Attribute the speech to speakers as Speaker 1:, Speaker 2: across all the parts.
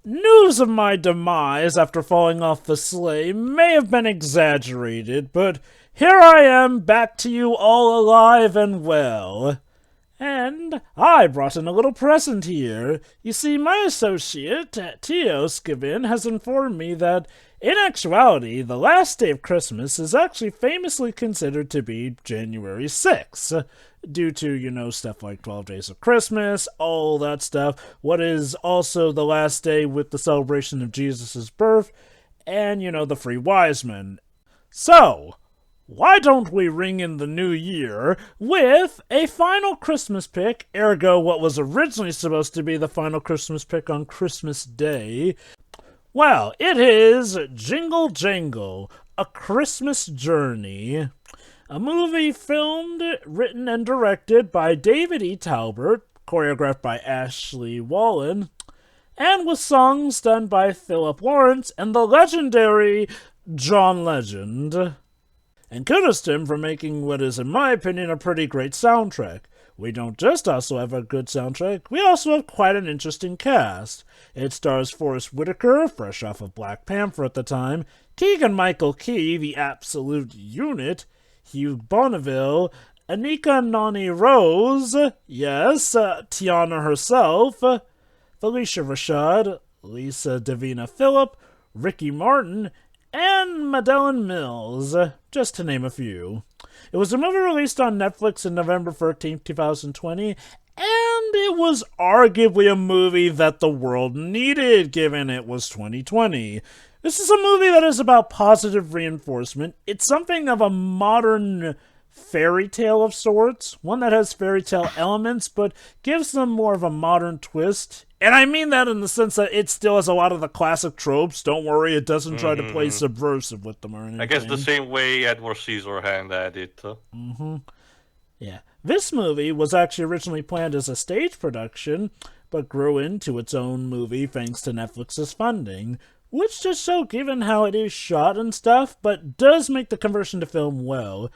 Speaker 1: News of my demise after falling off the sleigh may have been exaggerated, but here I am back to you all alive and well. And I brought in a little present here. You see, my associate, Teoscavin, has informed me that, in actuality, the last day of Christmas is actually famously considered to be January 6th, due to, stuff like 12 Days of Christmas, all that stuff, what is also the last day with the celebration of Jesus' birth, and, the Three Wise Men. So, why don't we ring in the new year with a final Christmas pick, ergo what was originally supposed to be the final Christmas pick on Christmas Day? Well, it is Jingle Jangle, A Christmas Journey. A movie filmed, written, and directed by David E. Talbert, choreographed by Ashley Wallen, and with songs done by Philip Lawrence and the legendary John Legend. And kudos to him for making what is, in my opinion, a pretty great soundtrack. We don't just also have a good soundtrack, we also have quite an interesting cast. It stars Forrest Whitaker, fresh off of Black Panther at the time, Keegan-Michael Key, the absolute unit, Hugh Bonneville, Anika Noni Rose, yes, Tiana herself, Felicia Rashad, Lisa Davina Phillip, Ricky Martin, and Madeline Mills, just to name a few. It was a movie released on Netflix on November 13th, 2020, and it was arguably a movie that the world needed, given it was 2020. This is a movie that is about positive reinforcement. It's something of a modern fairy tale of sorts, one that has fairy tale elements, but gives them more of a modern twist. And I mean that in the sense that it still has a lot of the classic tropes. Don't worry, it doesn't try to play subversive with them or anything.
Speaker 2: I guess the same way Edward Scissorhand had it.
Speaker 1: Yeah. This movie was actually originally planned as a stage production, but grew into its own movie thanks to Netflix's funding, which just so given how it is shot and stuff, but does make the conversion to film well.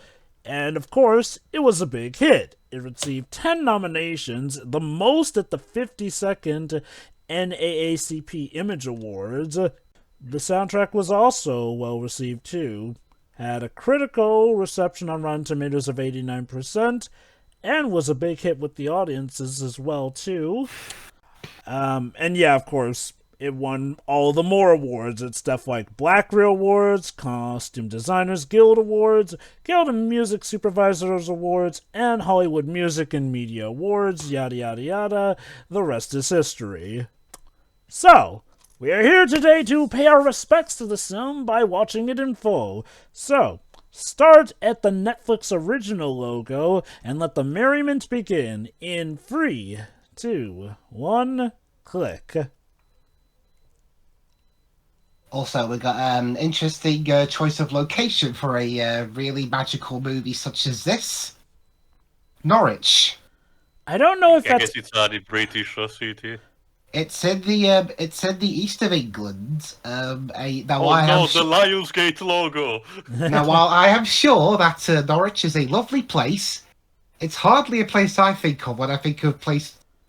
Speaker 1: And of course, it was a big hit. It received 10 nominations, the most at the 52nd NAACP Image Awards. The soundtrack was also well received too. Had a critical reception on Rotten Tomatoes of 89%, and was a big hit with the audiences as well too. And yeah, of course, it won all the more awards. It's stuff like Black Reel Awards, Costume Designers Guild Awards, Guild of Music Supervisors Awards, and Hollywood Music and Media Awards, yada yada yada. The rest is history. So, we are here today to pay our respects to the film by watching it in full. So, start at the Netflix original logo and let the merriment begin in 3, 2, 1, click.
Speaker 3: Also, we got an interesting choice of location for a really magical movie such as this. Norwich.
Speaker 1: I don't know if
Speaker 2: I
Speaker 1: that's...
Speaker 2: guess it's a British city.
Speaker 3: It's in the east of England.
Speaker 2: The Lionsgate logo.
Speaker 3: Now, while I am sure that Norwich is a lovely place, it's hardly a place I think of when I think of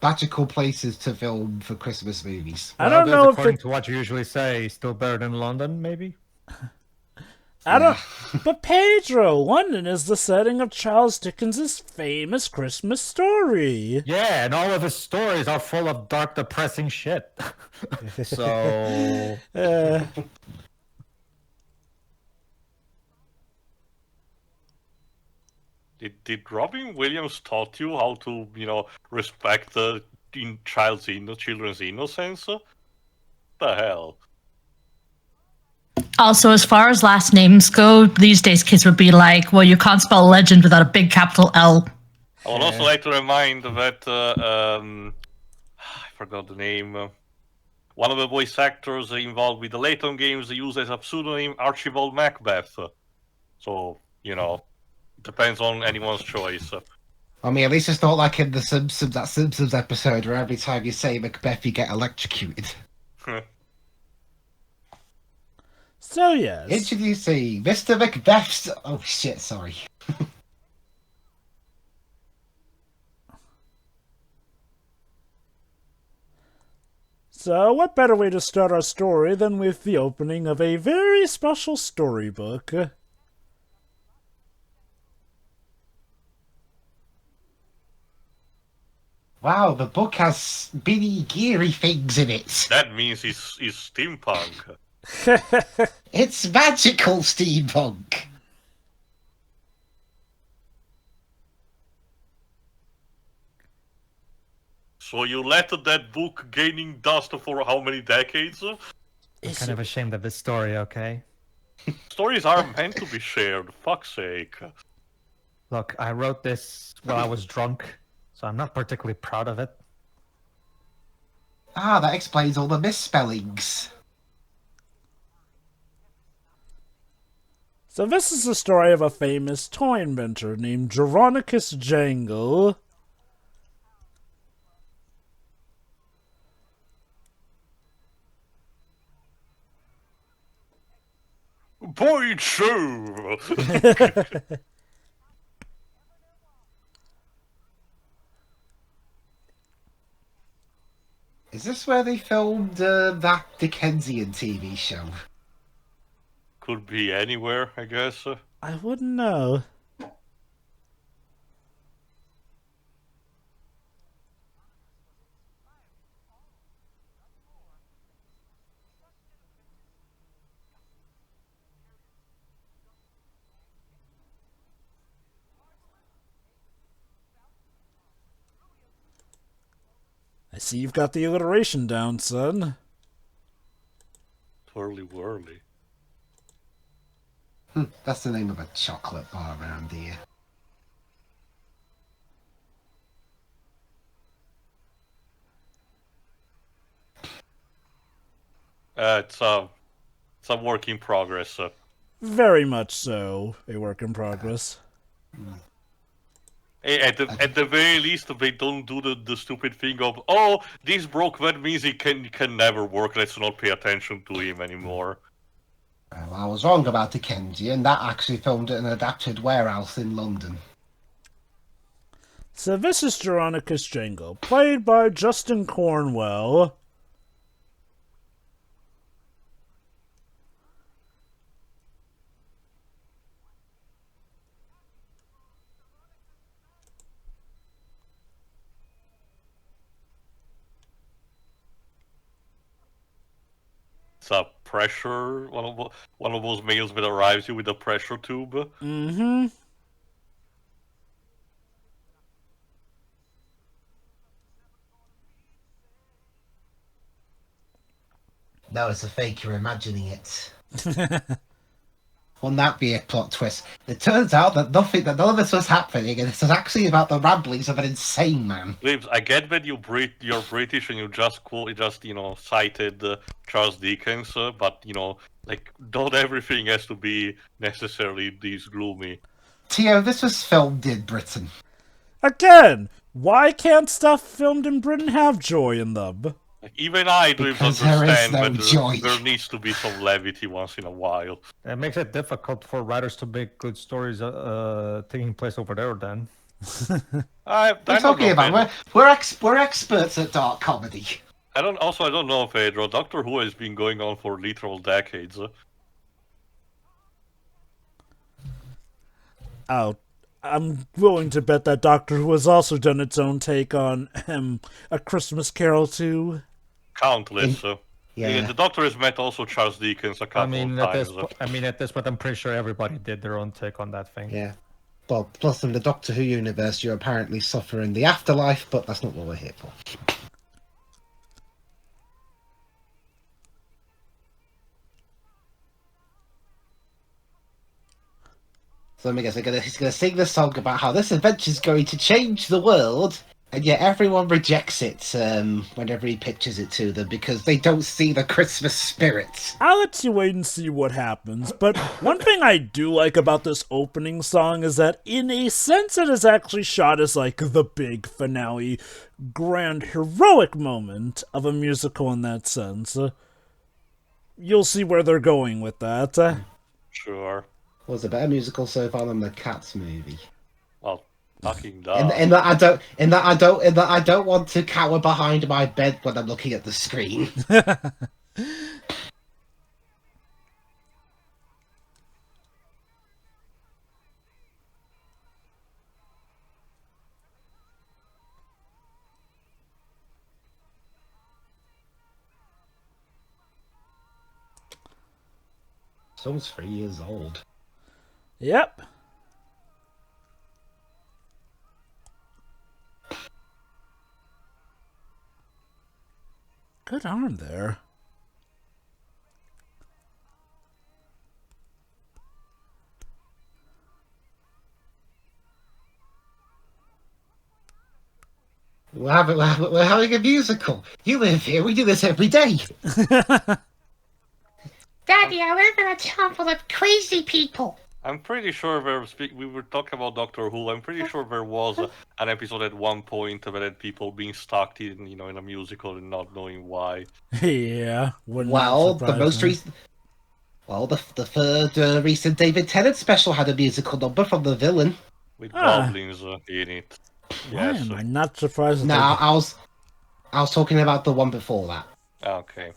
Speaker 3: magical places to film for Christmas movies.
Speaker 1: I don't know if
Speaker 4: according to what you usually say, still better than London, maybe?
Speaker 1: But Pedro, London is the setting of Charles Dickens' famous Christmas story.
Speaker 4: Yeah, and all of his stories are full of dark, depressing shit. So...
Speaker 2: Did Robin Williams taught you how to, respect children's innocence? The hell?
Speaker 5: Also, as far as last names go, these days kids would be like, well, you can't spell legend without a big capital L.
Speaker 2: I would also like to remind that, I forgot the name, one of the voice actors involved with the Layton games uses a pseudonym Archibald Macbeth. So, depends on anyone's choice.
Speaker 3: I mean, at least it's not like in the Simpsons, that Simpsons episode where every time you say Macbeth, you get electrocuted.
Speaker 1: So, yes.
Speaker 3: Introducing Mr. Macbeth's... Oh, shit, sorry.
Speaker 1: So, what better way to start our story than with the opening of a very special storybook?
Speaker 3: Wow, the book has mini geary things in it.
Speaker 2: That means it's steampunk.
Speaker 3: It's magical steampunk.
Speaker 2: So you let that book gaining dust for how many decades?
Speaker 4: I'm kind of ashamed of this story, okay?
Speaker 2: Stories are meant to be shared, fuck's sake.
Speaker 4: Look, I wrote this while I was drunk, so I'm not particularly proud of it.
Speaker 3: Ah, that explains all the misspellings.
Speaker 1: So this is the story of a famous toy inventor named Jovahexeon Jangle.
Speaker 2: Boy, true!
Speaker 3: Is this where they filmed that Dickensian TV show?
Speaker 2: Could be anywhere, I guess.
Speaker 1: I wouldn't know. I see you've got the alliteration down, son.
Speaker 2: Twirly whirly.
Speaker 3: That's the name of a chocolate bar around here.
Speaker 2: It's a work in progress.
Speaker 1: Very much so, a work in progress.
Speaker 2: Hey, at the very least, they don't do the stupid thing of, oh, this broke, that means he can never work, let's not pay attention to him anymore.
Speaker 3: Well, I was wrong about Dickensian. That actually filmed at an adapted warehouse in London.
Speaker 1: So this is Jovahexeon Jangle, played by Justin Cornwell.
Speaker 2: It's a pressure, one of those mails that arrives you with a pressure tube.
Speaker 1: Mm-hmm.
Speaker 3: No, it's a fake. You're imagining it. Wouldn't that be a plot twist? It turns out that none of this was happening, and this is actually about the ramblings of an insane man.
Speaker 2: James, I get that you're British and you just cited Charles Dickens, but like not everything has to be necessarily this gloomy.
Speaker 3: Tio, this was filmed in Britain.
Speaker 1: Again, why can't stuff filmed in Britain have joy in them?
Speaker 2: Like, even I do
Speaker 3: Because there is
Speaker 2: understand
Speaker 3: no
Speaker 2: that
Speaker 3: joy.
Speaker 2: there needs to be some levity once in a while.
Speaker 4: It makes it difficult for writers to make good stories taking place over there, then.
Speaker 3: What are you talking about? We're experts at dark comedy.
Speaker 2: I don't know, Pedro. Doctor Who has been going on for literal decades.
Speaker 1: Oh, I'm willing to bet that Doctor Who has also done its own take on A Christmas Carol too.
Speaker 2: Countless.
Speaker 3: Yeah.
Speaker 2: The Doctor has met also Charles Dickens a couple of times.
Speaker 4: At this point, I'm pretty sure everybody did their own take on that thing.
Speaker 3: Yeah. Well, plus in the Doctor Who universe, you apparently suffer in the afterlife, but that's not what we're here for. So let me guess, he's gonna sing the song about how this adventure is going to change the world, and yet everyone rejects it whenever he pitches it to them because they don't see the Christmas spirit.
Speaker 1: I'll let you wait and see what happens, but one thing I do like about this opening song is that in a sense it is actually shot as like the big finale, grand heroic moment of a musical in that sense. You'll see where they're going with that.
Speaker 2: Sure.
Speaker 3: Was a better musical so far than the Cats movie.
Speaker 2: Well, Fucking
Speaker 3: In,
Speaker 2: dog.
Speaker 3: in that I don't want to cower behind my bed when I'm looking at the screen. Song's 3 years old.
Speaker 1: Yep. Good arm there.
Speaker 3: We're having a musical. You live here. We do this every day. Daddy, I live in a town full of crazy people.
Speaker 2: I'm pretty sure we were talking about Doctor Who. I'm pretty sure there was an episode at one point that had people being stuck in, in a musical and not knowing why.
Speaker 1: Yeah.
Speaker 3: Well, the most recent. Well, the third recent David Tennant special had a musical number from the villain.
Speaker 2: With goblins in it.
Speaker 1: Why
Speaker 2: Yes.
Speaker 1: am I not surprised?
Speaker 3: No, I was talking about the one before that.
Speaker 2: Okay.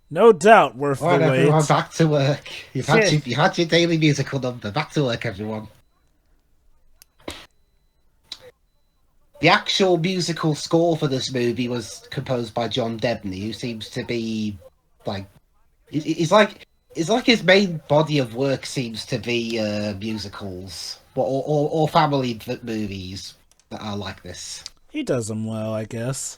Speaker 1: No doubt worth
Speaker 3: All right,
Speaker 1: the wait.
Speaker 3: everyone, back to work. You had your daily musical number. Back to work, everyone. The actual musical score for this movie was composed by John Debney, who seems to be it's like his main body of work seems to be musicals or family movies that are like this.
Speaker 1: He does them well, I guess.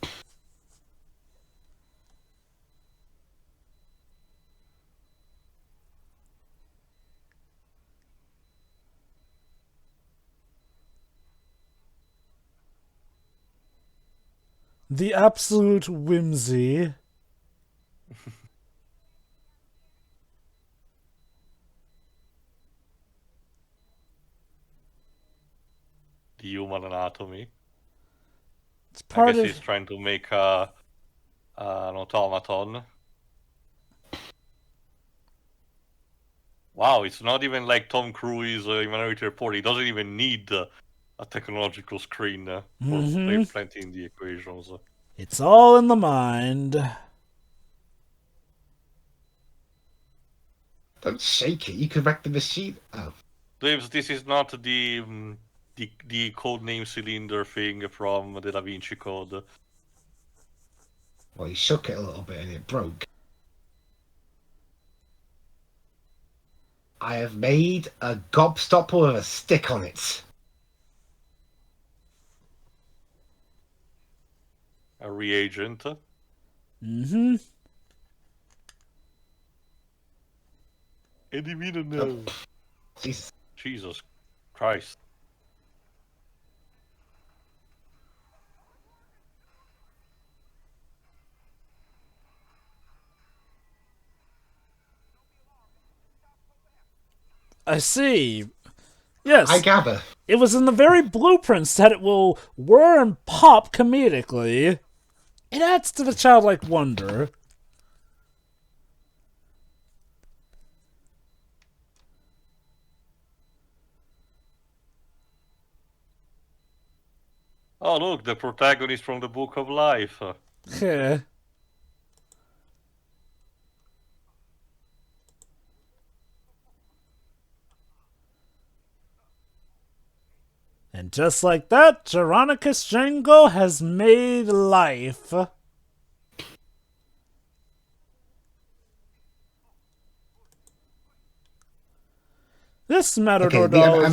Speaker 1: The absolute whimsy.
Speaker 2: The human anatomy.
Speaker 1: It's
Speaker 2: I
Speaker 1: part
Speaker 2: guess
Speaker 1: of.
Speaker 2: he's trying to make an automaton. Wow, it's not even like Tom Cruise in Minority Report. He doesn't even need a technological screen for plenty in the equations.
Speaker 1: It's all in the mind.
Speaker 3: Don't shake it. You could wreck the machine. Oh.
Speaker 2: Daves, this is not the codename cylinder thing from the Da Vinci Code.
Speaker 3: Well, he shook it a little bit and it broke. I have made a gobstopper with a stick on it.
Speaker 2: A reagent.
Speaker 1: Mm-hmm.
Speaker 2: Eddie Vito, no. Jesus Christ.
Speaker 1: I see. Yes.
Speaker 3: I gather.
Speaker 1: It was in the very blueprints that it will whir and pop comedically. It adds to the childlike wonder.
Speaker 2: Oh, look, the protagonist from the Book of Life.
Speaker 1: Heh. And just like that, Jovahexeon Jingle has made life. This Matador doll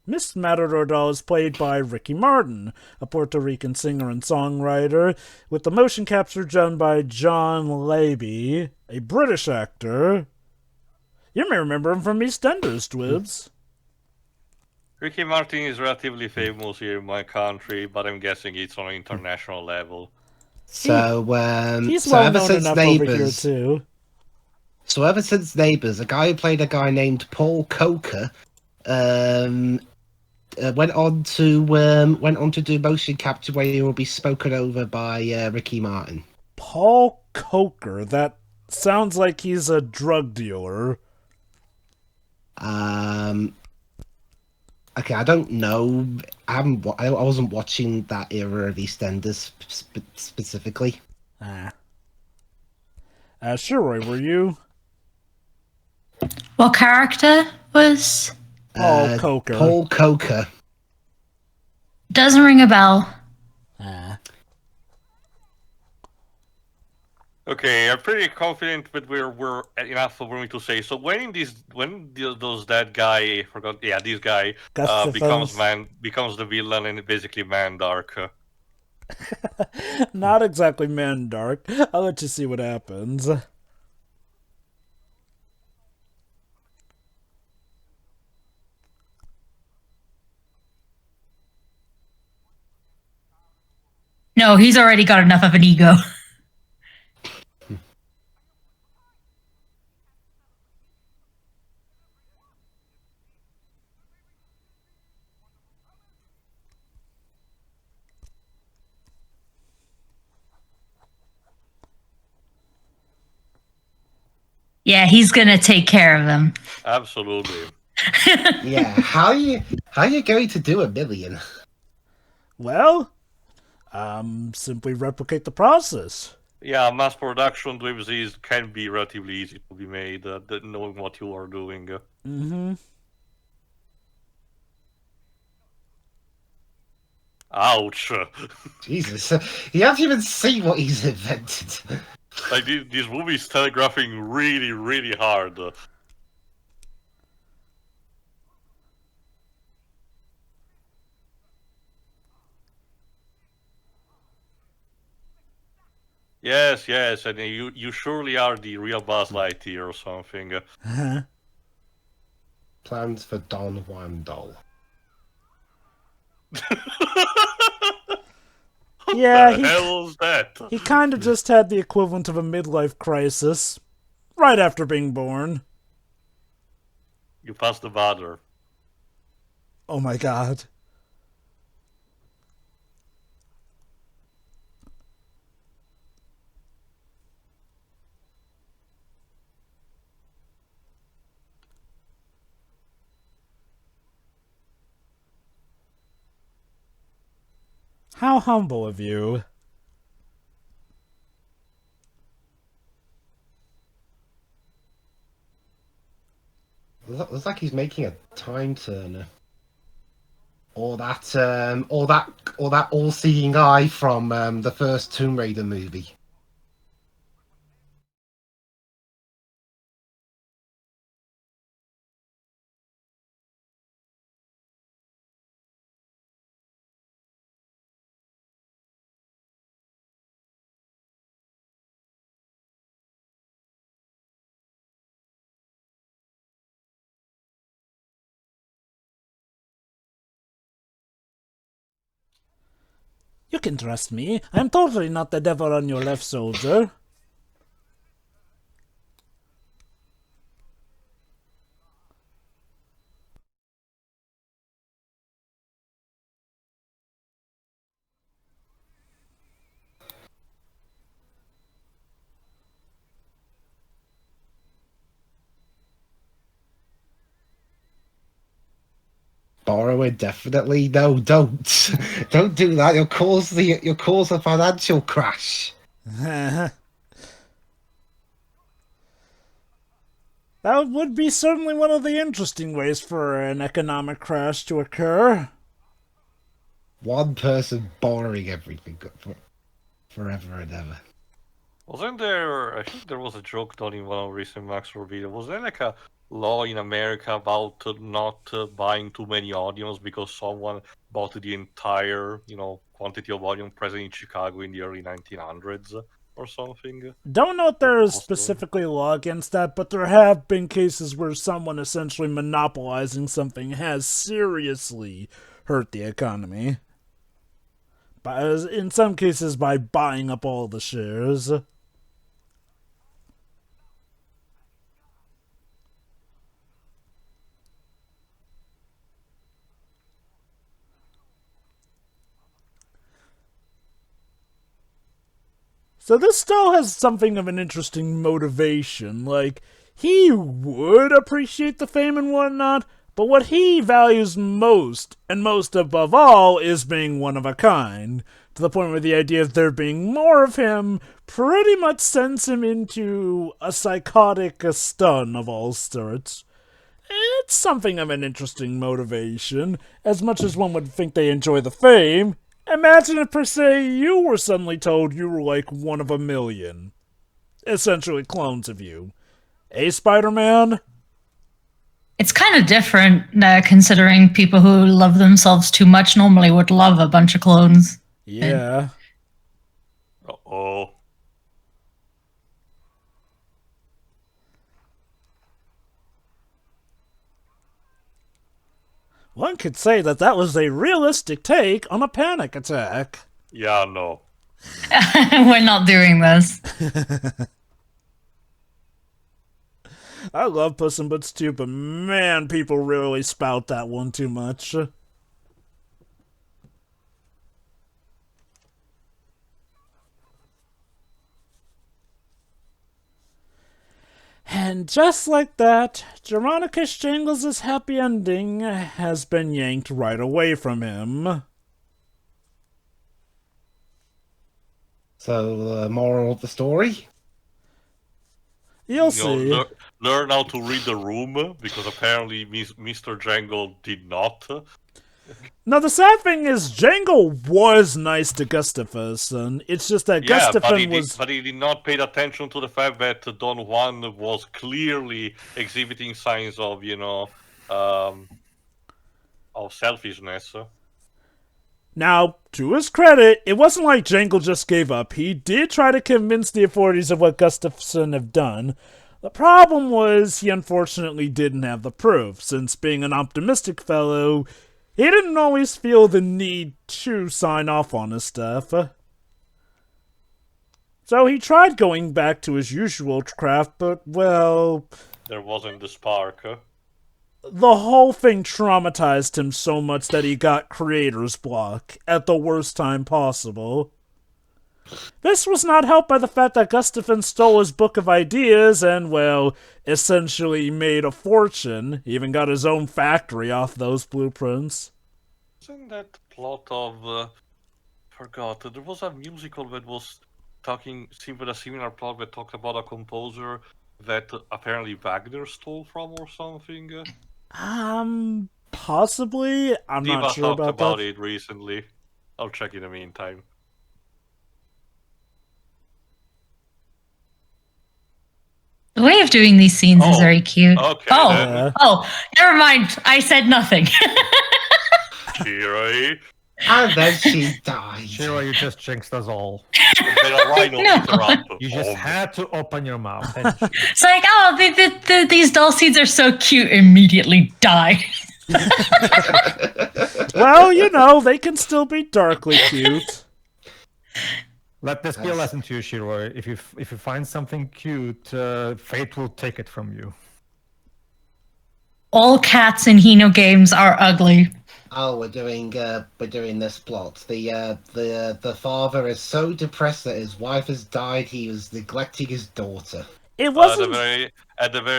Speaker 1: Miss Matador doll is played by Ricky Martin, a Puerto Rican singer and songwriter, with the motion capture done by John Labey, a British actor. You may remember him from EastEnders, Twibs.
Speaker 2: Ricky Martin is relatively famous here in my country, but I'm guessing it's on an international level.
Speaker 1: He's well known enough over here too.
Speaker 3: So ever since Neighbours, a guy who played a guy named Paul Coker went on to do motion capture where he will be spoken over by Ricky Martin.
Speaker 1: Paul Coker. That sounds like he's a drug dealer.
Speaker 3: Okay, I don't know. I wasn't watching that era of EastEnders specifically.
Speaker 1: Sure, Roy, were you?
Speaker 5: What character was?
Speaker 1: Paul Coker.
Speaker 3: Paul Coker.
Speaker 5: Doesn't ring a bell.
Speaker 2: Okay, I'm pretty confident that we're enough for me to say. So does that guy, I forgot, yeah, this guy becomes the villain and basically Mandark.
Speaker 1: Not exactly Mandark. I'll let you see what happens.
Speaker 5: No, he's already got enough of an ego. Yeah, he's gonna take care of them.
Speaker 2: Absolutely.
Speaker 3: Yeah, how are you going to do 1 million?
Speaker 1: Well, simply replicate the process.
Speaker 2: Yeah, mass production with these can be relatively easy to be made, knowing what you are doing.
Speaker 1: Mm-hmm.
Speaker 2: Ouch.
Speaker 3: Jesus, you haven't even seen what he's invented.
Speaker 2: Like, this movie is telegraphing really, really hard. Yes, and you surely are the real Buzz Lightyear or something.
Speaker 3: Plans for Don Juan Doll.
Speaker 1: Yeah,
Speaker 2: the hell was that?
Speaker 1: he kind of just had the equivalent of a midlife crisis right after being born.
Speaker 2: You passed the border.
Speaker 1: Oh my god. How humble of you.
Speaker 3: Looks like he's making a time turner. Or that all-seeing eye from the first Tomb Raider movie.
Speaker 1: You can trust me. I'm totally not the devil on your left, soldier.
Speaker 3: Borrow it definitely. No, don't. Don't do that. You'll cause a financial crash.
Speaker 1: That would be certainly one of the interesting ways for an economic crash to occur.
Speaker 3: One person borrowing everything forever and ever.
Speaker 2: Wasn't there, I think there was a joke done in one of recent Max reviews. Was there like a law in America about not buying too many audios because someone bought the entire, quantity of audio present in Chicago in the early 1900s or something?
Speaker 1: Don't know if there is specifically a law against that, but there have been cases where someone essentially monopolizing something has seriously hurt the economy. In some cases by buying up all the shares. So this still has something of an interesting motivation. Like, he would appreciate the fame and whatnot, but what he values most, and most above all, is being one of a kind. To the point where the idea of there being more of him pretty much sends him into a psychotic stun of all sorts. It's something of an interesting motivation. As much as one would think they enjoy the fame, imagine if, per se, you were suddenly told you were like one of a million. Essentially clones of you. Spider-Man?
Speaker 5: It's kind of different, considering people who love themselves too much normally would love a bunch of clones.
Speaker 1: Yeah.
Speaker 2: Uh-oh.
Speaker 1: One could say that that was a realistic take on a panic attack.
Speaker 2: Yeah, no.
Speaker 5: We're not doing this.
Speaker 1: I love Puss in Boots too, but man, people really spout that one too much. And just like that, Jovahexeon Jangles' happy ending has been yanked right away from him.
Speaker 3: So, the moral of the story?
Speaker 1: You'll see.
Speaker 2: Learn how to read the room, because apparently Mr. Jangle did not.
Speaker 1: Now, the sad thing is, Jangle was nice to Gustafsson. It's just that
Speaker 2: Yeah,
Speaker 1: Gustafsson
Speaker 2: but he did not pay attention to the fact that Don Juan was clearly exhibiting signs of, of selfishness.
Speaker 1: Now, to his credit, it wasn't like Jangle just gave up. He did try to convince the authorities of what Gustafsson had done. The problem was he unfortunately didn't have the proof, since being an optimistic fellow, he didn't always feel the need to sign off on his stuff. So he tried going back to his usual craft, but, well,
Speaker 2: There wasn't the spark.
Speaker 1: the whole thing traumatized him so much that he got creator's block at the worst time possible. This was not helped by the fact that Gustafsson stole his book of ideas and, well, essentially made a fortune. He even got his own factory off those blueprints.
Speaker 2: Isn't that plot of... forgot. There was a musical that was talking with a similar plot that talked about a composer that apparently Wagner stole from or something.
Speaker 1: Possibly? I'm
Speaker 2: Diva
Speaker 1: not sure
Speaker 2: talked
Speaker 1: about
Speaker 2: about
Speaker 1: that.
Speaker 2: it recently. I'll check in the meantime.
Speaker 5: The way of doing these scenes is
Speaker 2: Oh,
Speaker 5: very cute.
Speaker 2: okay,
Speaker 5: Oh,
Speaker 2: then.
Speaker 5: oh, never mind. I said nothing.
Speaker 2: Shiroi.
Speaker 3: And then she died.
Speaker 4: Shiro, you just jinxed us all.
Speaker 2: Then a rhino
Speaker 5: No.
Speaker 2: interrupt.
Speaker 4: You just
Speaker 2: Oh,
Speaker 4: had to open your mouth. And
Speaker 5: It's like, oh, these doll seeds are so cute. Immediately die.
Speaker 1: Well, you know, they can still be darkly cute.
Speaker 4: let this be a lesson to you, Shiro. If you find something cute, fate will take it from you.
Speaker 5: All cats in Hino games are ugly.
Speaker 3: Oh, we're doing this plot. The father is so depressed that his wife has died. He was neglecting his daughter.
Speaker 1: It
Speaker 2: at the
Speaker 1: wasn't...
Speaker 2: very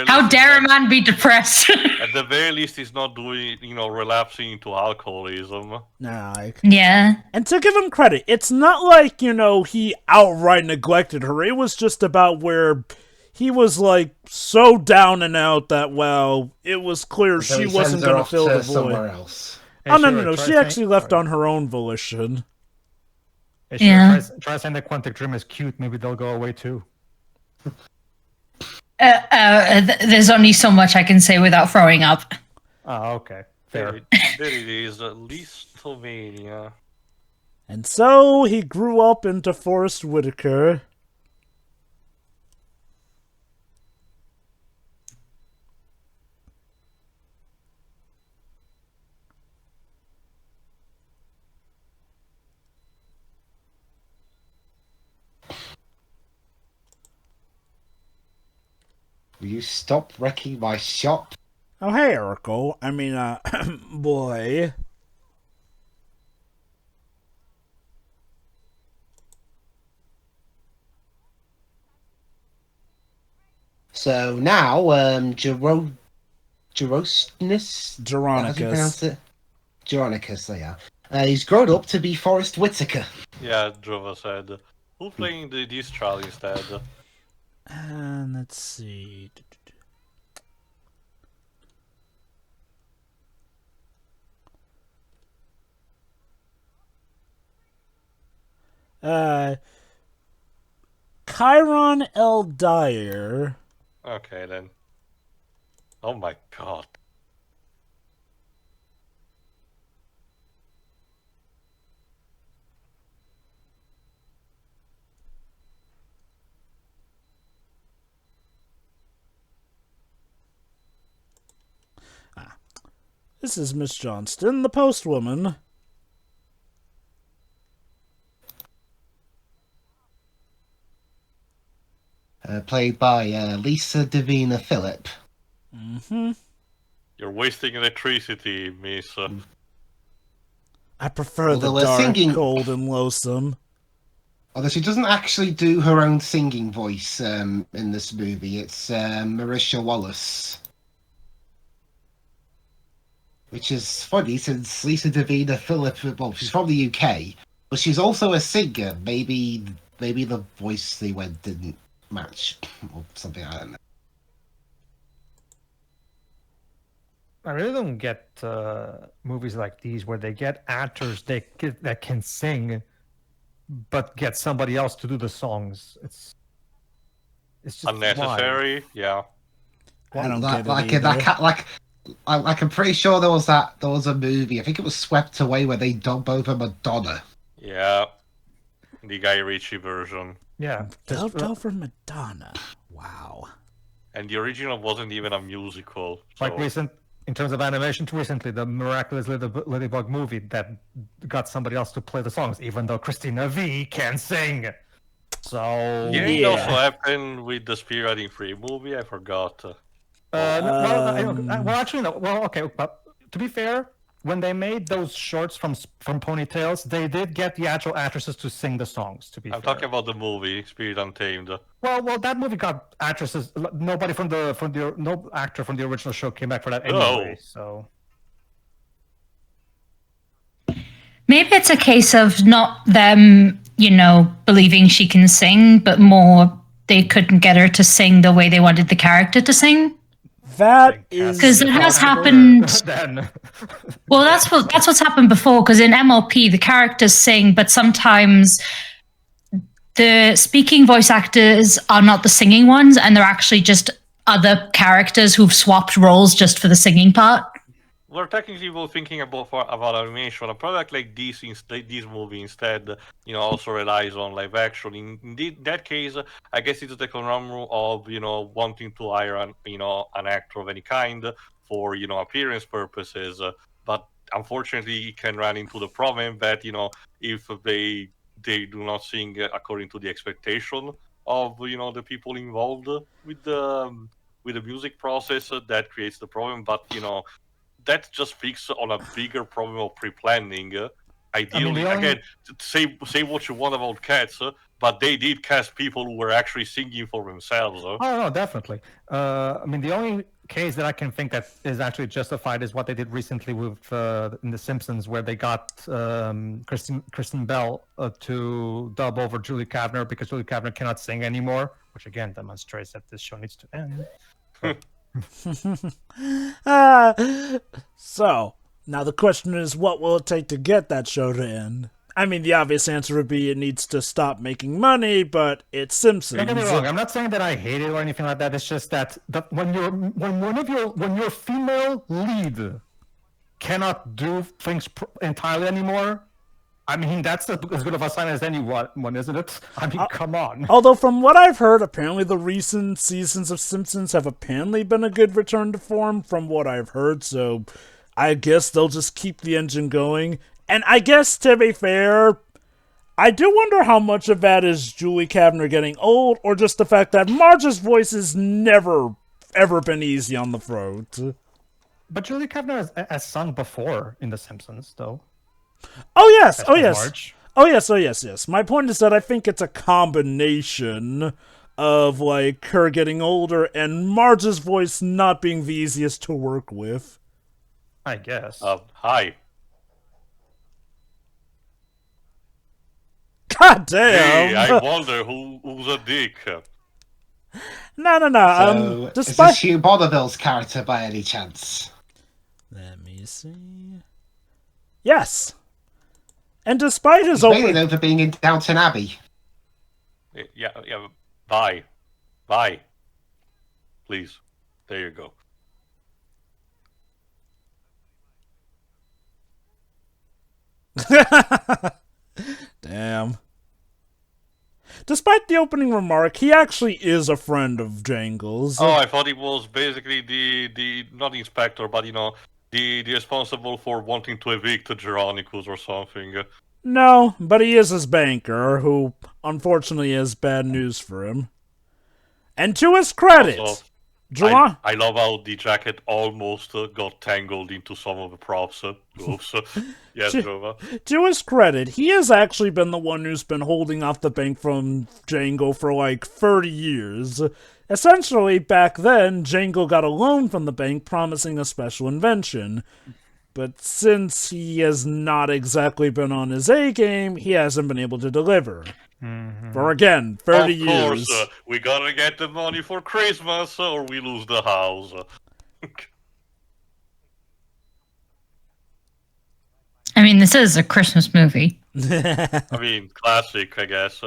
Speaker 5: How
Speaker 2: least,
Speaker 5: dare a
Speaker 2: he's
Speaker 5: man be depressed?
Speaker 2: not- At the very least, he's not doing, relapsing into alcoholism.
Speaker 1: Nah,
Speaker 5: Yeah.
Speaker 1: and to give him credit, it's not like, he outright neglected her. It was just about where he was, so down and out that, well, it was clear
Speaker 3: So
Speaker 1: she
Speaker 3: he
Speaker 1: wasn't
Speaker 3: sends her
Speaker 1: going to
Speaker 3: off
Speaker 1: fill
Speaker 3: to
Speaker 1: the
Speaker 3: somewhere
Speaker 1: void.
Speaker 3: else.
Speaker 4: Hey,
Speaker 1: Oh, no,
Speaker 4: Shiro,
Speaker 1: She
Speaker 4: try
Speaker 1: actually left
Speaker 4: saying-
Speaker 1: on her own volition.
Speaker 4: Hey, Shiro,
Speaker 5: Yeah.
Speaker 4: try saying the Quantic Dream is cute. Maybe they'll go away too.
Speaker 5: There's only so much I can say without throwing up.
Speaker 4: Oh, okay. Fair.
Speaker 2: There it is, Listomania.
Speaker 1: And so he grew up into Forrest Whitaker.
Speaker 3: Will you stop wrecking my shop?
Speaker 1: Oh, hey, Urkel. Boy.
Speaker 3: So now, Gerosnus? How do you pronounce
Speaker 1: Geronicus.
Speaker 3: it? Geronicus, they are. He's grown up to be Forrest Whitaker.
Speaker 2: Yeah, Jova said. Who's playing this trial instead?
Speaker 1: And let's see. Chiron L. Dyer.
Speaker 2: Okay, then. Oh my god.
Speaker 1: This is Miss Johnston, the postwoman.
Speaker 3: Played by Lisa Davina Phillip.
Speaker 1: Mm-hmm.
Speaker 2: You're wasting electricity, miss.
Speaker 1: I prefer
Speaker 3: Although
Speaker 1: the
Speaker 3: we're
Speaker 1: dark,
Speaker 3: singing-
Speaker 1: cold, and loathsome.
Speaker 3: Although she doesn't actually do her own singing voice in this movie. It's Marisha Wallace. Which is funny since Lisa Davina Phillip, well, she's from the UK, but she's also a singer. Maybe the voice they went didn't match or something. I don't know.
Speaker 4: I really don't get movies like these where they get actors that can sing, but get somebody else to do the songs. It's just
Speaker 2: Unnecessary, yeah.
Speaker 1: I don't
Speaker 3: That-
Speaker 1: get it
Speaker 3: like
Speaker 1: either.
Speaker 3: that cat like. I'm pretty sure there was a movie. I think it was Swept Away where they dubbed over Madonna.
Speaker 2: Yeah. The Guy Ritchie version.
Speaker 4: Yeah.
Speaker 1: Dubbed over Madonna. Wow.
Speaker 2: And the original wasn't even a musical. So...
Speaker 4: Like in terms of animation, recently the Miraculous Ladybug movie that got somebody else to play the songs, even though Christina V can sing. So
Speaker 2: Yeah, it also happened with the Spearheading Free movie, I forgot.
Speaker 4: well, actually, no. Well, okay, but to be fair, when they made those shorts from Ponytails, they did get the actual actresses to sing the songs. To be
Speaker 2: I'm
Speaker 4: fair.
Speaker 2: talking about the movie, Spirit Untamed.
Speaker 4: Well, that movie got actresses. Nobody no actor from the original show came back for that
Speaker 2: No.
Speaker 4: anyway. So
Speaker 5: Maybe it's a case of not them, believing she can sing, but more they couldn't get her to sing the way they wanted the character to sing.
Speaker 1: That is...
Speaker 5: Because it has happened.
Speaker 4: then
Speaker 5: Well, that's what's happened before. Because in MLP, the characters sing, but sometimes the speaking voice actors are not the singing ones, and they're actually just other characters who've swapped roles just for the singing part.
Speaker 2: We're technically both thinking about animation. A product like this movie instead, also relies on live action. In that case, I guess it's the conundrum of wanting to hire an actor of any kind for appearance purposes. But unfortunately, it can run into the problem that if they do not sing according to the expectation of the people involved with the music process, that creates the problem. But that just speaks on a bigger problem of pre-planning. Ideally, again, say what you want about Cats, but they did cast people who were actually singing for themselves.
Speaker 4: Oh no, definitely. The only case that I can think that is actually justified is what they did recently with in The Simpsons, where they got Kristen Bell to dub over Julie Kavner because Julie Kavner cannot sing anymore, which again demonstrates that this show needs to end.
Speaker 1: So, now the question is, what will it take to get that show to end? I mean, the obvious answer would be it needs to stop making money, but it's Simpsons.
Speaker 4: Don't get me wrong. I'm not saying that I hate it or anything like that. It's just that when your female lead cannot do things entirely anymore, I mean, that's as good of a sign as anyone, isn't it? I mean, come on.
Speaker 1: Although, from what I've heard, apparently the recent seasons of Simpsons have apparently been a good return to form, from what I've heard, so I guess they'll just keep the engine going. And I guess, to be fair, I do wonder how much of that is Julie Kavner getting old, or just the fact that Marge's voice has never, ever been easy on the throat.
Speaker 4: But Julie Kavner has sung before in The Simpsons, though.
Speaker 1: Oh yes,
Speaker 4: Marge.
Speaker 1: Oh yes. My point is that I think it's a combination of, like, her getting older and Marge's voice not being the easiest to work with.
Speaker 4: I guess.
Speaker 2: Hi.
Speaker 1: God
Speaker 2: Hey, I
Speaker 1: damn!
Speaker 2: wonder who's a dick.
Speaker 1: No.
Speaker 3: So, is
Speaker 1: Despite...
Speaker 3: this Hugh Bonneville's character by any chance?
Speaker 1: Let me see... Yes! And despite his
Speaker 3: He's mainly
Speaker 1: open...
Speaker 3: known for being in Downton Abbey.
Speaker 2: Yeah. Bye. Bye. Please. There you go.
Speaker 1: Damn. Despite the opening remark, he actually is a friend of Jangle's.
Speaker 2: Oh, I thought he was basically the not inspector, but the responsible for wanting to evict Geronicus or something.
Speaker 1: No, but he is his banker, who unfortunately has bad news for him. And to his credit,
Speaker 2: Also,
Speaker 1: Juma...
Speaker 2: I love how the jacket almost got tangled into some of the props. Oops. Yes, Jova.
Speaker 1: To his credit, he has actually been the one who's been holding off the bank from Jangle for like 30 years. Essentially, back then, Jangle got a loan from the bank promising a special invention. But since he has not exactly been on his A-game, he hasn't been able to deliver. For again, 30
Speaker 2: Of
Speaker 1: years.
Speaker 2: course, we gotta get the money for Christmas or we lose the house.
Speaker 5: I mean, this is a Christmas movie.
Speaker 2: I mean, classic, I guess.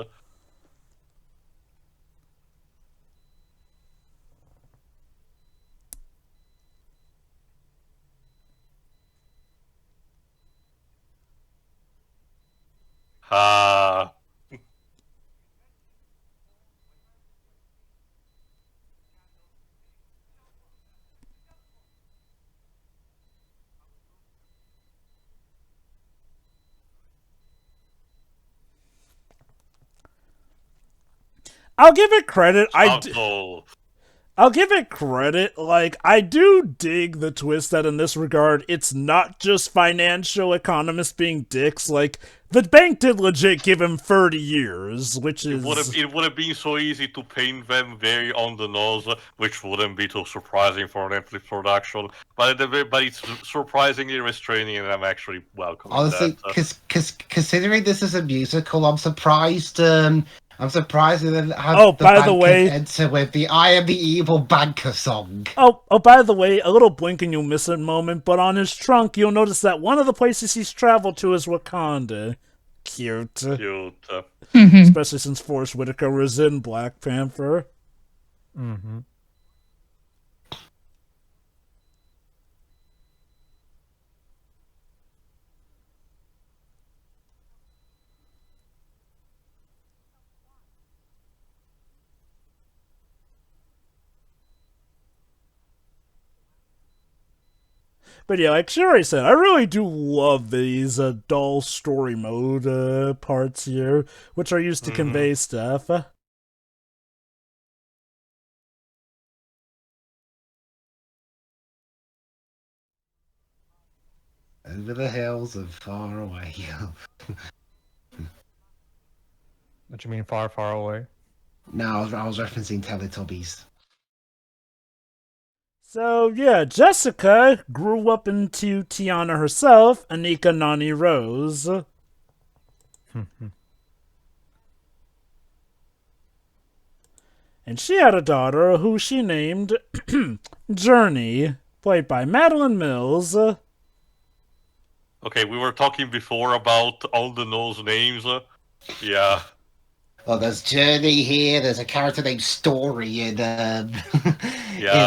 Speaker 2: Ah.
Speaker 1: I'll give it credit.
Speaker 2: Console.
Speaker 1: I'll give it credit, like, I do dig the twist that in this regard, it's not just financial economists being dicks, like, the bank did legit give him 30 years, which is...
Speaker 2: It would have been so easy to paint them very on the nose, which wouldn't be too surprising for an Netflix production, but it's surprisingly restraining, and I'm actually welcoming
Speaker 3: Honestly,
Speaker 2: that.
Speaker 3: considering this is a musical, I'm surprised. I'm surprised that
Speaker 1: Oh, by the way,
Speaker 3: enter with the "I Am the Evil Banker" song.
Speaker 1: Oh, by the way, a little blink and you'll miss it moment, but on his trunk, you'll notice that one of the places he's traveled to is Wakanda. Cute.
Speaker 2: Cute.
Speaker 1: Especially since Forrest Whitaker was in Black Panther.
Speaker 4: Mm-hmm.
Speaker 1: But yeah, like Sherry said, I really do love these dull story mode parts here, which are used to convey stuff.
Speaker 3: Over the hills and far away.
Speaker 4: What you mean far, far away?
Speaker 3: No, I was referencing Teletubbies.
Speaker 1: So yeah, Jessica grew up into Tiana herself, Anika Nani Rose. And she had a daughter who she named Journey, played by Madeline Mills.
Speaker 2: Okay, we were talking before about all the nose names. Yeah.
Speaker 3: Well, there's Journey here. There's a character named Story in
Speaker 2: Yeah,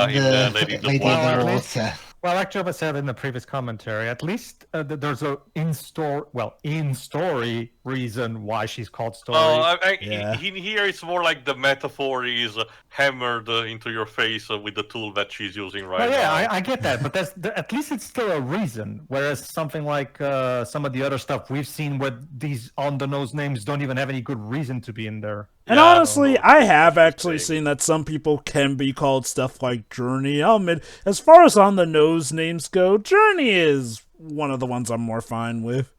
Speaker 3: in
Speaker 2: in Lady in the
Speaker 3: Lady
Speaker 2: Water.
Speaker 3: in the
Speaker 4: Well,
Speaker 3: Water.
Speaker 4: Well, like Jova said in the previous commentary, at least there's a in-story reason why she's called Story.
Speaker 2: Oh,
Speaker 1: Yeah.
Speaker 2: here it's more like the metaphor is hammered into your face with the tool that she's using right
Speaker 4: Well, yeah,
Speaker 2: now.
Speaker 4: I get that, but at least it's still a reason. Whereas something like some of the other stuff we've seen where these on-the-nose names don't even have any good reason to be in there.
Speaker 1: And
Speaker 2: Yeah,
Speaker 1: honestly,
Speaker 2: I don't know
Speaker 1: I have
Speaker 2: what she's
Speaker 1: actually
Speaker 2: saying.
Speaker 1: seen that some people can be called stuff like Journey. I'll admit, as far as on the nose names go, Journey is one of the ones I'm more fine with.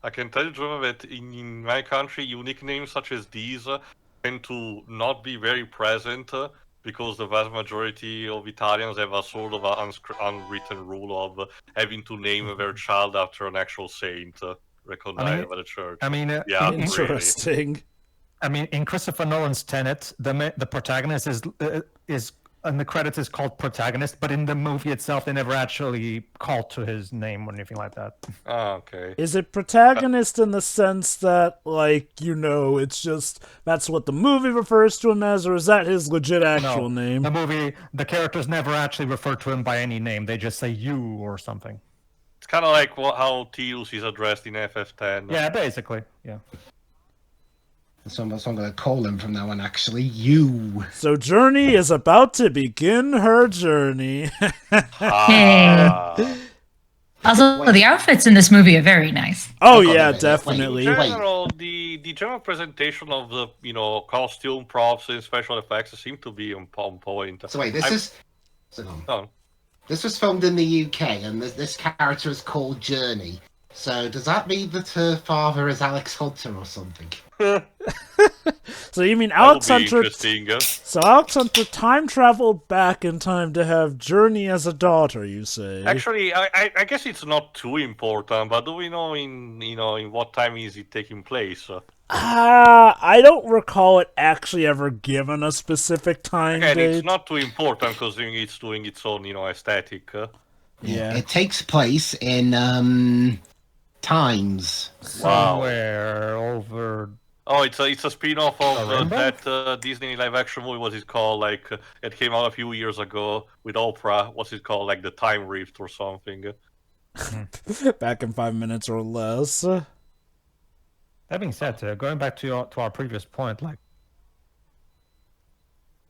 Speaker 2: I can tell you, Jova, that in my country, unique names such as these tend to not be very present because the vast majority of Italians have a sort of unwritten rule of having to name their child after an actual saint recognized by the church. Yeah, really.
Speaker 1: Interesting.
Speaker 4: I mean, in Christopher Nolan's Tenet, the protagonist is in the credits is called protagonist, but in the movie itself, they never actually called to his name or anything like that.
Speaker 2: Oh, okay.
Speaker 1: Is it protagonist in the sense that, like, it's just that's what the movie refers to him as, or is that his legit actual name?
Speaker 4: The movie, the characters never actually refer to him by any name. They just say you or something.
Speaker 2: It's kind of like how Teals is addressed in FF10.
Speaker 4: Yeah, basically. Yeah.
Speaker 3: So I'm going to call him from now on, actually. You.
Speaker 1: So Journey is about to begin her journey.
Speaker 5: Also, the outfits in this movie are very nice.
Speaker 1: Oh yeah, definitely.
Speaker 2: In general, the general presentation of the costume, props, and special effects seem to be on point.
Speaker 3: So wait, this was filmed in the UK, and this character is called Journey. So does that mean that her father is Alex Hunter or something?
Speaker 1: So you mean Alex Hunter?
Speaker 2: Interesting.
Speaker 1: So Alex Hunter time traveled back in time to have Journey as a daughter, you say?
Speaker 2: Actually, I guess it's not too important, but do we know in what time is it taking place?
Speaker 1: I don't recall it actually ever given a specific time
Speaker 2: Again,
Speaker 1: date.
Speaker 2: it's not too important because it's doing its own aesthetic.
Speaker 1: Yeah.
Speaker 3: It takes place in Times.
Speaker 4: Somewhere over.
Speaker 2: Oh, it's a spin-off of that Disney live-action movie. What is called? Like it came out a few years ago with Oprah. What's it called? Like the Time Rift or something.
Speaker 1: Back in 5 minutes or less.
Speaker 4: That being said, going back to our previous point, like,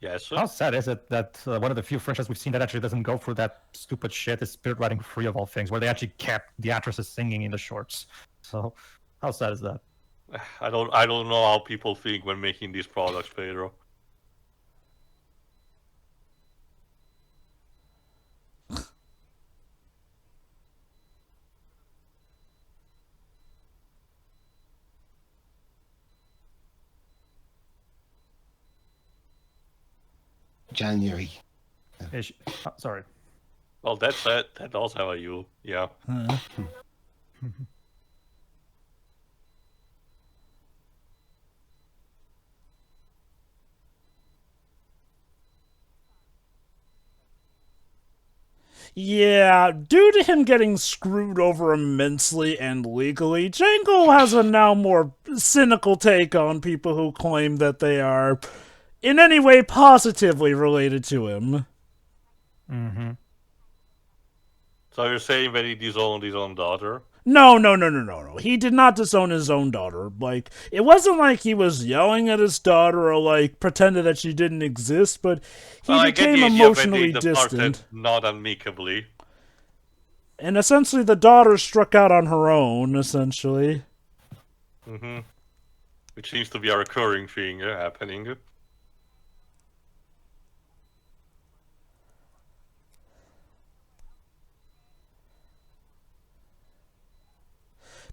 Speaker 2: yes.
Speaker 4: How sad is it that one of the few franchises we've seen that actually doesn't go through that stupid shit is Spirit Riding 3 of all things, where they actually kept the actresses singing in the shorts. So, how sad is that?
Speaker 2: I don't know how people think when making these products, Pedro.
Speaker 3: January.
Speaker 4: Sorry.
Speaker 2: Well, that's it. That does have a U. Yeah.
Speaker 1: Yeah, due to him getting screwed over immensely and legally, Jangle has a now more cynical take on people who claim that they are in any way positively related to him.
Speaker 4: Mm-hmm.
Speaker 2: So you're saying that he disowned his own daughter?
Speaker 1: No. He did not disown his own daughter. Like, it wasn't like he was yelling at his daughter or, like, pretended that she didn't exist, but he became emotionally distant.
Speaker 2: Not amicably.
Speaker 1: And essentially the daughter struck out on her own, essentially.
Speaker 2: Mm-hmm. Which seems to be a recurring thing happening.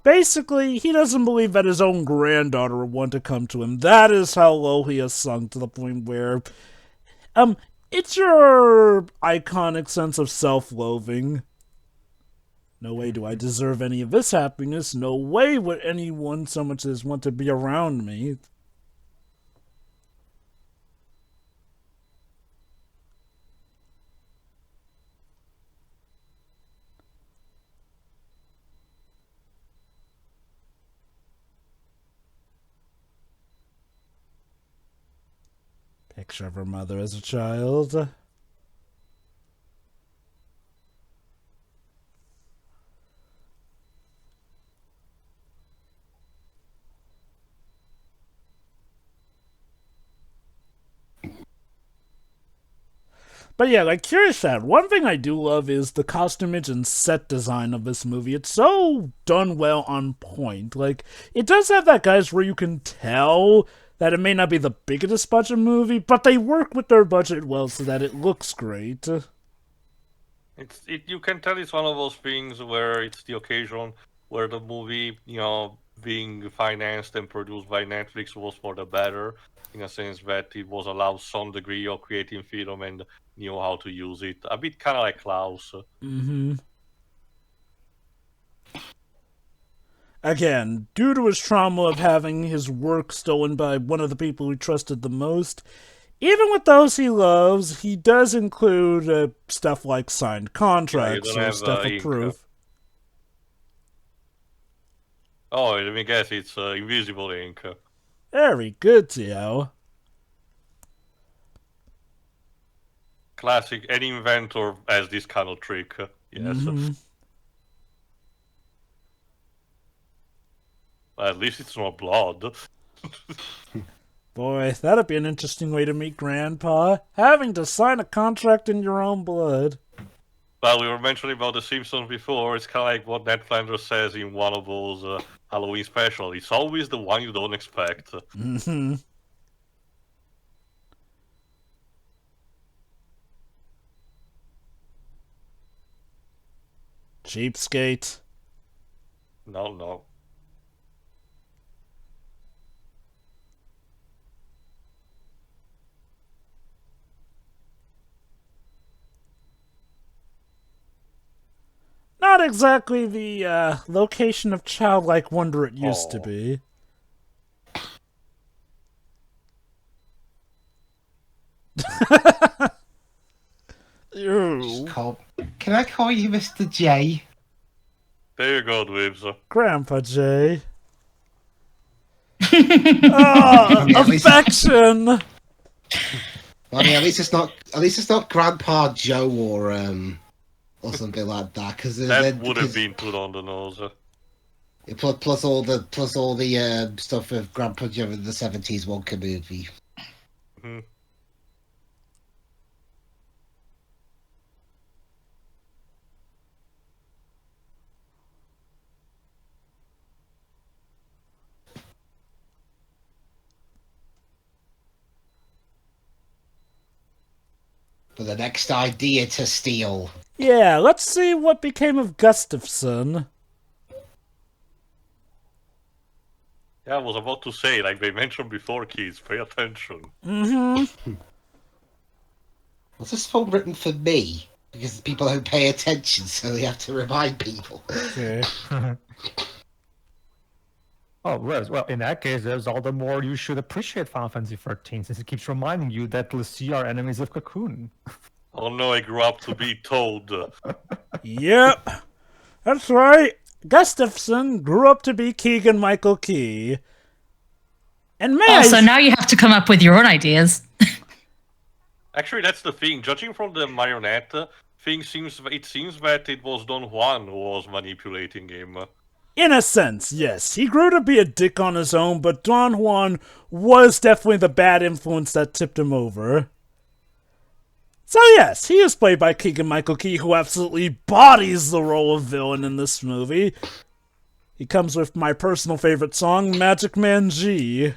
Speaker 1: Basically, he doesn't believe that his own granddaughter would want to come to him. That is how low he has sunk, to the point where, it's your iconic sense of self-loathing. No way do I deserve any of this happiness. No way would anyone so much as want to be around me. Picture of her mother as a child. But yeah, like Curious said, one thing I do love is the costumage and set design of this movie. It's so done well, on point. Like, it does have that, guys, where you can tell that it may not be the biggest budget movie, but they work with their budget well so that it looks great.
Speaker 2: You can tell it's one of those things where it's the occasion where the movie, being financed and produced by Netflix was for the better, in a sense that it was allowed some degree of creating freedom and knew how to use it. A bit kind of like Klaus.
Speaker 1: Mm-hmm. Again, due to his trauma of having his work stolen by one of the people he trusted the most, even with those he loves, he does include stuff like signed contracts
Speaker 2: don't
Speaker 1: or
Speaker 2: have,
Speaker 1: stuff of
Speaker 2: ink.
Speaker 1: proof.
Speaker 2: Oh, let me guess, it's invisible ink.
Speaker 1: Very good, Tio.
Speaker 2: Classic. Any inventor has this kind of trick. Yes.
Speaker 1: Mm-hmm.
Speaker 2: At least it's not blood.
Speaker 1: Boy, that'd be an interesting way to meet Grandpa. Having to sign a contract in your own blood.
Speaker 2: Well, we were mentioning about The Simpsons before. It's kind of like what Ned Flanders says in one of those Halloween specials. It's always the one you don't expect.
Speaker 1: Mm-hmm. Cheapskate.
Speaker 2: No.
Speaker 1: Not exactly the location of childlike wonder it used to be. Ew.
Speaker 3: Can I call you Mr. J?
Speaker 2: There you go, Dweebs.
Speaker 1: Grandpa J. Oh, affection!
Speaker 3: Well, I mean, at least it's not Grandpa Joe or something like that.
Speaker 2: That would have been too on the nose.
Speaker 3: Plus all the stuff of Grandpa Joe in the '70s Wonka movie.
Speaker 2: Mm-hmm.
Speaker 3: For the next idea to steal.
Speaker 1: Yeah, let's see what became of Gustafsson.
Speaker 2: Yeah, I was about to say, like they mentioned before, kids, pay attention.
Speaker 1: Mm-hmm.
Speaker 3: Was this film written for me? Because people don't pay attention, so they have to remind people.
Speaker 1: Okay.
Speaker 4: Oh, well, in that case, there's all the more you should appreciate Final Fantasy 13, since it keeps reminding you that Lucy are enemies of Cocoon.
Speaker 2: Oh no, I grew up to be Toad.
Speaker 1: Yep. That's right. Gustafsson grew up to be Keegan Michael Key. And
Speaker 5: Also, now you have to come up with your own ideas.
Speaker 2: Actually, that's the thing. Judging from the marionette thing, it seems that it was Don Juan who was manipulating him.
Speaker 1: In a sense, yes. He grew to be a dick on his own, but Don Juan was definitely the bad influence that tipped him over. So yes, he is played by Keegan-Michael Key, who absolutely bodies the role of villain in this movie. He comes with my personal favorite song, Magic Man G.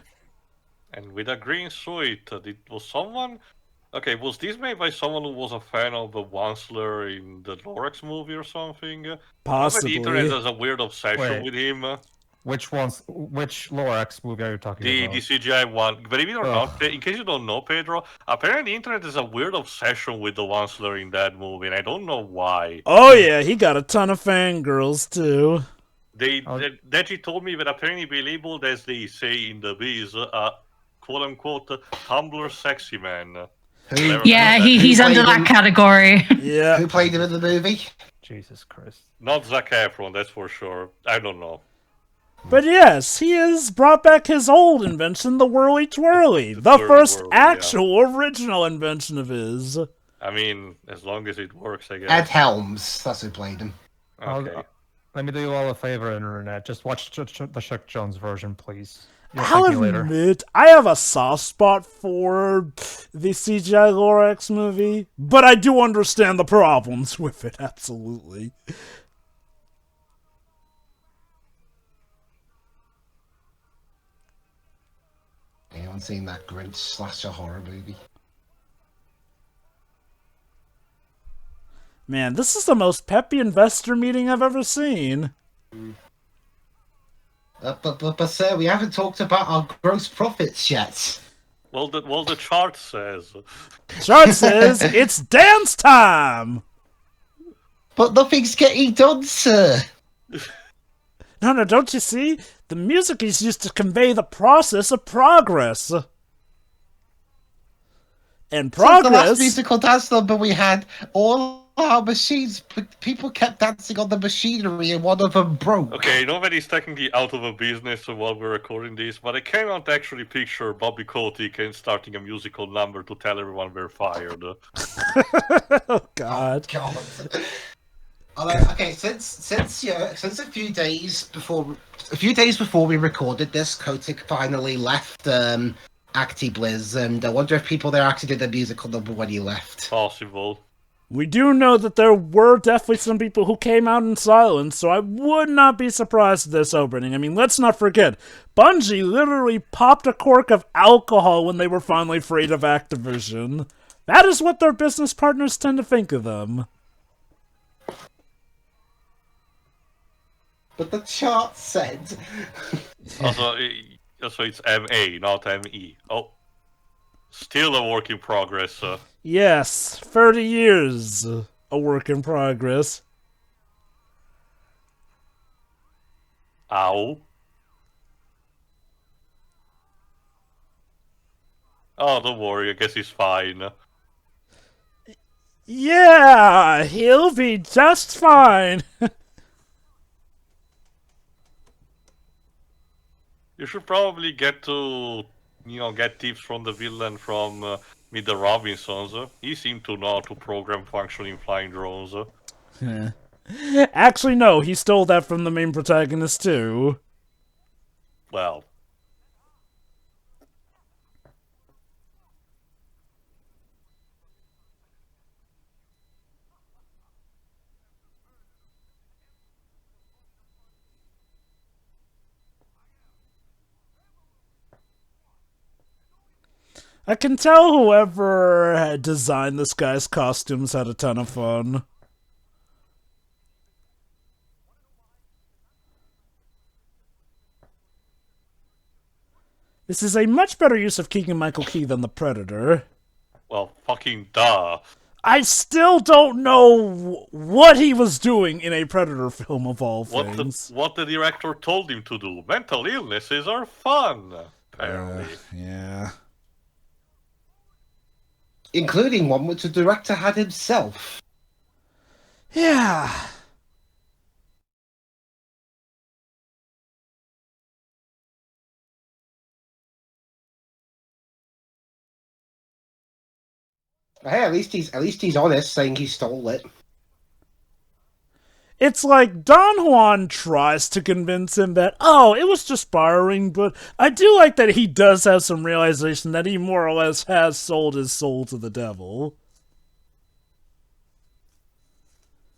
Speaker 2: And with a green suit, was someone... Okay, was this made by someone who was a fan of the Wansler in the Lorax movie or something?
Speaker 1: Possibly.
Speaker 2: The internet has a weird obsession with him.
Speaker 4: Which Lorax movie are you talking about?
Speaker 2: The CGI one. Believe it or not, in case you don't know, Pedro, apparently the internet has a weird obsession with the Wansler in that movie, and I don't know why.
Speaker 1: Oh yeah, he got a ton of fangirls too.
Speaker 2: Deji told me that apparently be labeled, as they say in the biz, quote-unquote, Tumblr sexy man.
Speaker 5: Yeah, he's under that category.
Speaker 1: Yeah.
Speaker 3: Who played him in the movie?
Speaker 4: Jesus Christ.
Speaker 2: Not Zac Efron, that's for sure. I don't know.
Speaker 1: But yes, he has brought back his old invention, the Whirly Twirly. The first actual original invention of his.
Speaker 2: I mean, as long as it works, I guess.
Speaker 3: Ed Helms, that's who played him.
Speaker 2: Okay.
Speaker 4: Let me do you all a favor, Internet. Just watch the Chuck Jones version, please.
Speaker 1: I'll admit, I have a soft spot for the CGI Lorax movie, but I do understand the problems with it, absolutely.
Speaker 3: Anyone seen that Grinch slasher horror movie?
Speaker 1: Man, this is the most peppy investor meeting I've ever seen.
Speaker 3: But sir, we haven't talked about our gross profits yet.
Speaker 2: Well, the chart says.
Speaker 1: Chart says it's dance time!
Speaker 3: But nothing's getting done, sir.
Speaker 1: No, don't you see? The music is used to convey the process of progress. And
Speaker 3: So the last
Speaker 1: progress...
Speaker 3: musical dance number we had, all our machines, people kept dancing on the machinery and one of them broke.
Speaker 2: Okay, nobody's technically out of a business while we're recording this, but I cannot actually picture Bobby Kotick starting a musical number to tell everyone we're fired.
Speaker 1: Oh, God.
Speaker 3: God. Okay, since a few days before we recorded this, Kotick finally left ActiBliz, and I wonder if people there actually did the musical number when he left.
Speaker 2: Possible.
Speaker 1: We do know that there were definitely some people who came out in silence, so I would not be surprised at this opening. I mean, let's not forget, Bungie literally popped a cork of alcohol when they were finally freed of Activision. That is what their business partners tend to think of them.
Speaker 3: But the chart said...
Speaker 2: Also, it's MA, not ME. Oh. Still a work in progress.
Speaker 1: Yes, 30 years. A work in progress.
Speaker 2: Ow. Oh, don't worry, I guess he's fine.
Speaker 1: Yeah, he'll be just fine.
Speaker 2: You should probably get to, get tips from the villain from Mr. Robinson's. He seemed to know how to program functioning flying drones.
Speaker 1: Actually, no, he stole that from the main protagonist, too.
Speaker 2: Well.
Speaker 1: I can tell whoever had designed this guy's costumes had a ton of fun. This is a much better use of Keegan-Michael Key than the Predator.
Speaker 2: Well, fucking duh.
Speaker 1: I still don't know what he was doing in a Predator film of all things.
Speaker 2: What the director told him to do. Mental illnesses are fun, apparently.
Speaker 1: Yeah.
Speaker 3: Including one which the director had himself.
Speaker 1: Yeah.
Speaker 3: Hey, at least he's honest, saying he stole it.
Speaker 1: It's like Don Juan tries to convince him that, oh, it was just borrowing, but I do like that he does have some realization that he more or less has sold his soul to the devil.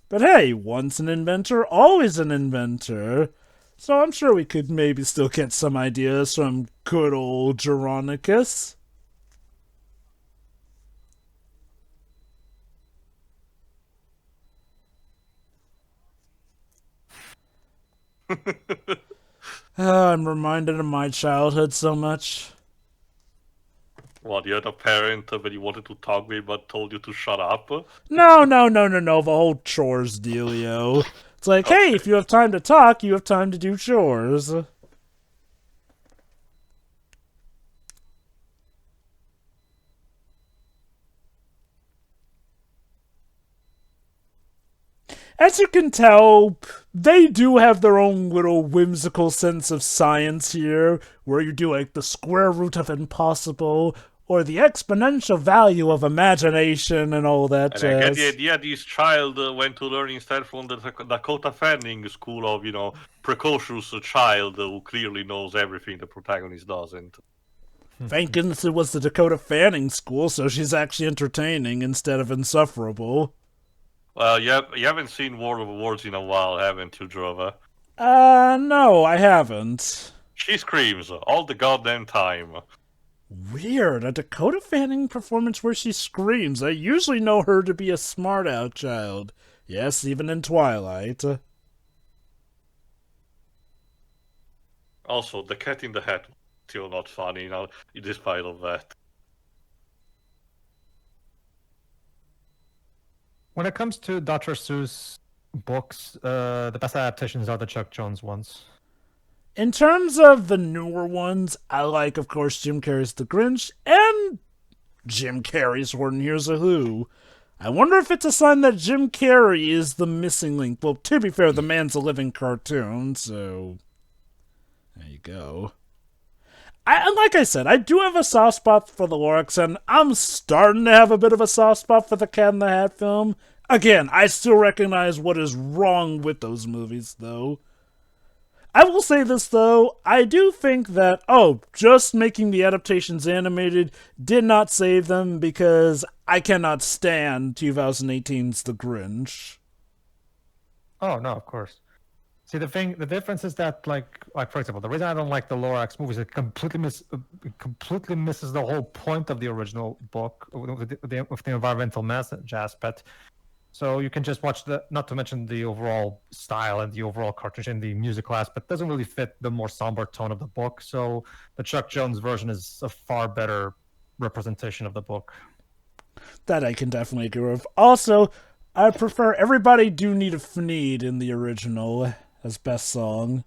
Speaker 1: But hey, once an inventor, always an inventor. So I'm sure we could maybe still get some ideas from good old Geronicus. I'm reminded of my childhood so much.
Speaker 2: What, you had a parent that you wanted to talk with but told you to shut up?
Speaker 1: No, the whole chores dealio. It's like,
Speaker 2: Okay.
Speaker 1: hey, if you have time to talk, you have time to do chores. As you can tell, they do have their own little whimsical sense of science here, where you do like the square root of impossible, or the exponential value of imagination and all that
Speaker 2: And I get
Speaker 1: jazz.
Speaker 2: the idea this child went to learn instead from the Dakota Fanning school of, precocious child who clearly knows everything the protagonist doesn't.
Speaker 1: Thank goodness it was the Dakota Fanning school, so she's actually entertaining instead of insufferable.
Speaker 2: Well, you haven't seen World of Wars in a while, haven't you, Jova?
Speaker 1: No, I haven't.
Speaker 2: She screams all the goddamn time.
Speaker 1: Weird, a Dakota Fanning performance where she screams. I usually know her to be a smart-out child. Yes, even in Twilight.
Speaker 2: Also, the cat in the hat still not funny now, despite of that.
Speaker 4: When it comes to Dr. Seuss books, the best adaptations are the Chuck Jones ones.
Speaker 1: In terms of the newer ones, I like, of course, Jim Carrey's The Grinch and Jim Carrey's Horton Hears a Who. I wonder if it's a sign that Jim Carrey is the missing link. Well, to be fair, the man's a living cartoon, so there you go. Like I said, I do have a soft spot for the Lorax, and I'm starting to have a bit of a soft spot for the Cat in the Hat film. Again, I still recognize what is wrong with those movies, though. I will say this, though, I do think that, just making the adaptations animated did not save them, because I cannot stand 2018's The Grinch.
Speaker 4: Oh, no, of course. See, the difference is that, like for example, the reason I don't like the Lorax movies, it completely misses the whole point of the original book with the environmental message aspect. So you can just watch not to mention the overall style and the overall cartoon and the musical aspect doesn't really fit the more somber tone of the book. So the Chuck Jones version is a far better representation of the book.
Speaker 1: That I can definitely agree with. Also, I prefer Everybody Do Need a Fneed in the original as best song.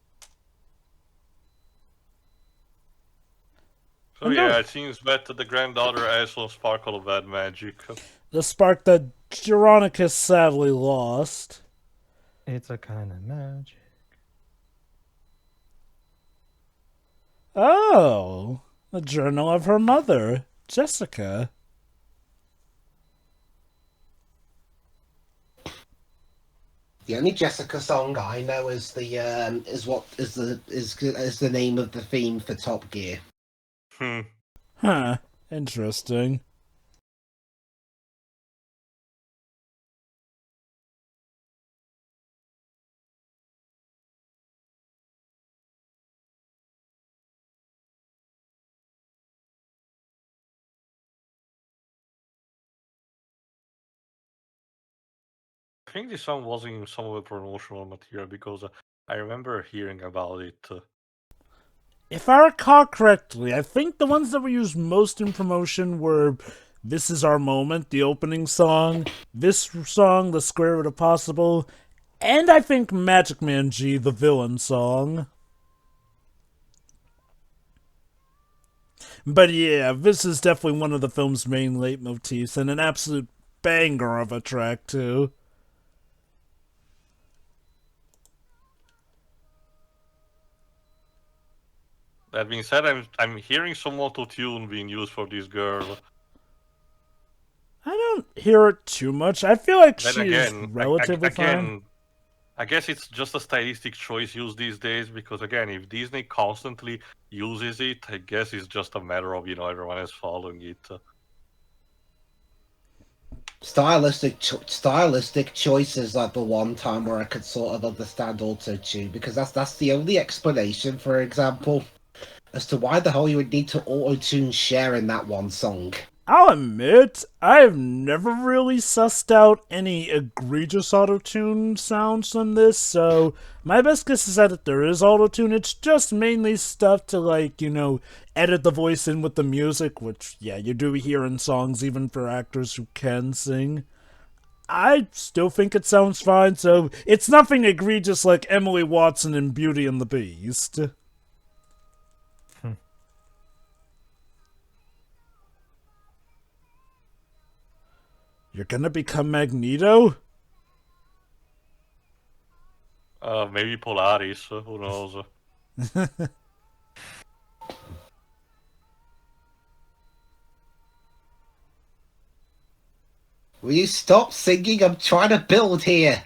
Speaker 2: So yeah, it seems that the granddaughter has some sparkle of that magic.
Speaker 1: The spark that Geronicus sadly lost.
Speaker 4: It's a kind of magic.
Speaker 1: Oh, the journal of her mother, Jessica.
Speaker 3: The only Jessica song I know is the name of the theme for Top Gear.
Speaker 1: Huh. Interesting.
Speaker 2: I think this song was in some of the promotional material because I remember hearing about it.
Speaker 1: If I recall correctly, I think the ones that were used most in promotion were This Is Our Moment, the opening song, this song, The Square Root of Possible, and I think Magic Man G, the villain song. But yeah, this is definitely one of the film's main leitmotifs, and an absolute banger of a track, too.
Speaker 2: That being said, I'm hearing some auto-tune being used for this girl.
Speaker 1: I don't hear it too much. I feel like
Speaker 2: Then
Speaker 1: she's
Speaker 2: again,
Speaker 1: relatively fine.
Speaker 2: I guess it's just a stylistic choice used these days because, again, if Disney constantly uses it, I guess it's just a matter of, everyone is following it.
Speaker 3: Stylistic choices are the one time where I could sort of understand auto-tune, because that's the only explanation, for example, as to why the hell you would need to auto-tune Cher in that one song.
Speaker 1: I'll admit, I've never really sussed out any egregious auto-tune sounds from this, so my best guess is that if there is auto-tune, it's just mainly stuff to, edit the voice in with the music, which, yeah, you do hear in songs even for actors who can sing. I still think it sounds fine, so it's nothing egregious like Emily Watson in Beauty and the Beast. You're gonna become Magneto?
Speaker 2: Maybe Polaris, who knows?
Speaker 3: Will you stop singing? I'm trying to build here.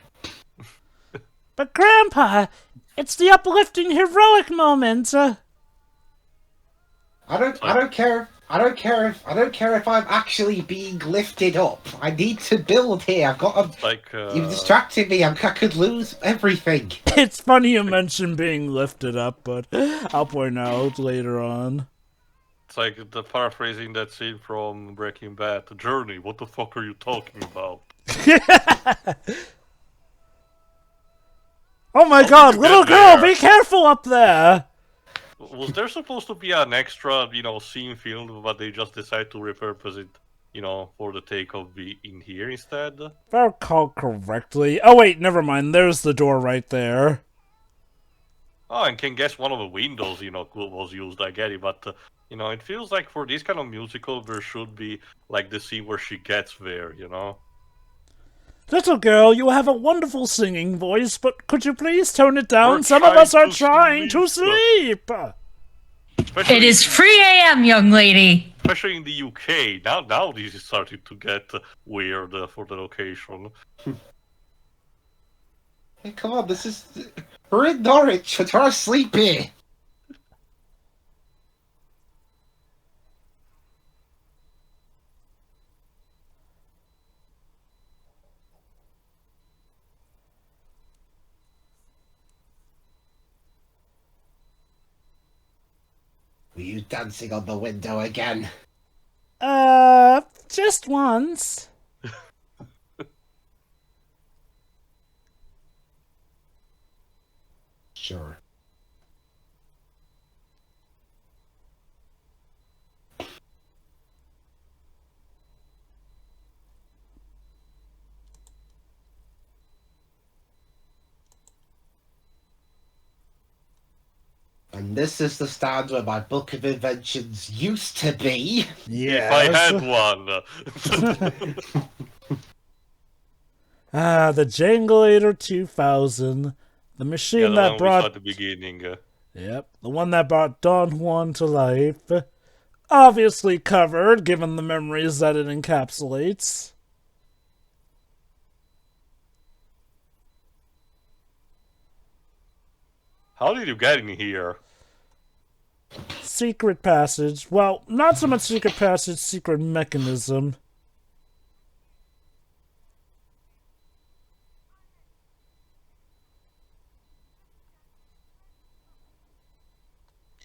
Speaker 1: But Grandpa, it's the uplifting heroic moment.
Speaker 3: I don't care if I'm actually being lifted up. I need to build here. I've got to... You've distracted me. I could lose everything.
Speaker 1: It's funny you mentioned being lifted up, but I'll point out later on.
Speaker 2: It's like the paraphrasing that scene from Breaking Bad. Journey, what the fuck are you talking about?
Speaker 1: Oh my god, little girl, be careful up there!
Speaker 2: Was there supposed to be an extra, scene filmed, but they just decided to repurpose it, for the take of in here instead?
Speaker 1: If I recall correctly. Oh wait, never mind. There's the door right there.
Speaker 2: Oh, and can guess one of the windows, was used. I get it, but it feels like for this kind of musical, there should be like the scene where she gets there.
Speaker 1: Little girl, you have a wonderful singing voice, but could you please tone it down?
Speaker 2: We're
Speaker 1: Some of us are
Speaker 2: trying
Speaker 1: trying
Speaker 2: to
Speaker 1: to sleep.
Speaker 5: It is 3 a.m., young lady.
Speaker 2: Especially in the UK. Now this is starting to get weird for the location.
Speaker 3: Hey, come on, we're in Norwich. We're asleep here. Were you dancing on the window again?
Speaker 1: Just once.
Speaker 3: Sure. And this is the stand where my book of inventions used to be.
Speaker 2: If I had one.
Speaker 1: The Jangulator 2000. The machine
Speaker 2: Yeah, the
Speaker 1: that
Speaker 2: one we
Speaker 1: brought...
Speaker 2: saw at the beginning.
Speaker 1: Yep, the one that brought Don Juan to life. Obviously covered, given the memories that it encapsulates.
Speaker 2: How did you get in here?
Speaker 1: Secret passage. Well, not so much secret passage, secret mechanism.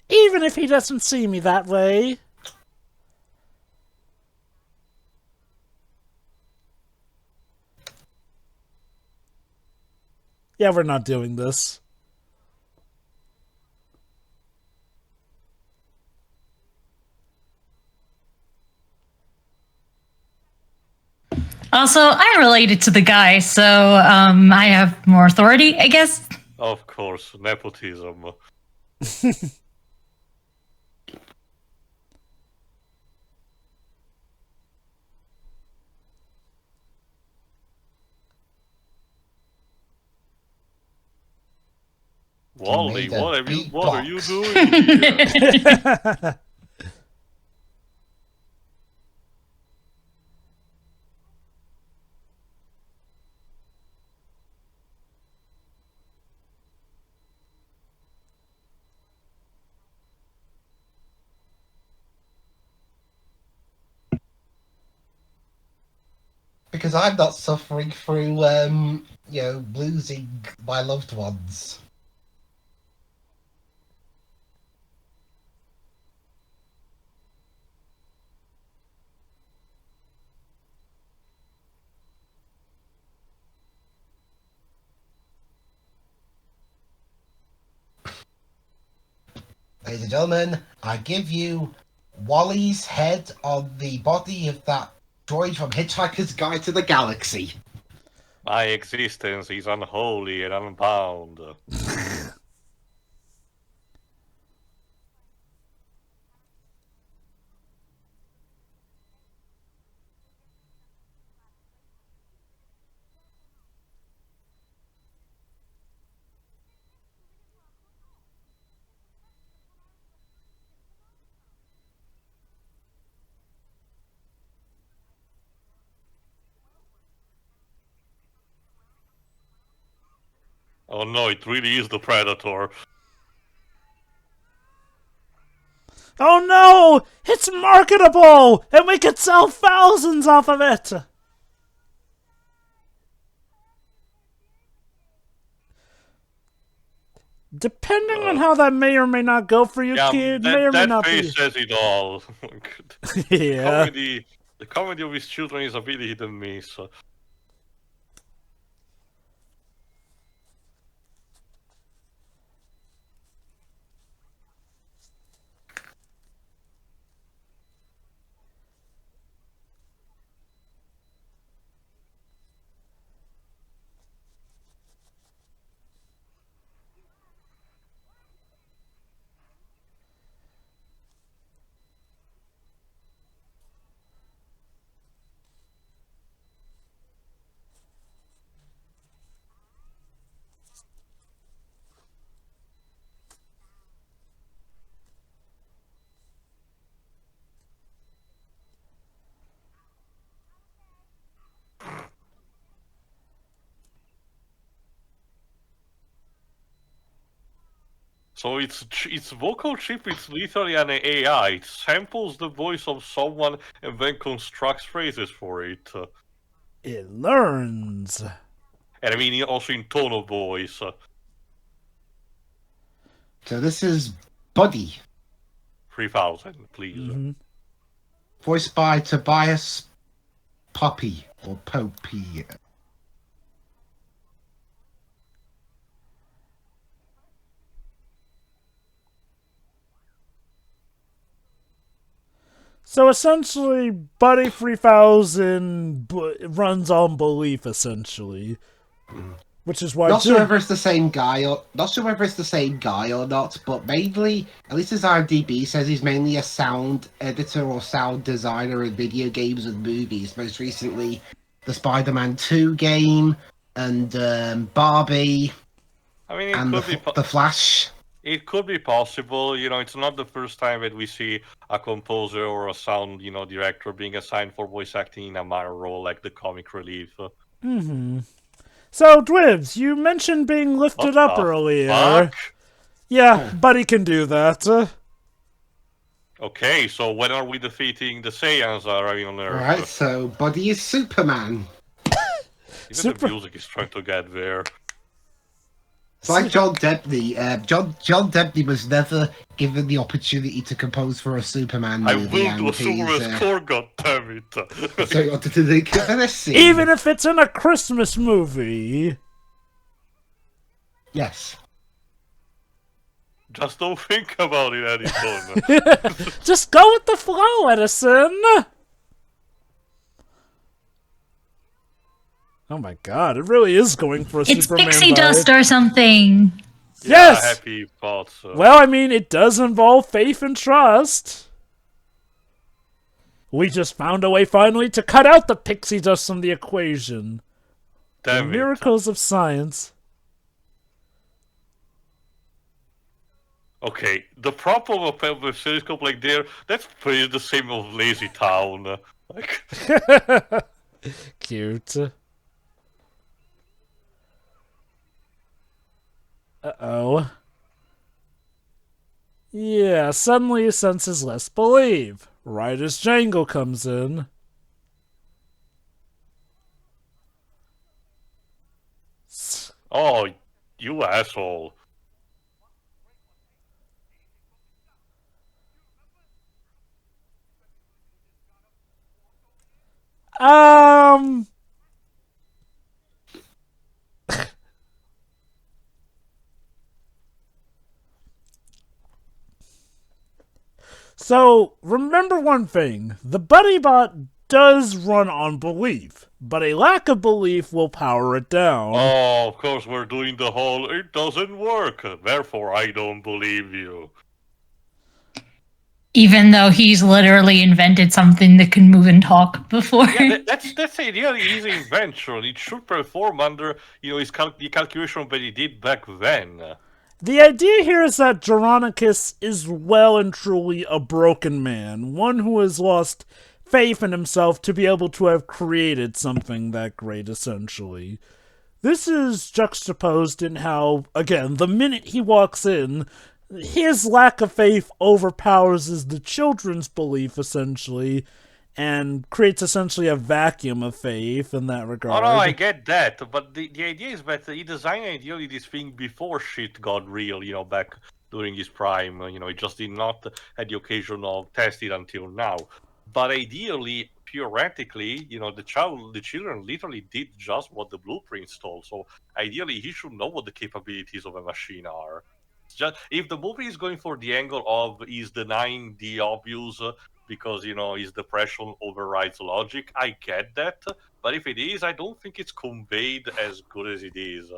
Speaker 1: Even if he doesn't see me that way. Yeah, we're not doing this.
Speaker 5: Also, I'm related to the guy, so I have more authority, I guess.
Speaker 2: Of course, nepotism. Wally, what are you doing here?
Speaker 3: Because I'm not suffering through, losing my loved ones. Ladies and gentlemen, I give you Wally's head on the body of that droid from Hitchhiker's Guide to the Galaxy.
Speaker 2: My existence is unholy and unbound. Oh no, it really is the Predator.
Speaker 1: Oh no! It's marketable! And we could sell thousands off of it! Depending on how that may or may not go for you, kid, may or may not be.
Speaker 2: That face says it all.
Speaker 1: Yeah.
Speaker 2: The comedy of his children is a really hit and miss. So its vocal chip is literally an AI. It samples the voice of someone and then constructs phrases for it.
Speaker 1: It learns.
Speaker 2: And I mean also in tone of voice.
Speaker 3: So this is Buddy,
Speaker 2: 3000, please.
Speaker 1: Mm-hmm.
Speaker 3: voiced by Tobias Poppy, or Popey.
Speaker 1: So essentially, Buddy 3000 runs on belief, essentially. Which is why...
Speaker 3: Not sure whether it's the same guy or not, but mainly, at least his IMDb says he's mainly a sound editor or sound designer in video games and movies. Most recently, the Spider-Man 2 game, and Barbie,
Speaker 2: I mean,
Speaker 3: and the Flash.
Speaker 2: It could be possible. It's not the first time that we see a composer or a sound, director being assigned for voice acting in a minor role like the comic relief.
Speaker 1: Mm-hmm. So, Dwibs, you mentioned being lifted up earlier.
Speaker 2: Fuck?
Speaker 1: Yeah, Buddy can do that.
Speaker 2: Okay, so when are we defeating the Saiyans arriving on Earth?
Speaker 3: Alright, so Buddy is Superman.
Speaker 2: Even the music is trying to get there.
Speaker 3: It's like John Debney. John Debney was never given the opportunity to compose for a Superman
Speaker 2: I
Speaker 3: movie.
Speaker 2: will do a Superman score, goddammit.
Speaker 3: So you wanted to think of this scene?
Speaker 1: Even if it's in a Christmas movie.
Speaker 3: Yes.
Speaker 2: Just don't think about it, Edison.
Speaker 1: Just go with the flow, Edison. Oh my god, it really is going for a
Speaker 5: It's
Speaker 1: Superman
Speaker 5: pixie
Speaker 1: vibe.
Speaker 5: dust or something.
Speaker 1: Yes!
Speaker 2: Yeah, happy thoughts.
Speaker 1: Well, I mean, it does involve faith and trust. We just found a way finally to cut out the pixie dust from the equation.
Speaker 2: Damn
Speaker 1: The miracles of science.
Speaker 2: Okay, the problem of the series scope like there, that's pretty the same of Lazy Town. Like,
Speaker 1: Cute. Uh-oh. Yeah, suddenly he senses less believe. Right as Jangle comes in.
Speaker 2: oh, you asshole.
Speaker 1: So, remember one thing. The Buddy Bot does run on belief, but a lack of belief will power it down.
Speaker 2: Oh, of course we're doing the whole, it doesn't work, therefore I don't believe you.
Speaker 5: Even though he's literally invented something that can move and talk before.
Speaker 2: Yeah, that's a really easy invention. It should perform under, the calculation that he did back then.
Speaker 1: The idea here is that Geronicus is well and truly a broken man, one who has lost faith in himself to be able to have created something that great, essentially. This is juxtaposed in how, again, the minute he walks in, his lack of faith overpowers the children's belief, essentially, and creates essentially a vacuum of faith in that regard.
Speaker 2: Oh no, I get that, but the idea is that he designed ideally this thing before shit got real, back during his prime. He just did not have the occasion of test it until now. But ideally, theoretically, the children literally did just what the blueprints told. So ideally, he should know what the capabilities of a machine are. Just if the movie is going for the angle of is denying the obvious because his depression overrides logic, I get that. But if it is, I don't think it's conveyed as good as it is.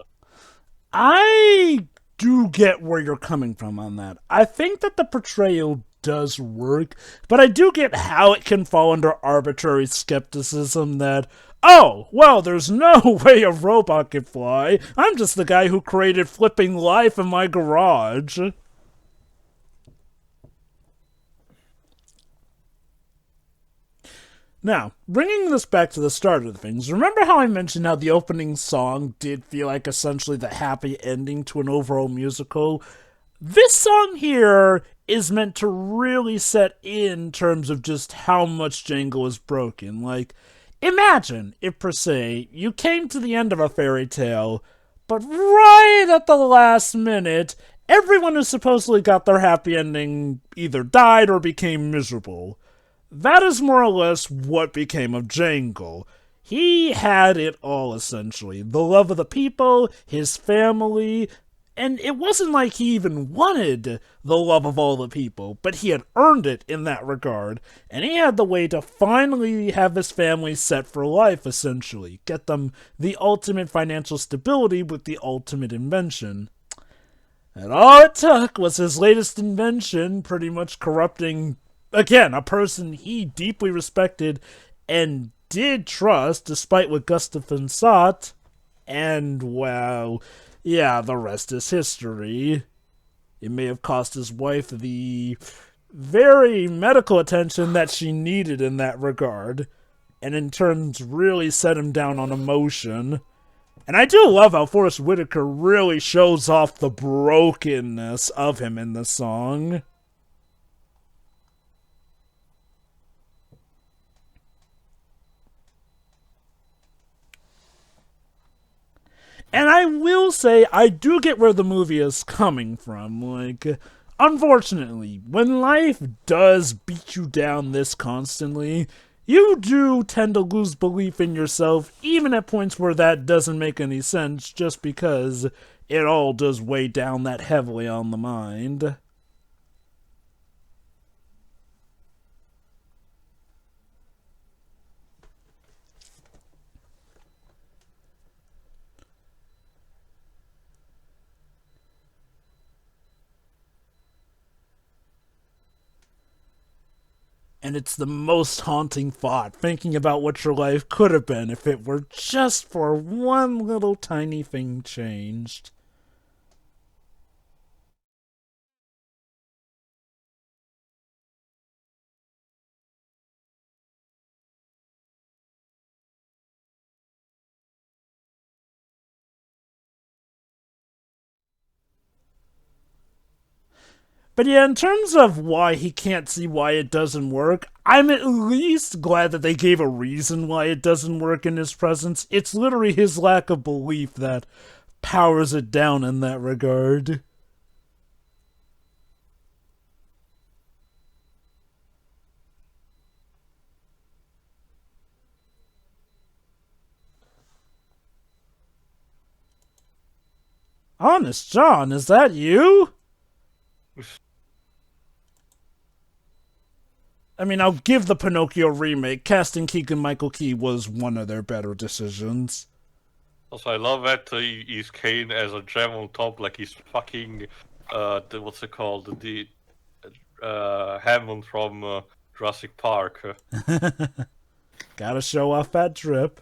Speaker 1: I do get where you're coming from on that. I think that the portrayal does work, but I do get how it can fall under arbitrary skepticism that, oh, well, there's no way a robot can fly. I'm just the guy who created flipping life in my garage. Now, bringing this back to the start of things, remember how I mentioned how the opening song did feel like essentially the happy ending to an overall musical? This song here is meant to really set in terms of just how much Jangle is broken. Like, imagine if, per se, you came to the end of a fairy tale, but right at the last minute, everyone who supposedly got their happy ending either died or became miserable. That is more or less what became of Jangle. He had it all, essentially. The love of the people, his family, and it wasn't like he even wanted the love of all the people, but he had earned it in that regard, and he had the way to finally have his family set for life, essentially. Get them the ultimate financial stability with the ultimate invention. And all it took was his latest invention pretty much corrupting, again, a person he deeply respected and did trust, despite what Gustafsson sought, and, well, yeah, the rest is history. It may have cost his wife the very medical attention that she needed in that regard, and in turn really set him down on emotion. And I do love how Forrest Whitaker really shows off the brokenness of him in the song. And I will say, I do get where the movie is coming from. Like, unfortunately, when life does beat you down this constantly, you do tend to lose belief in yourself, even at points where that doesn't make any sense, just because it all does weigh down that heavily on the mind. And it's the most haunting thought, thinking about what your life could have been if it were just for one little tiny thing changed. But yeah, in terms of why he can't see why it doesn't work, I'm at least glad that they gave a reason why it doesn't work in his presence. It's literally his lack of belief that powers it down in that regard. Honest John, is that you? I mean, I'll give the Pinocchio remake. Casting Keegan-Michael Key was one of their better decisions.
Speaker 2: Also, I love that he's Kane as a gem on top, like he's fucking, what's it called? The Hammond from Jurassic Park.
Speaker 1: Gotta show off that drip.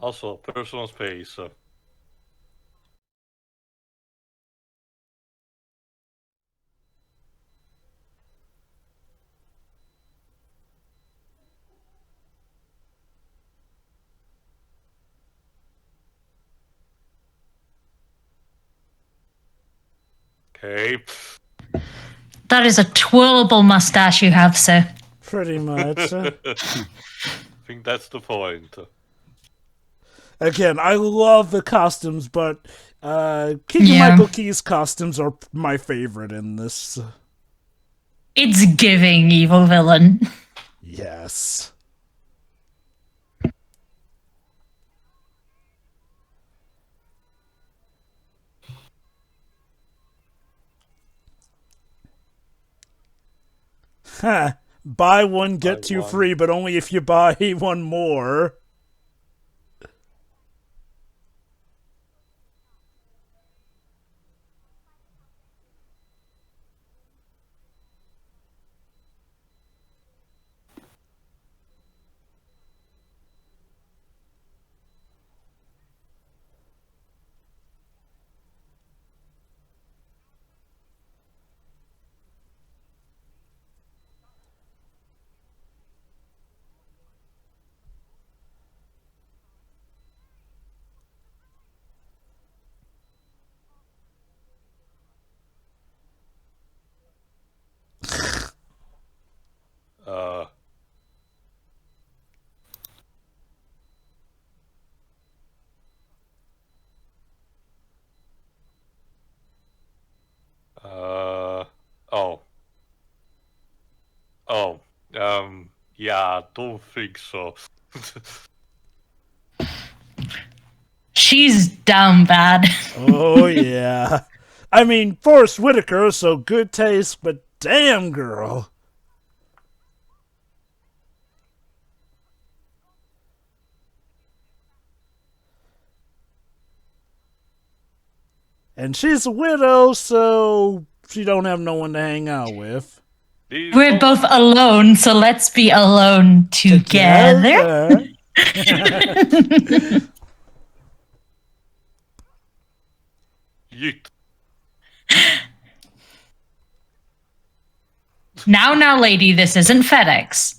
Speaker 2: Also, personal space. Okay.
Speaker 5: That is a twirlable mustache you have, sir.
Speaker 1: Pretty much.
Speaker 2: I think that's the point.
Speaker 1: Again, I love the costumes, but Keegan-Michael Key's costumes are my favorite in this.
Speaker 5: It's giving evil villain.
Speaker 1: Yes. Ha! Buy one, get
Speaker 2: Buy
Speaker 1: two
Speaker 2: one.
Speaker 1: free, but only if you buy one more.
Speaker 2: Uh, oh. Oh. Yeah, don't think so.
Speaker 5: She's dumb bad.
Speaker 1: Oh, yeah. I mean, Forrest Whitaker, so good taste, but damn, girl. And she's a widow, so she don't have no one to hang out with.
Speaker 5: We're both alone, so let's be alone together.
Speaker 2: Yeet.
Speaker 5: Now, lady, this isn't FedEx.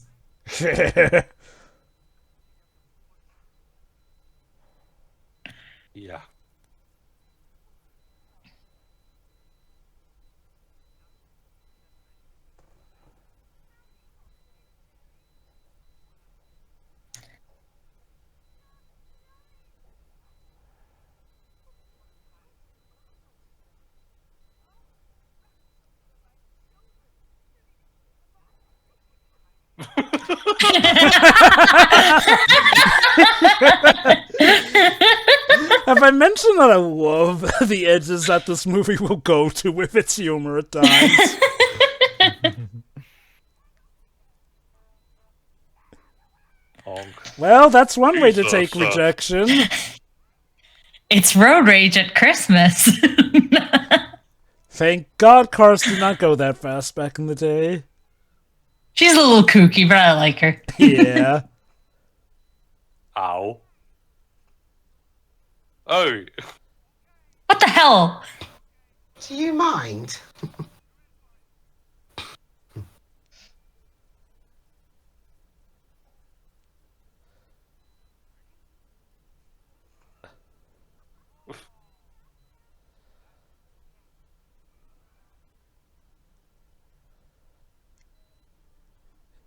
Speaker 2: Yeah.
Speaker 1: Have I mentioned that I love the edges that this movie will go to with its humor at times? Well, that's one way to take rejection.
Speaker 5: It's road rage at Christmas.
Speaker 1: Thank God cars did not go that fast back in the day.
Speaker 5: She's a little kooky, but I like her.
Speaker 1: Yeah.
Speaker 2: Ow. Oh.
Speaker 5: What the hell?
Speaker 3: Do you mind?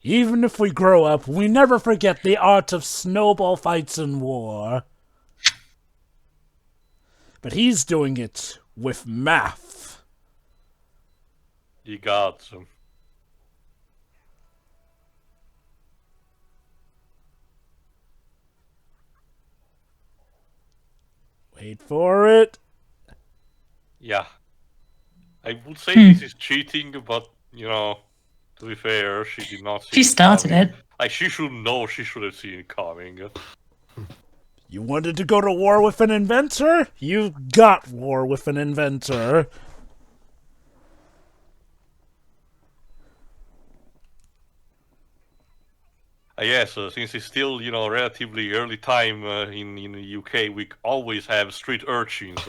Speaker 1: Even if we grow up, we never forget the art of snowball fights and war. But he's doing it with math.
Speaker 2: You got some.
Speaker 1: Wait for it.
Speaker 2: Yeah. I would say this is cheating, but, you know, to be fair, she did not see
Speaker 5: She started
Speaker 2: coming.
Speaker 5: it.
Speaker 2: Like, she should know, she should have seen it coming.
Speaker 1: You wanted to go to war with an inventor? You got war with an inventor.
Speaker 2: Yes, since it's still, you know, relatively early time in the UK, we always have street urchins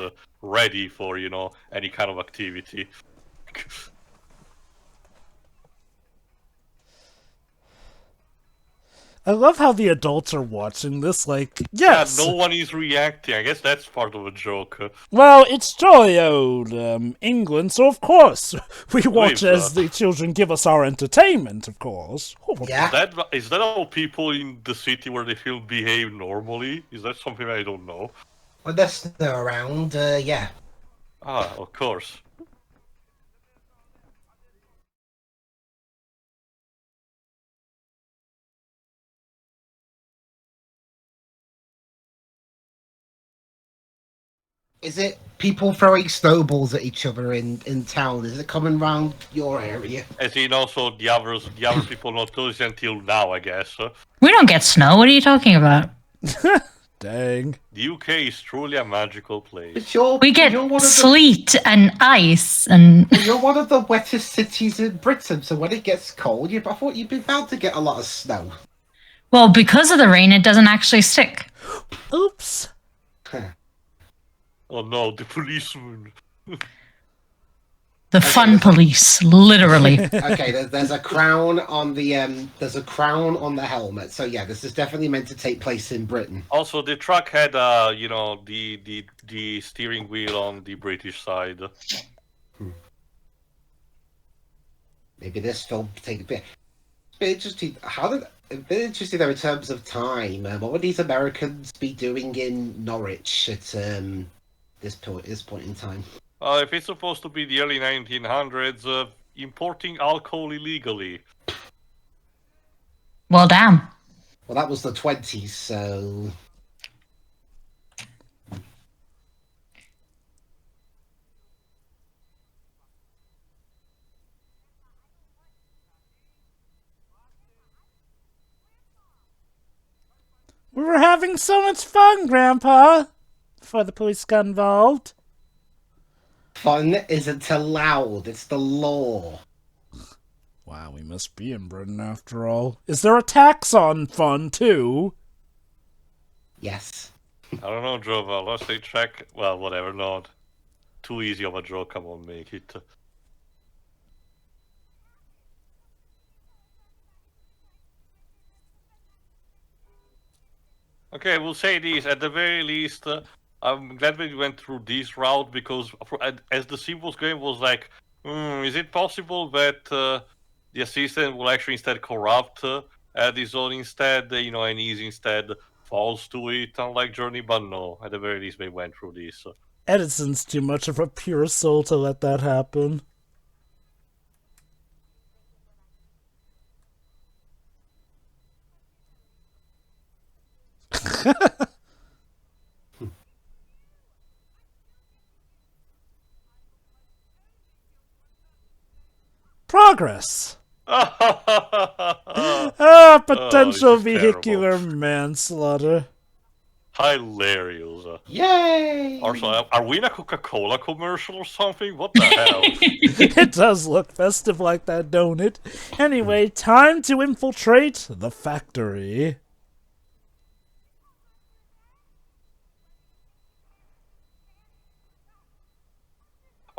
Speaker 2: ready for, you know, any kind of activity.
Speaker 1: I love how the adults are watching this, like, yes!
Speaker 2: Yeah, no one is reacting. I guess that's part of a joke.
Speaker 1: Well, it's jolly old England, so of course we watch as the children give us our entertainment, of course.
Speaker 3: Yeah.
Speaker 2: Is that how people in the city where they film behave normally? Is that something I don't know?
Speaker 3: When they're snow around, yeah.
Speaker 2: Ah, of course.
Speaker 3: Is it people throwing snowballs at each other in town? Is it coming round your area?
Speaker 2: As in also the other people not noticed until now, I guess.
Speaker 5: We don't get snow. What are you talking about?
Speaker 1: Dang.
Speaker 2: The UK is truly a magical place.
Speaker 3: But
Speaker 5: We get
Speaker 3: you're one of the,
Speaker 5: sleet and ice and.
Speaker 3: you're one of the wettest cities in Britain, so when it gets cold, I thought you'd be bound to get a lot of snow.
Speaker 5: Well, because of the rain, it doesn't actually stick.
Speaker 1: Oops.
Speaker 2: Oh no, the policeman.
Speaker 5: The fun police, literally.
Speaker 3: Okay, there's a crown on the helmet. So yeah, this is definitely meant to take place in Britain.
Speaker 2: Also, the truck had, the steering wheel on the British side.
Speaker 3: Maybe this film take a bit interesting. A bit interesting though in terms of time. What would these Americans be doing in Norwich at this point in time?
Speaker 2: If it's supposed to be the early 1900s, importing alcohol illegally.
Speaker 5: Well, damn.
Speaker 3: Well, that was the 20s, so.
Speaker 1: We were having so much fun, Grandpa, before the police got involved.
Speaker 3: Fun isn't allowed. It's the law.
Speaker 1: Wow, we must be in Britain after all. Is there a tax on fun, too?
Speaker 3: Yes.
Speaker 2: I don't know, Jova. Let's say check. Well, whatever. Not too easy of a draw. Come on, make it. Okay, we'll say this. At the very least, I'm glad we went through this route because as the scene was going, was like, is it possible that the assistant will actually instead corrupt the zone instead, and easy instead falls to it, unlike Journey? But no, at the very least, they went through this.
Speaker 1: Edison's too much of a pure soul to let that happen. Progress. Potential
Speaker 2: this is
Speaker 1: vehicular
Speaker 2: terrible.
Speaker 1: manslaughter.
Speaker 2: Hilarious.
Speaker 3: Yay!
Speaker 2: Also, are we in a Coca-Cola commercial or something? What the hell?
Speaker 1: It does look festive like that, don't it? Anyway, time to infiltrate the factory.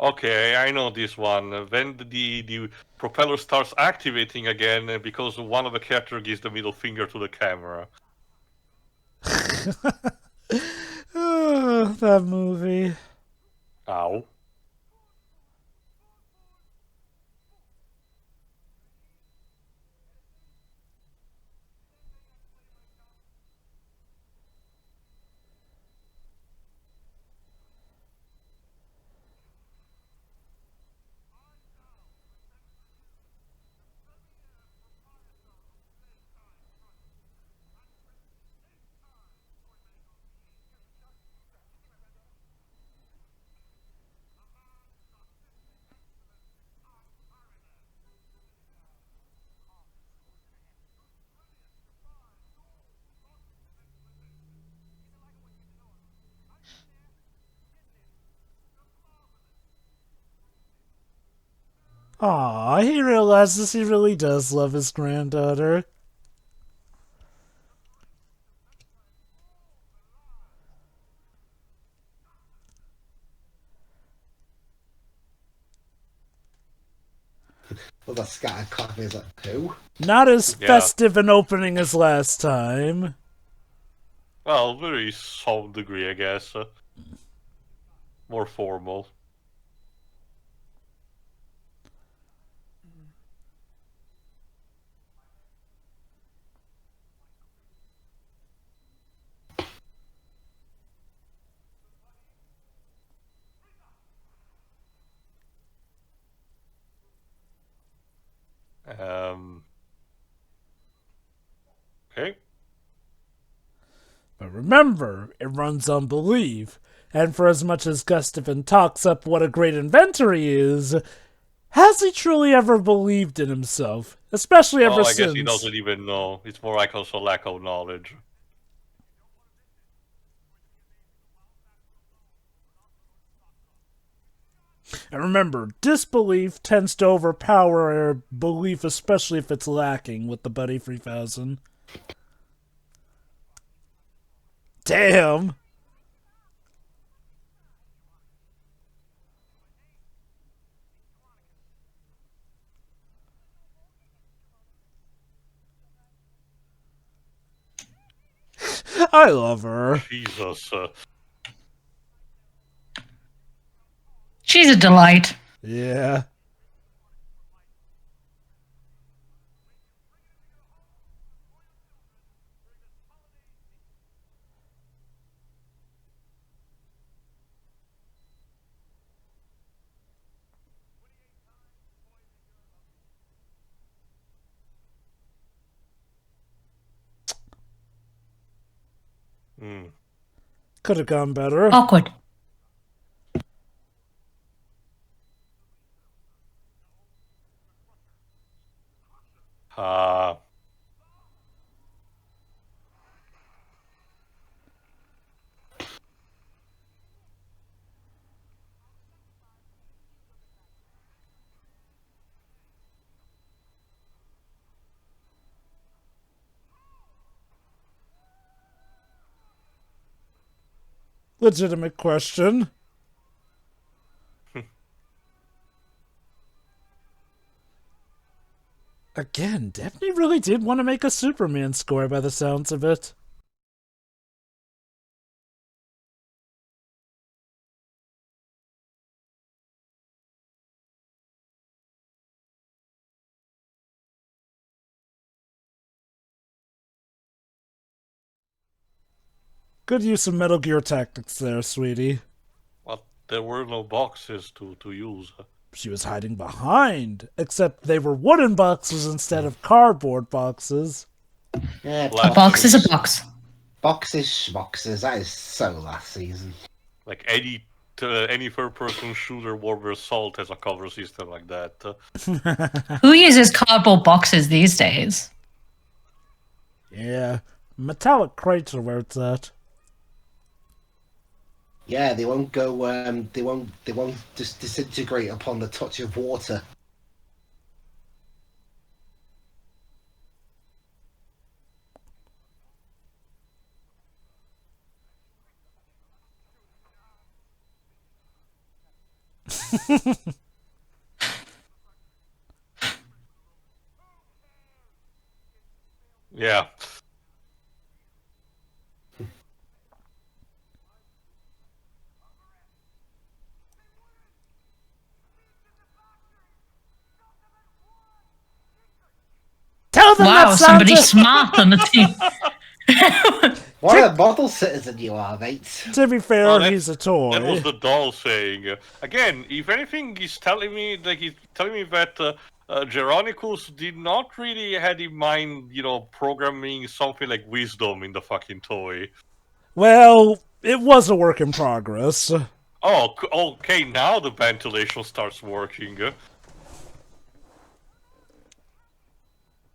Speaker 2: Okay, I know this one. When the propeller starts activating again, because one of the characters gives the middle finger to the camera.
Speaker 1: That movie.
Speaker 2: Ow.
Speaker 1: Aw, he realizes he really does love his granddaughter.
Speaker 3: Well, the scattered coffee is like, who?
Speaker 1: Not as
Speaker 2: Yeah.
Speaker 1: festive an opening as last time.
Speaker 2: Well, very some degree, I guess. More formal. Okay.
Speaker 1: But remember, it runs on belief. And for as much as Gustafin talks up what a great inventor he is, has he truly ever believed in himself? Especially ever
Speaker 2: I guess
Speaker 1: since...
Speaker 2: he doesn't even know. It's more like also lack of knowledge.
Speaker 1: And remember, disbelief tends to overpower belief, especially if it's lacking with the Buddy 3000. Damn! I love her.
Speaker 2: Jesus.
Speaker 5: She's a delight.
Speaker 1: Yeah. Could have gone better.
Speaker 5: Awkward.
Speaker 1: Legitimate question. Again, Daphne really did want to make a Superman score by the sounds of it. Good use of Metal Gear Tactics there, sweetie.
Speaker 2: Well, there were no boxes to use.
Speaker 1: She was hiding behind, except they were wooden boxes instead of cardboard boxes.
Speaker 3: Yeah,
Speaker 2: Black
Speaker 5: A box is a box.
Speaker 3: boxes, schmoxes. That is so last season.
Speaker 2: Like any third-person shooter Warrior Assault has a cover system like that.
Speaker 5: Who uses cardboard boxes these days?
Speaker 1: Yeah, metallic crates are where it's at.
Speaker 3: Yeah, they won't go. They won't just disintegrate upon the touch of water.
Speaker 2: Yeah.
Speaker 1: Tell them
Speaker 5: Wow,
Speaker 1: that
Speaker 5: somebody
Speaker 1: Santa-
Speaker 5: smart on the team.
Speaker 3: What a model citizen you are, mate.
Speaker 1: To be fair,
Speaker 2: Oh, that-
Speaker 1: he's a toy.
Speaker 2: That was the doll saying. Again, if anything, he's telling me that Geronicus did not really had in mind, programming something like wisdom in the fucking toy.
Speaker 1: Well, it was a work in progress.
Speaker 2: Oh, okay, now the ventilation starts working.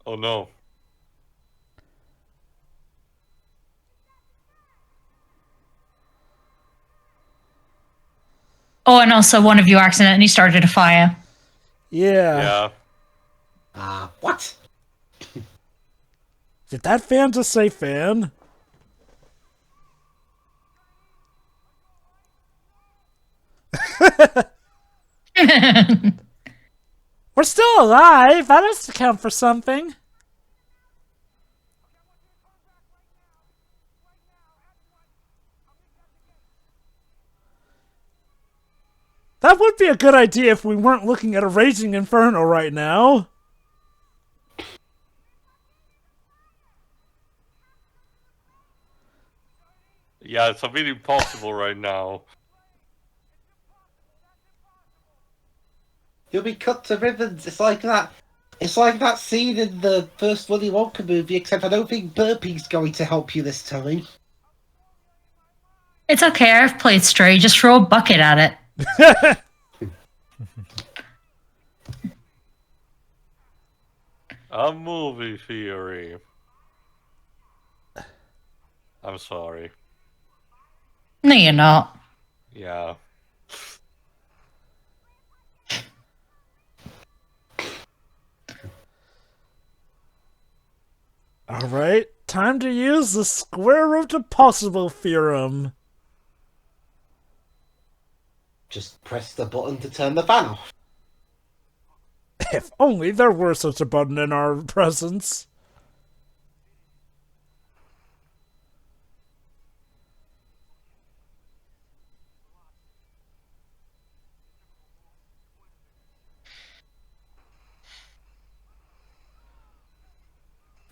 Speaker 2: Oh no.
Speaker 5: Oh, and also one of you accidentally started a fire.
Speaker 1: Yeah.
Speaker 2: Yeah.
Speaker 3: What?
Speaker 1: Did that fan just say fan? We're still alive. That has to count for something. That would be a good idea if we weren't looking at a raging inferno right now.
Speaker 2: Yeah, it's a bit impossible right now.
Speaker 3: You'll be cut to ribbons. It's like that. It's like that scene in the first Willy Wonka movie, except I don't think burpee's going to help you this time.
Speaker 5: It's okay, I've played Stray. Just throw a bucket at it.
Speaker 2: A movie theory. I'm sorry.
Speaker 5: No, you're not.
Speaker 2: Yeah.
Speaker 1: Alright, time to use the square root of possible theorem.
Speaker 3: Just press the button to turn the fan off.
Speaker 1: If only there were such a button in our presence.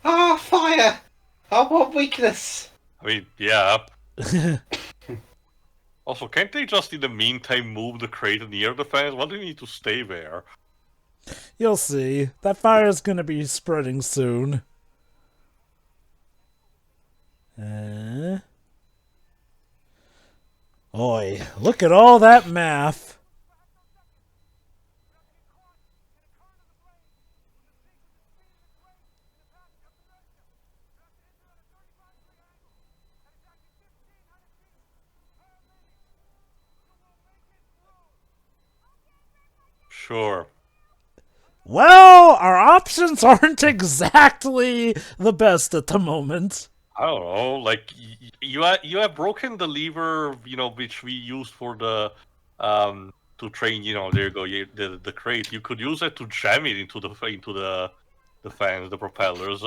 Speaker 3: Ah, fire! Oh, what weakness!
Speaker 2: I mean, yeah. Also, can't they just in the meantime move the crate near the fence? Why do you need to stay there?
Speaker 1: You'll see. That fire's gonna be spreading soon. Oi, look at all that math.
Speaker 2: Sure.
Speaker 1: Well, our options aren't exactly the best at the moment.
Speaker 2: I don't know. Like you have broken the lever, which we used for the to train. There you go. The crate. You could use it to jam it into the fans, the propellers.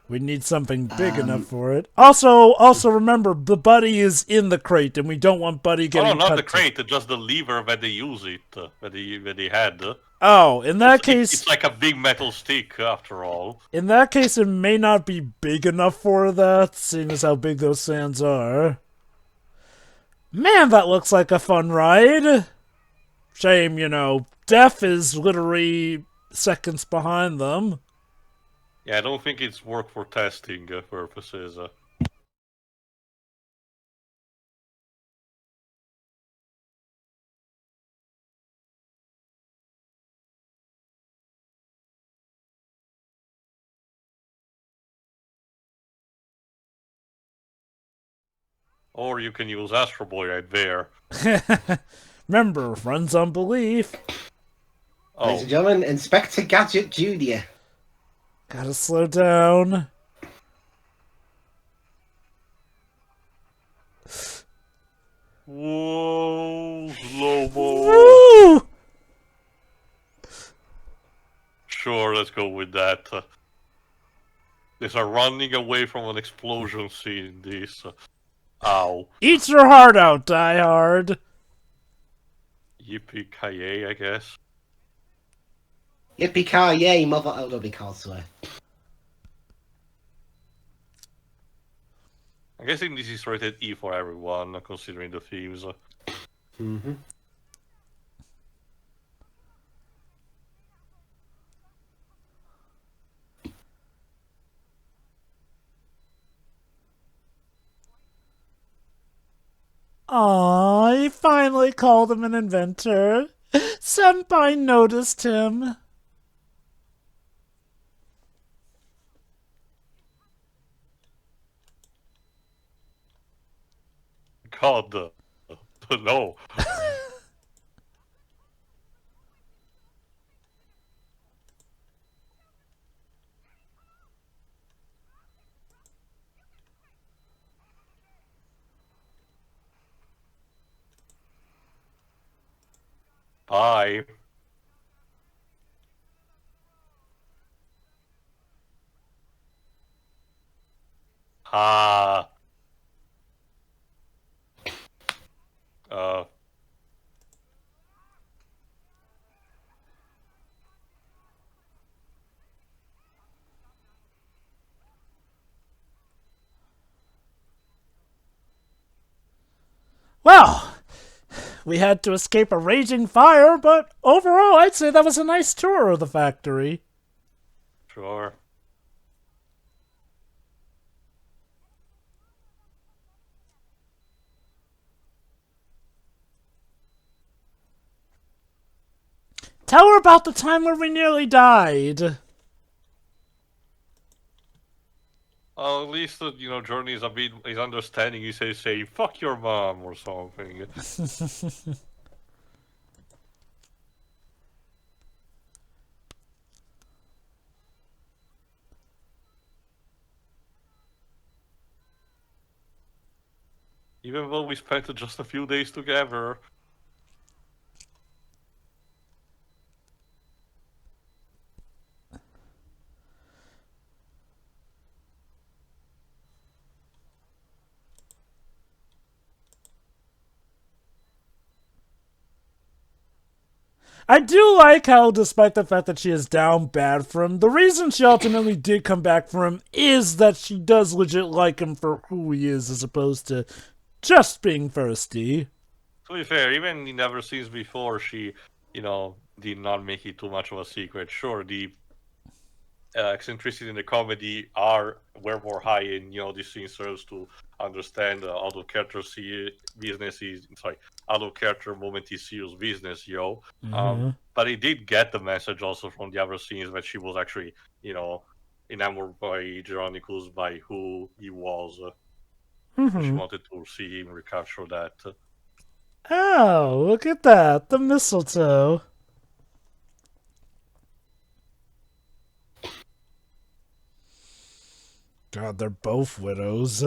Speaker 1: We need something big enough for it. Also remember, the buddy is in the crate, and we don't want buddy
Speaker 2: Oh
Speaker 1: getting
Speaker 2: no, not
Speaker 1: cut
Speaker 2: the crate. Just the lever that they use it. That they had.
Speaker 1: Oh, in that
Speaker 2: It's
Speaker 1: case,
Speaker 2: like a big metal stick, after all.
Speaker 1: in that case, it may not be big enough for that, seeing as how big those fans are. Man, that looks like a fun ride. Shame, Def is literally seconds behind them.
Speaker 2: Yeah, I don't think it's work for testing purposes. Or you can use Astro Boy right there.
Speaker 1: Remember, runs on belief.
Speaker 3: Ladies and gentlemen, Inspector Gadget Jr.
Speaker 1: Gotta slow down.
Speaker 2: Whoa, slow-mo.
Speaker 1: Woo!
Speaker 2: Sure, let's go with that. These are running away from an explosion scene, these. Ow.
Speaker 1: Eat your heart out, Die Hard.
Speaker 2: Yippee-ki-yay, I guess.
Speaker 3: Yippee-ki-yay, mother... Oh, no, we can't swear.
Speaker 2: I'm guessing this is rated E for everyone, considering the themes.
Speaker 3: Mm-hmm.
Speaker 1: Aw, he finally called him an inventor. Senpai noticed him.
Speaker 2: God, no. Bye. Ah.
Speaker 1: Well, we had to escape a raging fire, but overall I'd say that was a nice tour of the factory.
Speaker 2: Sure.
Speaker 1: Tell her about the time where we nearly died.
Speaker 2: At least, Journey is a bit is understanding. He says, say, fuck your mom or something. Even though we spent just a few days together.
Speaker 1: I do like how, despite the fact that she is down bad for him, the reason she ultimately did come back for him is that she does legit like him for who he is, as opposed to just being thirsty.
Speaker 2: To be fair, even in Never Scenes Before, she, did not make it too much of a secret. Sure, the eccentricity in the comedy were more high, and this scene serves to understand out of character business is out of character moment is serious business, but it did get the message also from the other scenes that she was actually enamored by Geronicus, by who he was. She wanted to see him recapture that.
Speaker 1: Oh, look at that, the mistletoe. God, they're both widows.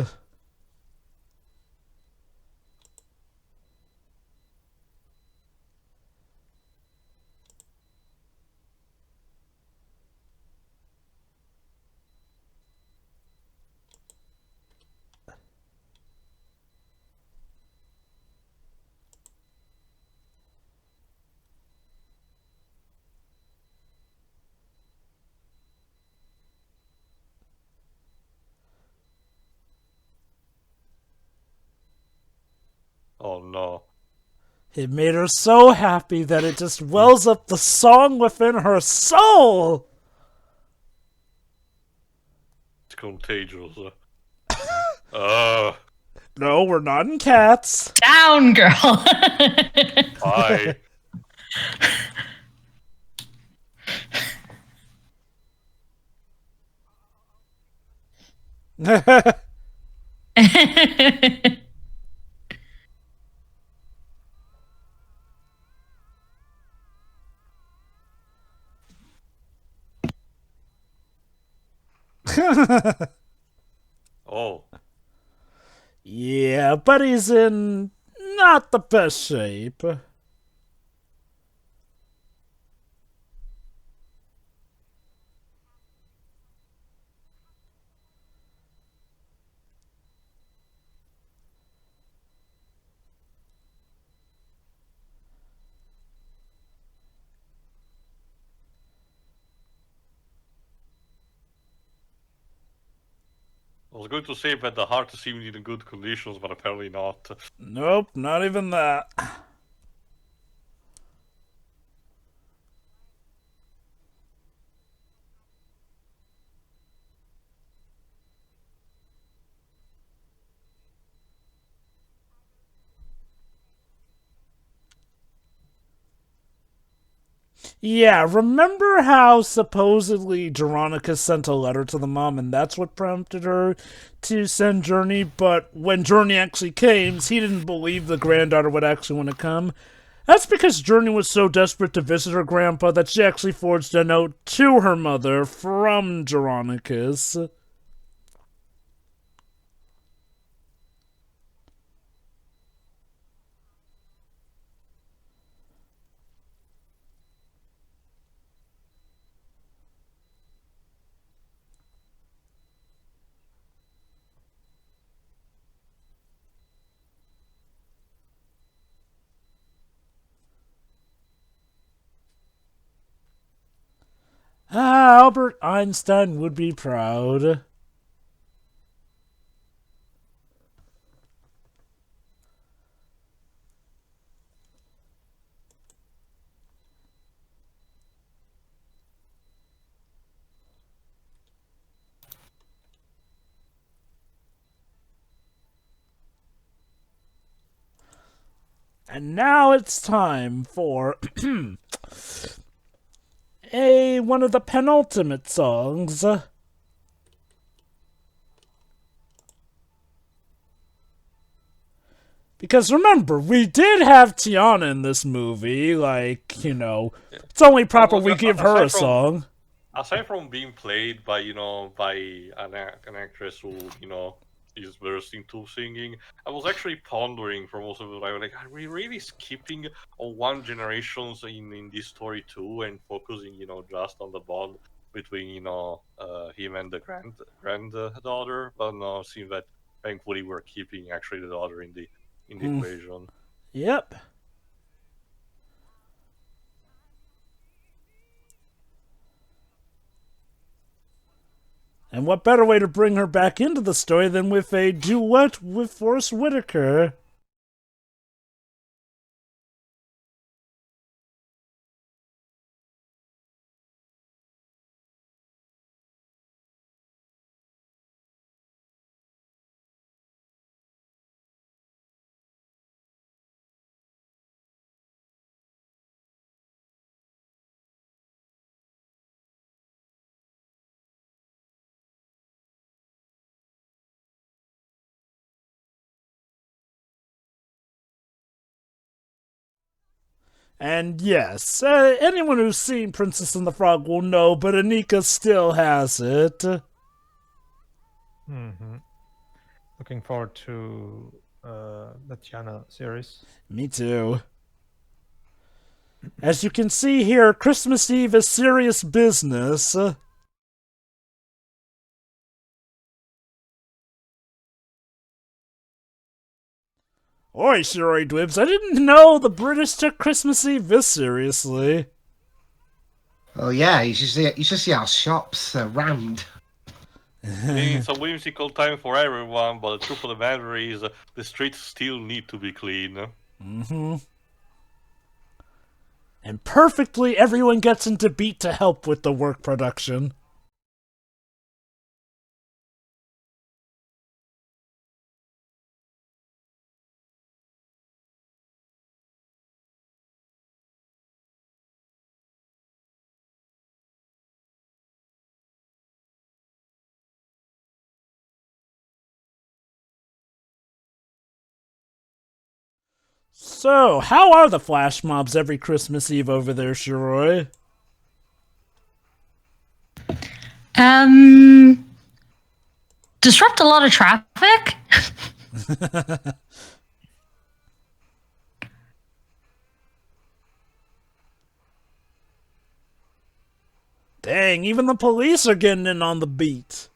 Speaker 2: Oh no.
Speaker 1: It made her so happy that it just wells up the song within her soul!
Speaker 2: It's contagious.
Speaker 1: No, we're not in Cats.
Speaker 5: Down, girl.
Speaker 2: Bye. Oh.
Speaker 1: Yeah, but he's in not the best shape.
Speaker 2: I was going to say that the heart seemed in good conditions, but apparently not.
Speaker 1: Nope, not even that. Yeah, remember how supposedly Veronica sent a letter to the mom and that's what prompted her to send Journey, but when Journey actually came, he didn't believe the granddaughter would actually want to come. That's because Journey was so desperate to visit her grandpa that she actually forged a note to her mother from Veronicus. Albert Einstein would be proud. And now it's time for one of the penultimate songs. Because remember, we did have Tiana in this movie, like, it's only proper we give her a song.
Speaker 2: Aside from being played by, by an actress who, is versed into singing, I was actually pondering for most of the time, like, are we really skipping one generation in this story too, and focusing, just on the bond between, him and the granddaughter? But no, it seems that thankfully we're keeping actually the daughter in the equation.
Speaker 1: Yep. And what better way to bring her back into the story than with a duet with Forrest Whitaker? And yes, anyone who's seen Princess and the Frog will know, but Anika still has it.
Speaker 4: Mm-hmm. Looking forward to the Tiana series.
Speaker 1: Me too. As you can see here, Christmas Eve is serious business. Oi, Shiroi Dwibs, I didn't know the British took Christmas Eve this seriously.
Speaker 3: Oh yeah, you should see our shops are rammed.
Speaker 2: I mean, it's a whimsical time for everyone, but the truth of the matter is the streets still need to be clean.
Speaker 1: Mm-hmm. And perfectly everyone gets into beat to help with the work production. So, how are the flash mobs every Christmas Eve over there, Shiroi?
Speaker 5: Disrupt a lot of traffic.
Speaker 1: Dang, even the police are getting in on the beat.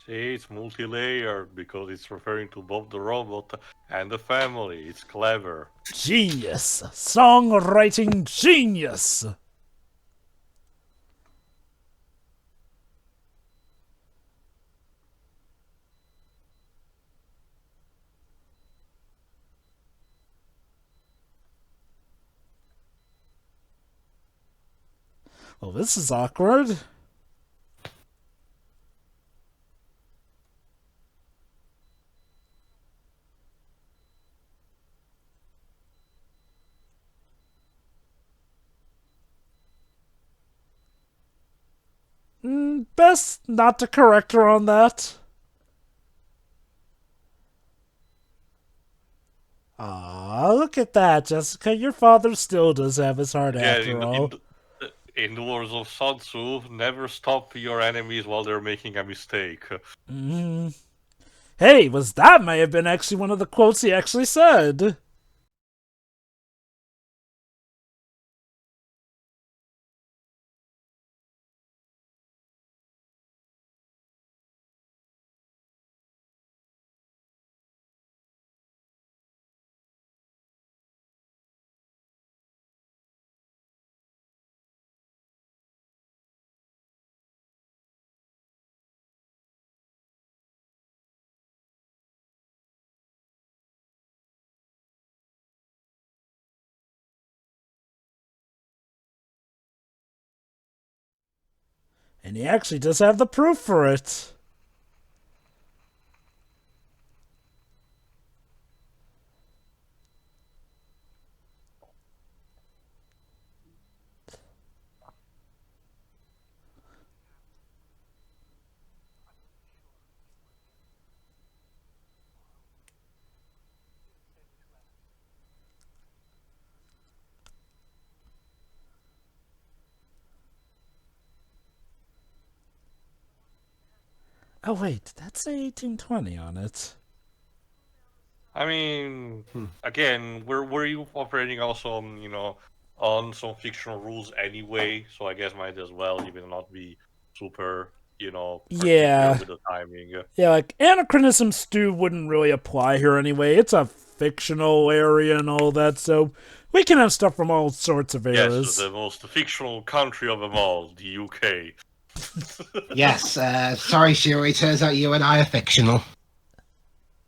Speaker 2: See, it's multi-layered because it's referring to both the robot and the family. It's clever.
Speaker 1: Genius. Songwriting genius. Well, this is awkward. Best not to correct her on that. Ah, look at that, Jessica. Your father still does have his heart after all.
Speaker 2: In the words of Sun Tzu, never stop your enemies while they're making a mistake.
Speaker 1: Hey, that may have been actually one of the quotes he actually said. And he actually does have the proof for it. Oh wait, that's a 1820 on it.
Speaker 2: I mean, again, we're operating also on, on some fictional rules anyway, so I guess might as well even not be super, particular with the timing.
Speaker 1: Yeah, like, anachronism stew wouldn't really apply here anyway. It's a fictional area and all that, so we can have stuff from all sorts of eras.
Speaker 2: Yes, the most fictional country of them all, the UK.
Speaker 3: Yes, sorry, Shiro, it turns out you and I are fictional.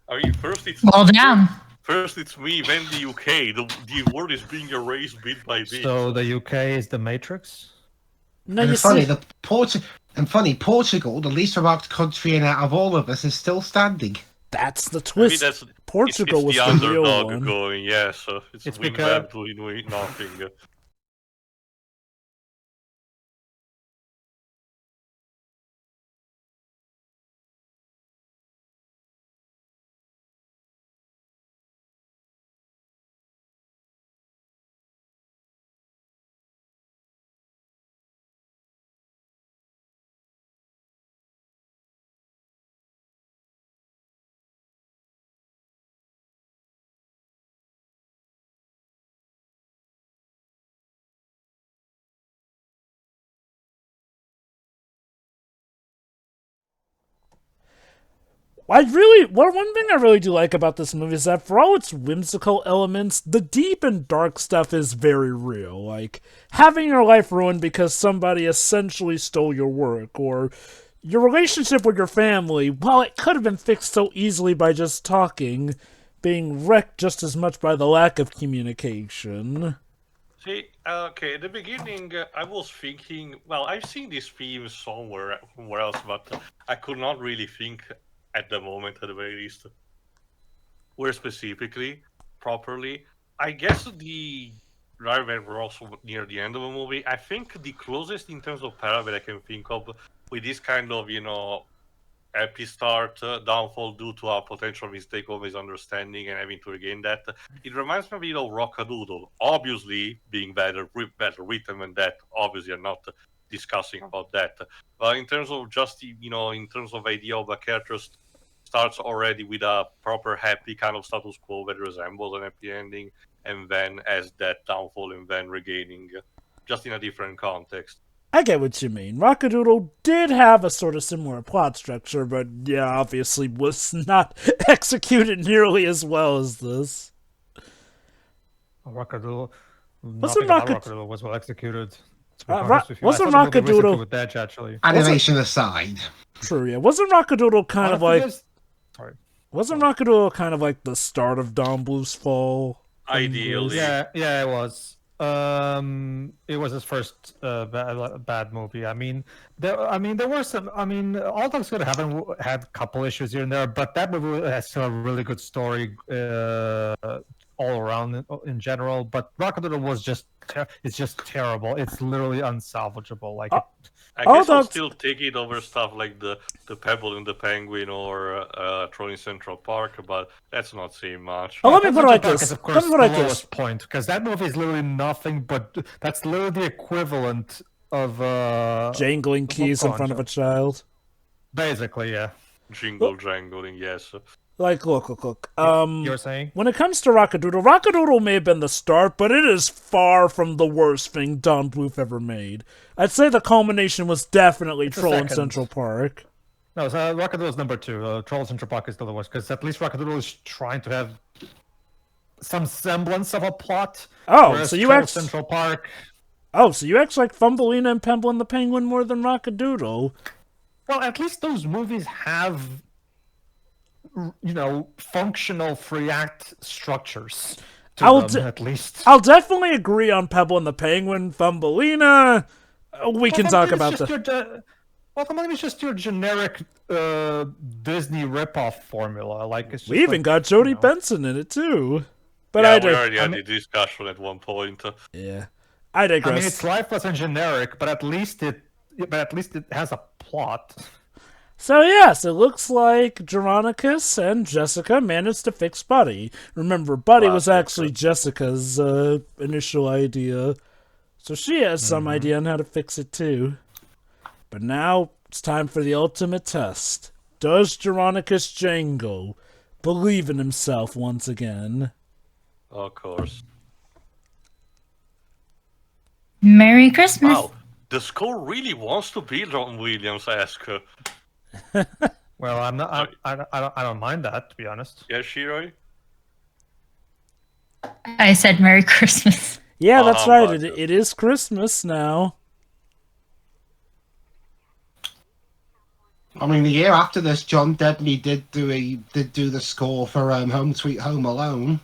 Speaker 2: I mean, first it's me, then the UK. The world is being erased bit by bit.
Speaker 4: So the UK is the Matrix?
Speaker 1: No,
Speaker 3: And
Speaker 1: you
Speaker 3: it's funny,
Speaker 1: see,
Speaker 3: Portugal, the least remarked country out of all of us, is still standing.
Speaker 1: that's the twist.
Speaker 2: I mean,
Speaker 1: Portugal was
Speaker 2: the
Speaker 1: the real
Speaker 2: underdog
Speaker 1: one.
Speaker 2: going, yeah, so it's win
Speaker 4: because-
Speaker 2: bad doing nothing.
Speaker 1: One thing I really do like about this movie is that for all its whimsical elements, the deep and dark stuff is very real. Like, having your life ruined because somebody essentially stole your work, or your relationship with your family, while it could have been fixed so easily by just talking, being wrecked just as much by the lack of communication.
Speaker 2: See, okay, at the beginning, I was thinking, well, I've seen this theme somewhere else, but I could not really think at the moment, at the very least, where specifically, properly. I guess right when we're also near the end of the movie, I think the closest in terms of parallel I can think of with this kind of, epic start, downfall due to a potential mistake or misunderstanding and having to regain that. It reminds me a bit of Rockadoodle, obviously being better written than that. Obviously, I'm not discussing about that. But in terms of just, in terms of idea of a character starts already with a proper happy kind of status quo that resembles an happy ending, and then as that downfall and then regaining, just in a different context.
Speaker 1: I get what you mean. Rockadoodle did have a sort of similar plot structure, but yeah, obviously was not executed nearly as well as this.
Speaker 4: Rockadoodle.
Speaker 1: Wasn't
Speaker 4: Rockadoodle was well executed.
Speaker 1: Wasn't
Speaker 4: Rockadoodle with that actually?
Speaker 3: Animation aside.
Speaker 1: True, yeah. Wasn't Rockadoodle kind of like...
Speaker 4: Sorry.
Speaker 1: Wasn't Rockadoodle kind of like the start of Don Bluth's fall?
Speaker 2: Ideally.
Speaker 4: Yeah, it was. It was his first bad movie. I mean, there were some. I mean, All Dogs Gotta Heaven had a couple issues here and there, but that movie has still a really good story all around in general. But Rockadoodle was just terrible. It's literally unsalvageable. Like.
Speaker 2: I guess I'll still take it over stuff like the Pebble and the Penguin or Troll in Central Park, but that's not saying much.
Speaker 1: Oh, let me put it like
Speaker 4: Park
Speaker 1: this.
Speaker 4: is, of course,
Speaker 1: Let me put it like
Speaker 4: the
Speaker 1: this.
Speaker 4: lowest point, because that movie is literally nothing but that's literally the equivalent of
Speaker 1: Jangling keys in front of a child.
Speaker 4: Basically, yeah.
Speaker 2: Jingle jangling, yes.
Speaker 1: Like, look.
Speaker 4: You're saying?
Speaker 1: When it comes to Rockadoodle may have been the start, but it is far from the worst thing Don Bluth ever made. I'd say the culmination was definitely Troll in Central Park.
Speaker 4: No, so Rockadoodle is number 2. Troll in Central Park is still the worst, because at least Rockadoodle is trying to have some semblance of a plot.
Speaker 1: Oh, so you
Speaker 4: Central Park.
Speaker 1: Oh, so you actually like Thumbelina and Pebble and the Penguin more than Rockadoodle?
Speaker 4: Well, at least those movies have, functional free act structures to them, at least.
Speaker 1: I'll definitely agree on Pebble and the Penguin. Thumbelina, we can talk about that.
Speaker 4: Well, come on, it's just your generic Disney ripoff formula. Like it's just
Speaker 1: We even
Speaker 4: like,
Speaker 1: got Jodie
Speaker 4: you know.
Speaker 1: Benson in it too. But
Speaker 2: Yeah,
Speaker 1: I
Speaker 2: we
Speaker 1: dig-
Speaker 2: already had the discussion at one point.
Speaker 1: yeah, I
Speaker 4: I
Speaker 1: digress.
Speaker 4: mean, its life wasn't generic, but at least it has a plot.
Speaker 1: So yes, it looks like Geronicus and Jessica managed to fix Buddy. Remember, Buddy was
Speaker 2: Classic.
Speaker 1: actually Jessica's initial idea. So she has some idea on how to fix it too. But now it's time for the ultimate test. Does Geronicus Jangle believe in himself once again?
Speaker 2: Of course.
Speaker 5: Merry Christmas.
Speaker 2: Wow, the score really wants to be John Williams-esque.
Speaker 4: Well, I'm not. I don't mind that, to be honest.
Speaker 2: Yeah, Shiroi?
Speaker 5: I said Merry Christmas.
Speaker 1: Yeah, that's
Speaker 2: Oh,
Speaker 1: right.
Speaker 2: but-
Speaker 1: It is Christmas now.
Speaker 3: I mean, the year after this, John Debney did do the score for Home Sweet Home Alone.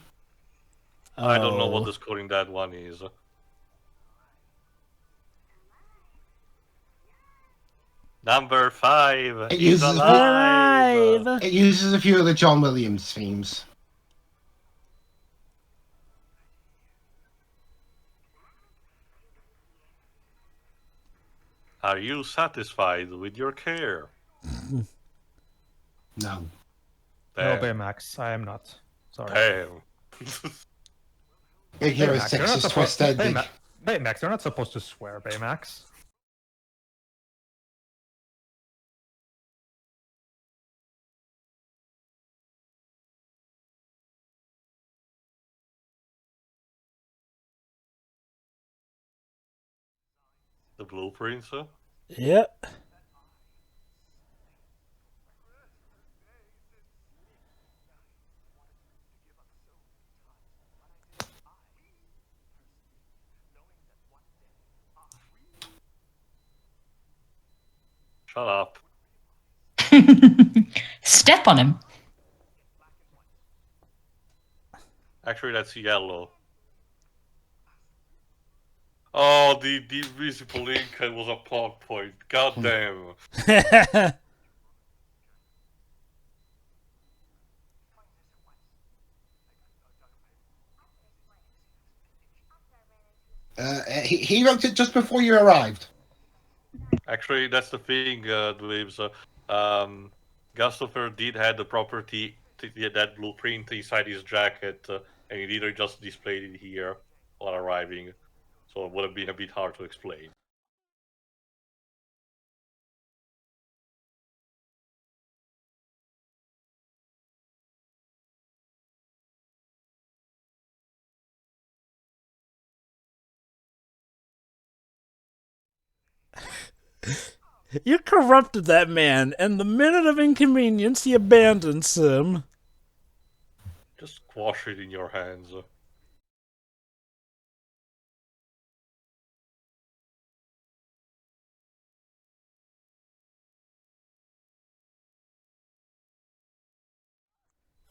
Speaker 2: I don't know
Speaker 1: Oh.
Speaker 2: what the score in that one is. Number 5
Speaker 3: It
Speaker 2: is
Speaker 3: uses-
Speaker 2: alive.
Speaker 1: Alive!
Speaker 3: It uses a few of the John Williams themes.
Speaker 2: Are you satisfied with your care?
Speaker 3: No.
Speaker 4: No,
Speaker 2: Damn.
Speaker 4: Baymax, I am not. Sorry.
Speaker 2: Damn.
Speaker 3: Big Hero
Speaker 4: Baymax,
Speaker 3: 6 is twist ending.
Speaker 4: Baymax, they're not supposed to swear, Baymax.
Speaker 2: The blueprints?
Speaker 1: Yep.
Speaker 2: Shut up.
Speaker 5: Step on him.
Speaker 2: Actually, that's yellow. Oh, the invisible ink was a plot point. God damn.
Speaker 3: He wrote it just before you arrived.
Speaker 2: Actually, that's the thing, Dweebs. Gustafur did have the property, that blueprint inside his jacket, and he literally just displayed it here while arriving. So it would have been a bit hard to explain.
Speaker 1: You corrupted that man, and the minute of inconvenience, he abandons him.
Speaker 2: Just squash it in your hands.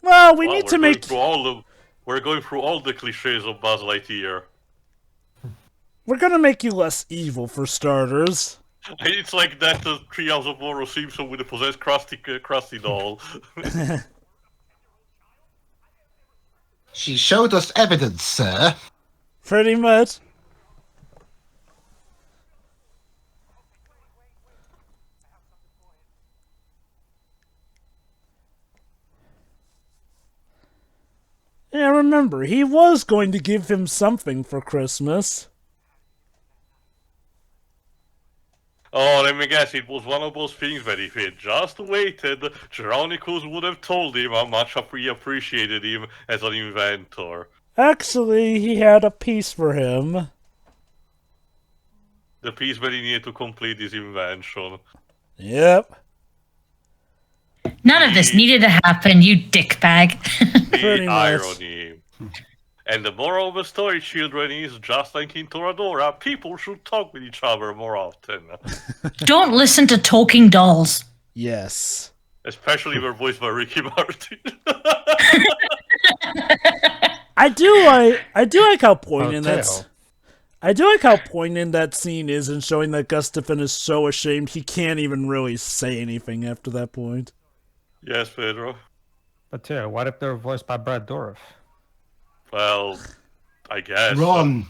Speaker 1: Well, we
Speaker 2: Wow,
Speaker 1: need
Speaker 2: we're
Speaker 1: to
Speaker 2: going
Speaker 1: make...
Speaker 2: through we're going through all the cliches of Buzz Lightyear.
Speaker 1: We're gonna make you less evil, for starters.
Speaker 2: It's like that Treehouse of Horror Simpson with the possessed Krusty doll.
Speaker 3: She showed us evidence, sir.
Speaker 1: Pretty much. Yeah, remember, he was going to give him something for Christmas.
Speaker 2: Oh, let me guess, it was one of those things where if he had just waited, Geronicus would have told him how much he appreciated him as an inventor.
Speaker 1: Actually, he had a piece for him.
Speaker 2: The piece where he needed to complete his invention.
Speaker 1: Yep.
Speaker 5: None of this needed to happen, you dickbag.
Speaker 1: Pretty
Speaker 2: The
Speaker 1: much.
Speaker 2: irony. And the moral of the story, children, is just like in Toradora, people should talk with each other more often.
Speaker 5: Don't listen to talking dolls.
Speaker 1: Yes.
Speaker 2: Especially if they're voiced by Ricky Martin.
Speaker 1: I do like how poignant
Speaker 4: Oh,
Speaker 1: that's...
Speaker 4: Teo.
Speaker 1: I do like how poignant that scene is in showing that Gustafin is so ashamed he can't even really say anything after that point.
Speaker 2: Yes, Pedro.
Speaker 4: But yeah, what if they're voiced by Brad Dourif?
Speaker 2: Well, I guess.
Speaker 3: Run.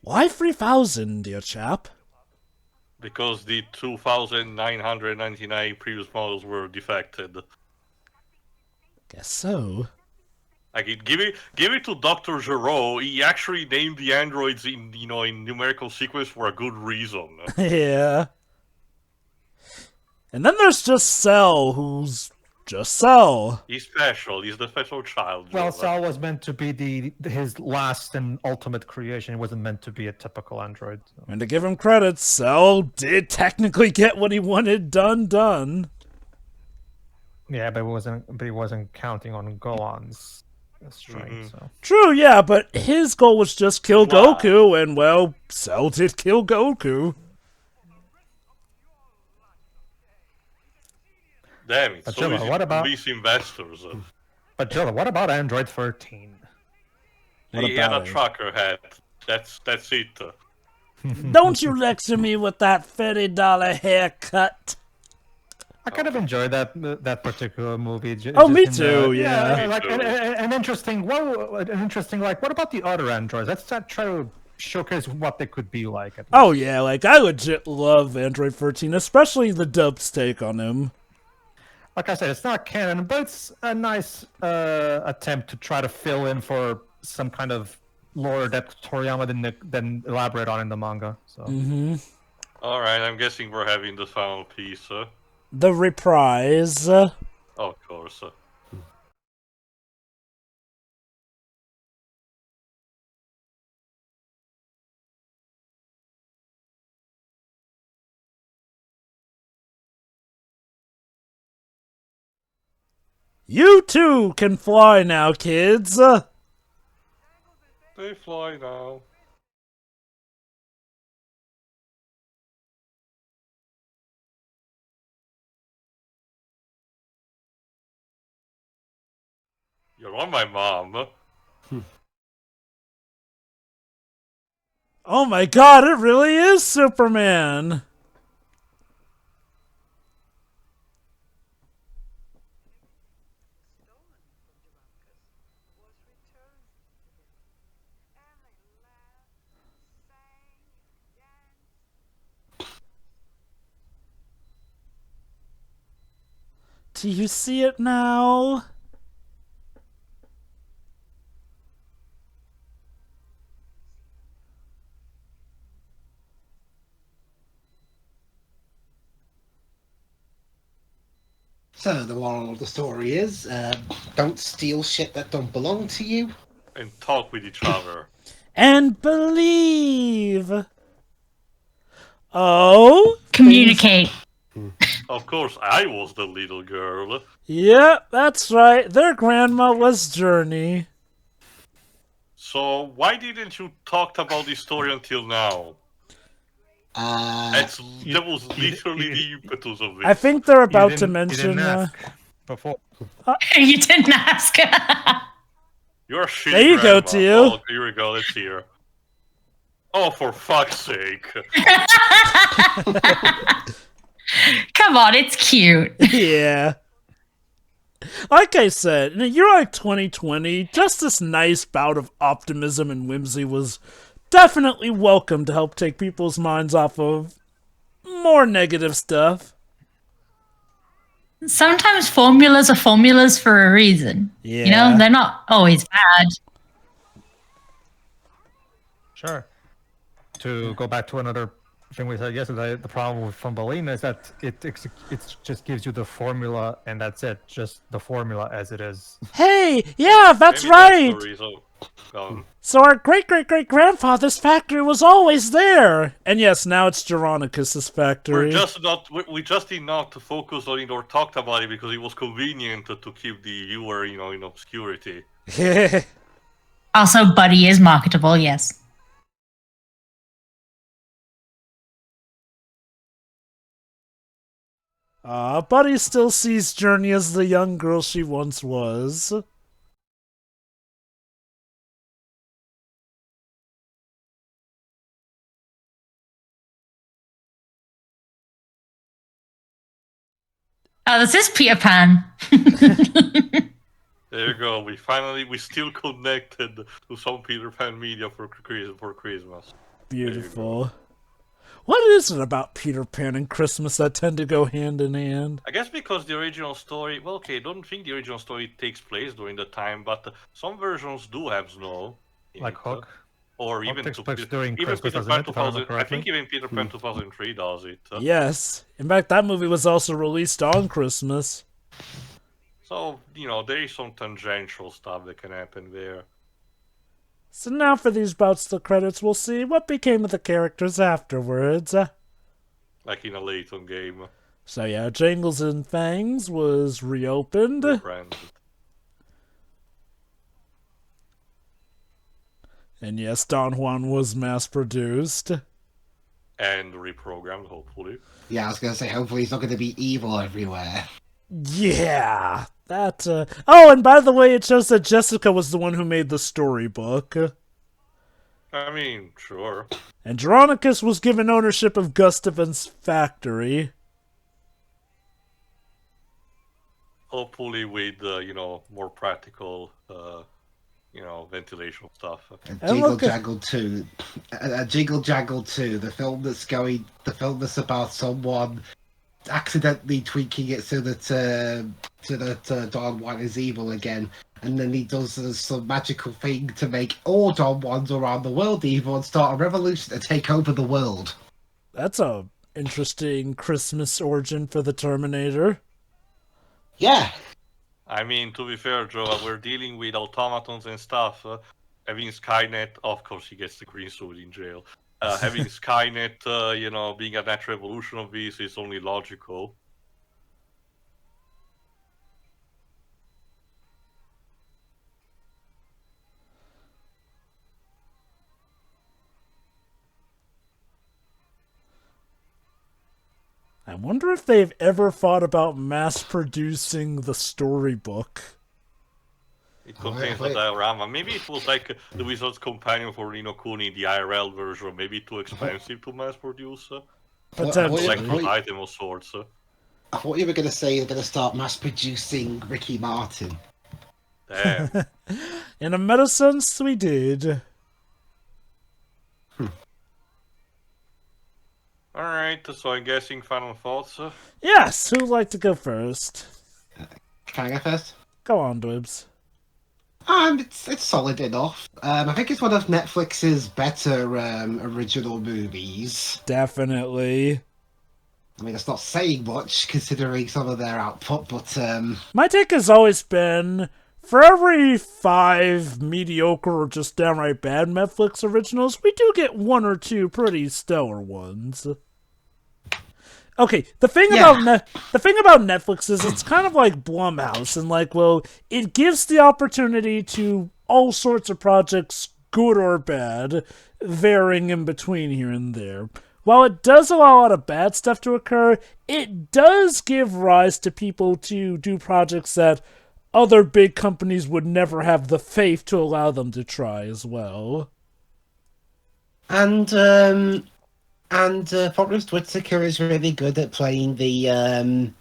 Speaker 1: Why 3,000, dear chap?
Speaker 2: Because the 2,999 previous models were defected.
Speaker 1: Guess so.
Speaker 2: Like, give it to Dr. Gero. He actually named the androids in numerical sequence for a good reason.
Speaker 1: Yeah. And then there's just Cell, who's just Cell.
Speaker 2: He's special. He's the special child.
Speaker 4: Well,
Speaker 2: Jova.
Speaker 4: Sal was meant to be his last and ultimate creation. It wasn't meant to be a typical android. So.
Speaker 1: And to give him credit, Cell did technically get what he wanted done.
Speaker 4: Yeah, but he wasn't counting on Golan's strength. So.
Speaker 1: True, yeah, but his goal was just kill
Speaker 2: Wow.
Speaker 1: Goku, and well, Cell did kill Goku.
Speaker 2: Damn it.
Speaker 4: But
Speaker 2: So
Speaker 4: Jova,
Speaker 2: easy
Speaker 4: what
Speaker 2: to
Speaker 4: about-
Speaker 2: convince investors.
Speaker 4: But Jola, what about Android 13?
Speaker 1: What
Speaker 2: He had
Speaker 1: about
Speaker 2: a
Speaker 1: it?
Speaker 2: trucker hat. That's it.
Speaker 1: Don't you lecture me with that $30 haircut.
Speaker 4: I kind of enjoyed that particular movie.
Speaker 1: Oh, me
Speaker 4: in
Speaker 1: too, yeah.
Speaker 2: Me
Speaker 4: like
Speaker 2: too.
Speaker 4: an interesting. Like, what about the other androids? Let's try to showcase what they could be like. At least.
Speaker 1: Oh yeah, like I legit love Android 13, especially the dub's take on him.
Speaker 4: Like I said, it's not canon, but it's a nice attempt to try to fill in for some kind of lore that Toriyama didn't elaborate on in the manga. So
Speaker 2: Alright, I'm guessing we're having the final piece.
Speaker 1: The reprise.
Speaker 2: Of course.
Speaker 1: You too can fly now, kids.
Speaker 2: They fly now. You're on my mom.
Speaker 1: Oh my god, it really is Superman. Do you see it now?
Speaker 3: So the moral of the story is, don't steal shit that don't belong to you.
Speaker 2: And talk with each other.
Speaker 1: And believe. Oh?
Speaker 5: Communicate.
Speaker 2: Of course, I was the little girl.
Speaker 1: Yep, that's right. Their grandma was Journey.
Speaker 2: So why didn't you talk about this story until now? That was literally the impetus of this.
Speaker 1: I think they're
Speaker 4: You
Speaker 1: about to
Speaker 4: didn't- you
Speaker 1: mention.
Speaker 4: didn't ask before.
Speaker 5: You didn't ask.
Speaker 2: You're a shitty
Speaker 1: There you go,
Speaker 2: grandma.
Speaker 1: Tio.
Speaker 2: Oh, here we go, let's hear. Oh, for fuck's sake.
Speaker 5: Come on, it's cute.
Speaker 1: Yeah. Like I said, in a year like 2020, just this nice bout of optimism and whimsy was definitely welcome to help take people's minds off of more negative stuff.
Speaker 5: Sometimes formulas are formulas for a reason. You
Speaker 1: Yeah.
Speaker 5: know, they're not always bad.
Speaker 4: Sure. To go back to another thing we said yesterday, the problem with Thumbelina is that it just gives you the formula and that's it, just the formula as it is.
Speaker 1: Hey, yeah, that's
Speaker 2: Maybe
Speaker 1: right.
Speaker 2: That's the reason.
Speaker 1: So our great-great-great-grandfather's factory was always there. And yes, now it's Geronicus's factory.
Speaker 2: We just did not focus on it or talked about it because it was convenient to keep the viewer, in obscurity.
Speaker 5: Also, Buddy is marketable, yes.
Speaker 1: Buddy still sees Journey as the young girl she once was.
Speaker 5: Oh, this is Peter Pan.
Speaker 2: There you go. We still connected to some Peter Pan media for Christmas.
Speaker 1: Beautiful. What is it about Peter Pan and Christmas that tend to go hand in hand?
Speaker 2: I guess because the original story, well, okay, I don't think the original story takes place during the time, but some versions do have snow.
Speaker 4: Like Hook.
Speaker 2: Or
Speaker 4: Hook
Speaker 2: even
Speaker 4: takes place during
Speaker 2: even
Speaker 4: Christmas,
Speaker 2: Peter
Speaker 4: doesn't
Speaker 2: Pan
Speaker 4: it, if I remember
Speaker 2: 2000. I think even Peter Pan 2003 does it.
Speaker 1: Yes. In fact, that movie was also released on Christmas.
Speaker 2: So, there is some tangential stuff that can happen there.
Speaker 1: So now for these bouts of the credits, we'll see what became of the characters afterwards.
Speaker 2: Like in a Layton game.
Speaker 1: So yeah, Jangles and Fangs was reopened.
Speaker 2: Rebranded.
Speaker 1: And yes, Don Juan was mass-produced.
Speaker 2: And reprogrammed, hopefully.
Speaker 3: Yeah, I was going to say, hopefully he's not going to be evil everywhere.
Speaker 1: Yeah, that, Oh, and by the way, it shows that Jessica was the one who made the storybook.
Speaker 2: I mean, sure.
Speaker 1: And Geronicus was given ownership of Gustavin's factory.
Speaker 2: Hopefully with, more practical, ventilation stuff.
Speaker 3: Jingle Jangle 2. Jingle Jangle 2, the film that's about someone accidentally tweaking it so that Don Juan is evil again, and then he does some magical thing to make all Don Juans around the world evil and start a revolution to take over the world.
Speaker 1: That's a interesting Christmas origin for the Terminator.
Speaker 3: Yeah.
Speaker 2: I mean, to be fair, Joe, we're dealing with automatons and stuff. Having Skynet, of course, he gets the green suit in jail. Having Skynet, being a natural evolution of this is only logical.
Speaker 1: I wonder if they've ever thought about mass-producing the storybook.
Speaker 2: It contains a diorama. Maybe it was like the Wizard's Companion for Rino Kuni in the IRL version. Maybe too expensive to mass produce.
Speaker 1: Potentially.
Speaker 2: Like an item of sorts.
Speaker 3: I thought you were going to say you're going to start mass producing Ricky Martin.
Speaker 2: Damn.
Speaker 1: In a meta sense, we did.
Speaker 2: Alright, so I'm guessing final thoughts.
Speaker 1: Yes, who'd like to go first?
Speaker 3: Can I go first?
Speaker 1: Go on, Dwibs.
Speaker 3: It's solid enough. I think it's one of Netflix's better original movies.
Speaker 1: Definitely.
Speaker 3: I mean, it's not saying much considering some of their output, but
Speaker 1: My take has always been, for every 5 mediocre or just downright bad Netflix originals, we do get 1 or 2 pretty stellar ones. Okay, the thing about Netflix is it's kind of like Blumhouse, and it gives the opportunity to all sorts of projects, good or bad, varying in between here and there. While it does allow a lot of bad stuff to occur, it does give rise to people to do projects that other big companies would never have the faith to allow them to try as well.
Speaker 3: And Forrest Whitaker is really good at playing the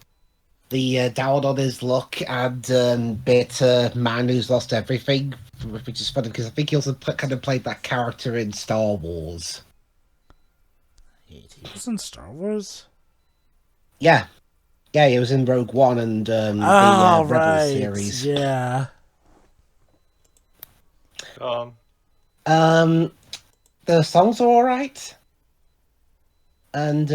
Speaker 3: down on his luck and bitter man who's lost everything, which is funny because I think he also kind of played that character in Star Wars.
Speaker 1: He was in Star Wars?
Speaker 3: Yeah, he was in Rogue One and the Rebels series.
Speaker 1: Yeah.
Speaker 3: The songs are all right. And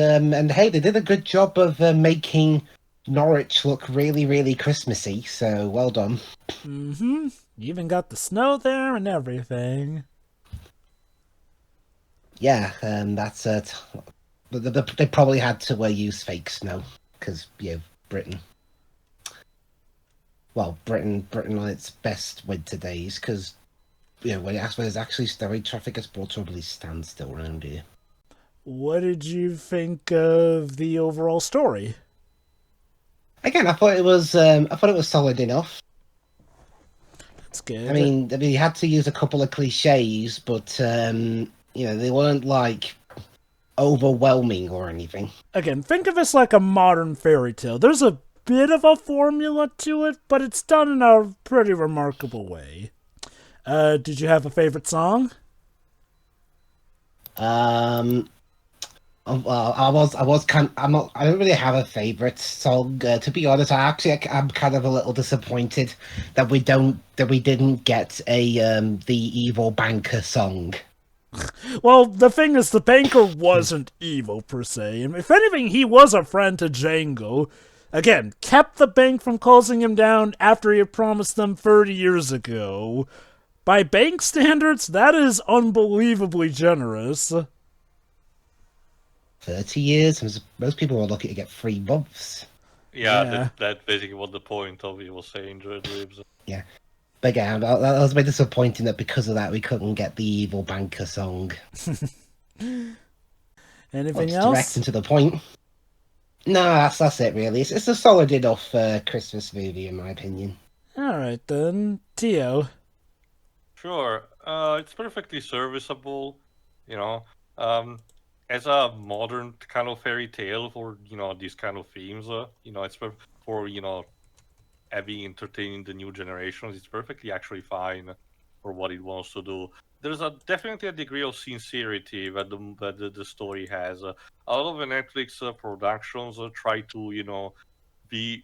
Speaker 3: hey, they did a good job of making Norwich look really, really Christmassy. So well done.
Speaker 1: Mm-hmm. You even got the snow there and everything.
Speaker 3: Yeah, that's it. They probably had to use fake snow because Britain. Well, Britain on its best winter days because when there's actually story, traffic has brought to a standstill around here.
Speaker 1: What did you think of the overall story?
Speaker 3: Again, I thought it was solid enough.
Speaker 1: That's good.
Speaker 3: I mean, he had to use a couple of cliches, but they weren't like overwhelming or anything.
Speaker 1: Again, think of this like a modern fairy tale. There's a bit of a formula to it, but it's done in a pretty remarkable way. Did you have a favorite song?
Speaker 3: I don't really have a favorite song. To be honest, I'm kind of a little disappointed that we didn't get a the evil banker song.
Speaker 1: Well, the thing is, the banker wasn't evil per se. If anything, he was a friend to Django. Again, kept the bank from closing him down after he had promised them 30 years ago. By bank standards, that is unbelievably generous.
Speaker 3: 30 years? Most people were lucky to get 3 months.
Speaker 2: Yeah. That's basically what the point of it was saying, Dreadribs.
Speaker 3: Yeah. But again, that was very disappointing that because of that we couldn't get the evil banker song.
Speaker 1: Anything
Speaker 3: Direct
Speaker 1: else?
Speaker 3: and to the point. No, that's it really. It's a solid enough Christmas movie in my opinion.
Speaker 1: Alright then, Tio.
Speaker 2: Sure. It's perfectly serviceable, as a modern kind of fairy tale for, these kind of themes, it's for, having entertaining the new generations. It's perfectly actually fine for what it wants to do. There's definitely a degree of sincerity that the story has. A lot of the Netflix productions try to,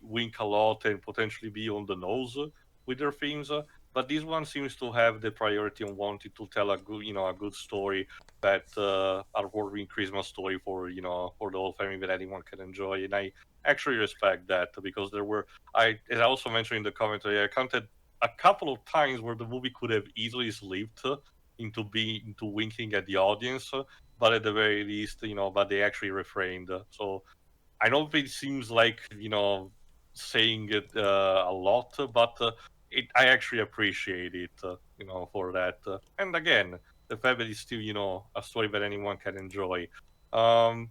Speaker 2: wink a lot and potentially be on the nose with their themes. But this one seems to have the priority on wanting to tell a good story that heartwarming Christmas story for the whole family that anyone can enjoy. And I actually respect that because as I also mentioned in the commentary, I counted a couple of times where the movie could have easily slipped into winking at the audience, but at the very least, but they actually refrained. So I know it seems like saying it a lot, but I actually appreciate it, for that. And again, the fact that it's still a story that anyone can enjoy. I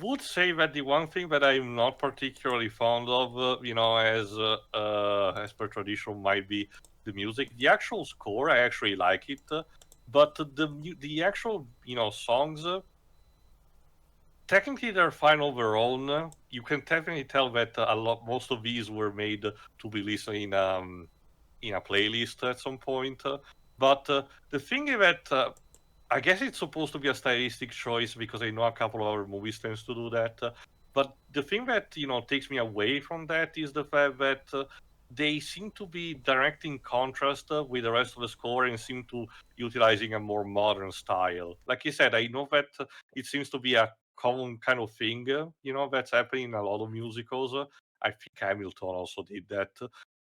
Speaker 2: would say that the one thing that I'm not particularly fond of, as per tradition, might be the music. The actual score, I actually like it, but the actual songs. Technically, they're fine on their own. You can definitely tell that most of these were made to be listened in a playlist at some point. But the thing is that I guess it's supposed to be a stylistic choice because I know a couple of other movies tends to do that. But the thing that takes me away from that is the fact that they seem to be directing contrast with the rest of the score and seem to utilizing a more modern style. Like you said, I know that it seems to be a common kind of thing, that's happening in a lot of musicals. I think Hamilton also did that.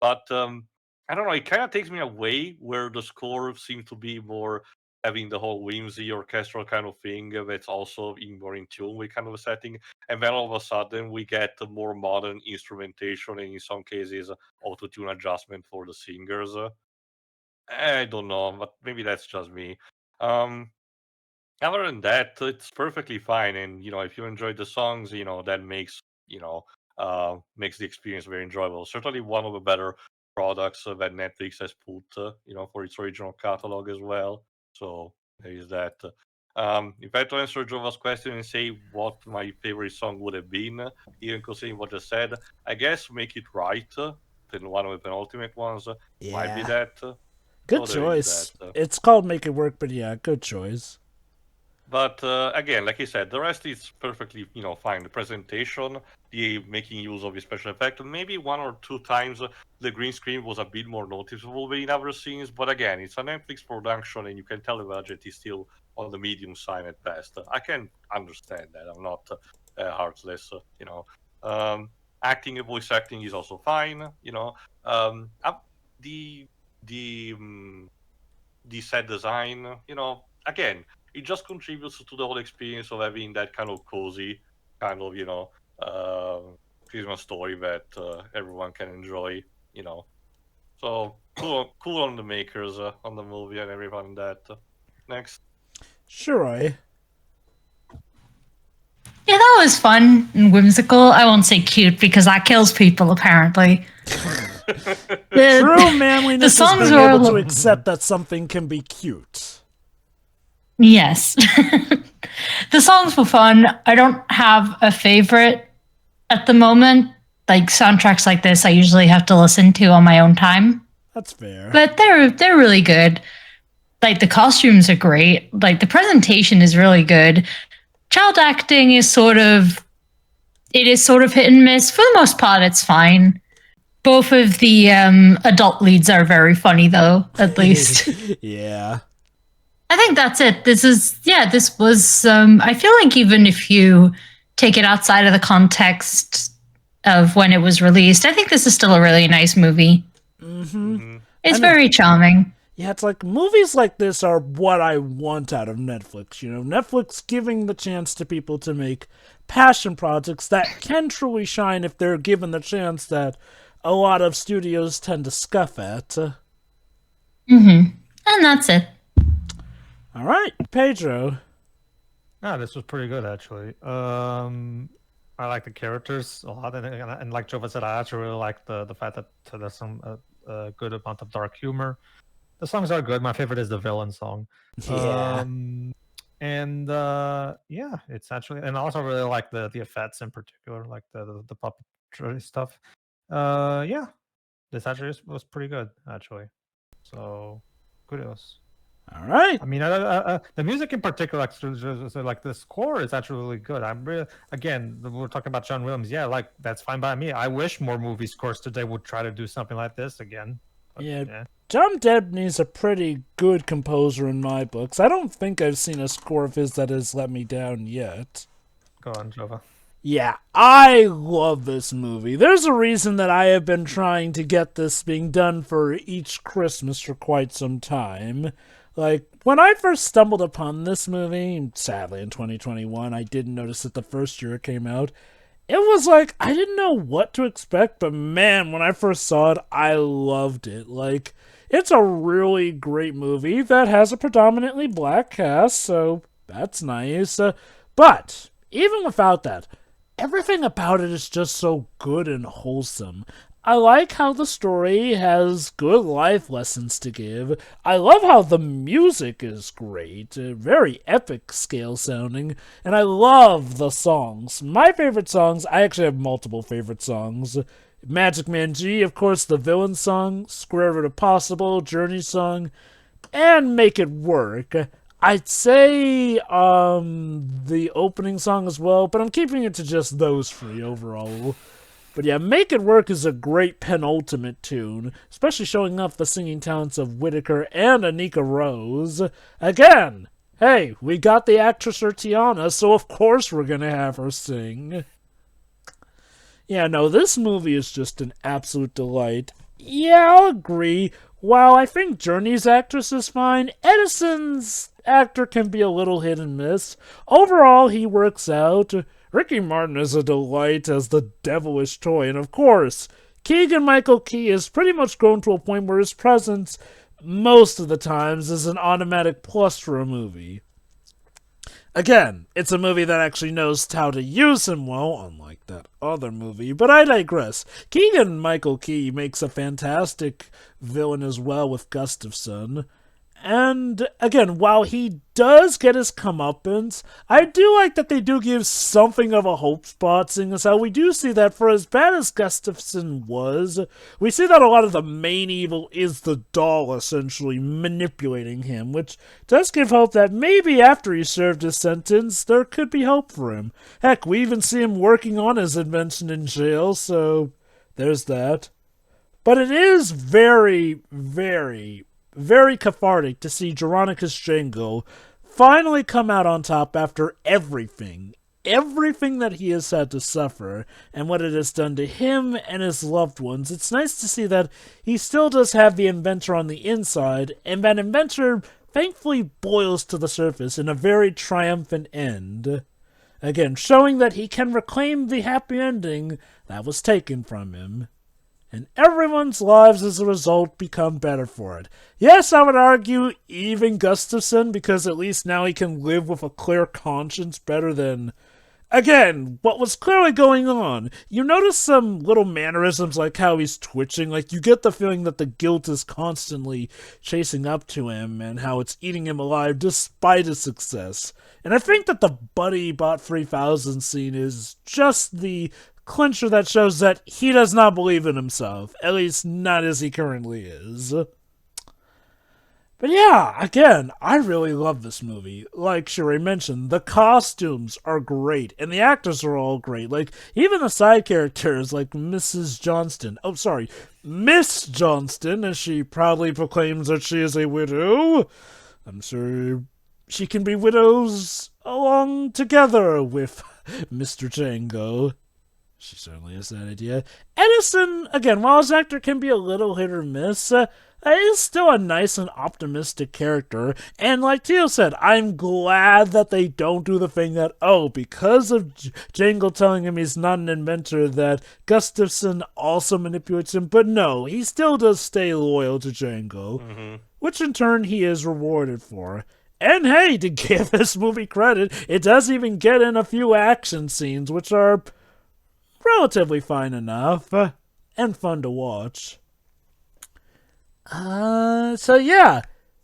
Speaker 2: But I don't know, it kind of takes me away where the score seems to be more having the whole whimsy orchestral kind of thing that's also more in tune with kind of a setting. And then all of a sudden we get a more modern instrumentation and in some cases auto-tune adjustment for the singers. I don't know, but maybe that's just me. Other than that, it's perfectly fine. And if you enjoy the songs, that makes the experience very enjoyable. Certainly one of the better products that Netflix has put, for its original catalog as well. So there is that. If I had to answer Jova's question and say what my favorite song would have been, even considering what I said, I guess "Make It Right," then one of the penultimate ones, might be that.
Speaker 1: Good
Speaker 2: So there is
Speaker 1: choice.
Speaker 2: that.
Speaker 1: It's called Make It Work, but yeah, good choice.
Speaker 2: But again, like I said, the rest is perfectly, fine. The presentation, the making use of the special effect, and maybe one or two times the green screen was a bit more noticeable than in other scenes. But again, it's a Netflix production, and you can tell the budget is still on the medium side at best. I can understand that. I'm not heartless. Acting and voice acting is also fine. The the um, the set design, again, it just contributes to the whole experience of having that kind of cozy kind of, uh, Christmas story that everyone can enjoy, So cool on the makers, on the movie and everyone in that. Next.
Speaker 1: Sure.
Speaker 5: Yeah, that was fun and whimsical. I won't say cute because that kills people, apparently.
Speaker 1: True manliness is
Speaker 5: songs
Speaker 1: being
Speaker 5: were
Speaker 1: able to accept that something can be cute.
Speaker 5: Yes. The songs were fun. I don't have a favorite at the moment. Like soundtracks like this, I usually have to listen to on my own time.
Speaker 1: That's fair.
Speaker 5: But they're really good. Like the costumes are great. Like the presentation is really good. Child acting is sort of hit and miss. For the most part, it's fine. Both of the adult leads are very funny, though. At least.
Speaker 1: Yeah.
Speaker 5: I think that's it. This was. I feel like even if you take it outside of the context of when it was released, I think this is still a really nice movie. It's very charming.
Speaker 1: Yeah, it's like movies like this are what I want out of Netflix. You know, Netflix giving the chance to people to make passion projects that can truly shine if they're given the chance that a lot of studios tend to scuff at.
Speaker 5: And that's it.
Speaker 1: All right, Pedro.
Speaker 4: This was pretty good actually. I like the characters a lot, and like Jova said, I actually really like the fact that there's some good amount of dark humor. The songs are good. My favorite is the villain song.
Speaker 1: Yeah.
Speaker 4: It's actually, and I also really like the effects in particular, like the puppetry stuff. This actually was pretty good actually. So kudos.
Speaker 1: All right.
Speaker 4: I mean, the music in particular, like the score is actually really good. I'm really, again, we're talking about John Williams. Yeah, like that's fine by me. I wish more movie scores today would try to do something like this again. But,
Speaker 1: yeah. John Debney's a pretty good composer in my books. I don't think I've seen a score of his that has let me down yet.
Speaker 4: Go on, Jova.
Speaker 1: Yeah, I love this movie. There's a reason that I have been trying to get this being done for each Christmas for quite some time. Like, when I first stumbled upon this movie, sadly in 2021, I didn't notice it the first year it came out. It was like, I didn't know what to expect, but man, when I first saw it, I loved it. Like, it's a really great movie that has a predominantly black cast, so that's nice. But, even without that, everything about it is just so good and wholesome. I like how the story has good life lessons to give. I love how the music is great, very epic scale sounding, and I love the songs. My favorite songs, I actually have multiple favorite songs. Magic Man G, of course, the villain song, Square Root of Possible, Journey song, and Make It Work. I'd say the opening song as well, but I'm keeping it to just those three overall. But yeah, Make It Work is a great penultimate tune, especially showing off the singing talents of Whitaker and Anika Rose. Again, hey, we got the actress Tiana, so of course we're gonna have her sing. Yeah, no, this movie is just an absolute delight. Yeah, I'll agree. While I think Journey's actress is fine, Edison's actor can be a little hit and miss. Overall, he works out. Ricky Martin is a delight as the devilish toy, and of course, Keegan-Michael Key has pretty much grown to a point where his presence, most of the times, is an automatic plus for a movie. Again, it's a movie that actually knows how to use him well, unlike that other movie, but I digress. Keegan-Michael Key makes a fantastic villain as well with Gustafsson. And, again, while he does get his comeuppance, I do like that they do give something of a hope spot, seeing as how we do see that for as bad as Gustafsson was, we see that a lot of the main evil is the doll, essentially, manipulating him, which does give hope that maybe after he served his sentence, there could be hope for him. Heck, we even see him working on his invention in jail, so there's that. But it is very, very cathartic to see Jovahexeon's Jangle finally come out on top after everything that he has had to suffer and what it has done to him and his loved ones. It's nice to see that he still does have the inventor on the inside, and that inventor thankfully boils to the surface in a very triumphant end. Again, showing that he can reclaim the happy ending that was taken from him. and everyone's lives as a result become better for it. Yes, I would argue even Gustafsson, because at least now he can live with a clear conscience better than, again, what was clearly going on. You notice some little mannerisms like how he's twitching, like you get the feeling that the guilt is constantly chasing up to him and how it's eating him alive despite his success. And I think that the Buddy Bot 3000 scene is just the clincher that shows that he does not believe in himself, at least not as he currently is. But yeah, again, I really love this movie. Like Sherry mentioned, the costumes are great, and the actors are all great. Like, even the side characters, like Miss Johnston, as she proudly proclaims that she is a widow. I'm sure she can be widows along together with Mr. Django. She certainly has that idea. Edison, again, while his actor can be a little hit or miss, is still a nice and optimistic character. And like Tio said, I'm glad that they don't do the thing that, because of Jangle telling him he's not an inventor, that Gustafsson also manipulates him. But no, he still does stay loyal to Jangle, which in turn he is rewarded for. And hey, to give this movie credit, it does even get in a few action scenes, which are relatively fine enough and fun to watch. So yeah,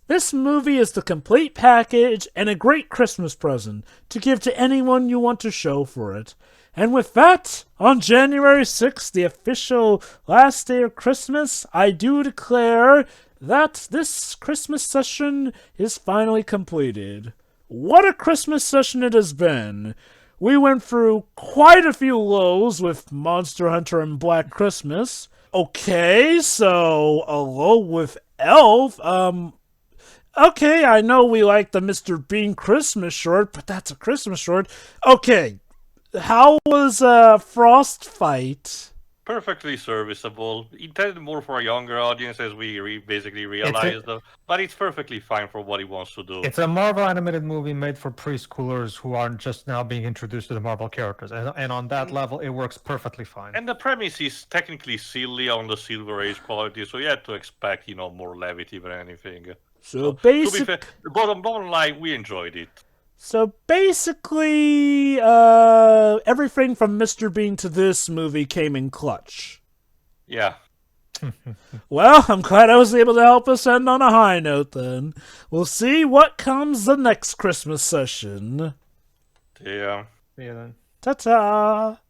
Speaker 1: this movie is the complete package and a great Christmas present to give to anyone you want to show for it. And with that, on January 6th, the official last day of Christmas, I do declare that this Christmas session is finally completed. What a Christmas session it has been! We went through quite a few lows with Monster Hunter and Black Christmas. Okay, so a low with Elf. Okay, I know we like the Mr. Bean Christmas short, but that's a Christmas short. Okay, how was Frostfight?
Speaker 2: Perfectly serviceable. Intended more for a younger audience, as we basically realized, but it's perfectly fine for what he wants to do.
Speaker 4: It's a Marvel animated movie made for preschoolers who are just now being introduced to the Marvel characters, and on that level, it works perfectly fine.
Speaker 2: And the premise is technically silly on the Silver Age quality, so you had to expect, more levity than anything.
Speaker 1: So basically,
Speaker 2: to be fair, bottom line, we enjoyed it.
Speaker 1: So basically, everything from Mr. Bean to this movie came in clutch.
Speaker 2: Yeah.
Speaker 1: Well, I'm glad I was able to help us end on a high note then. We'll see what comes the next Christmas session.
Speaker 2: Yeah.
Speaker 4: Yeah, then.
Speaker 1: Ta-ta!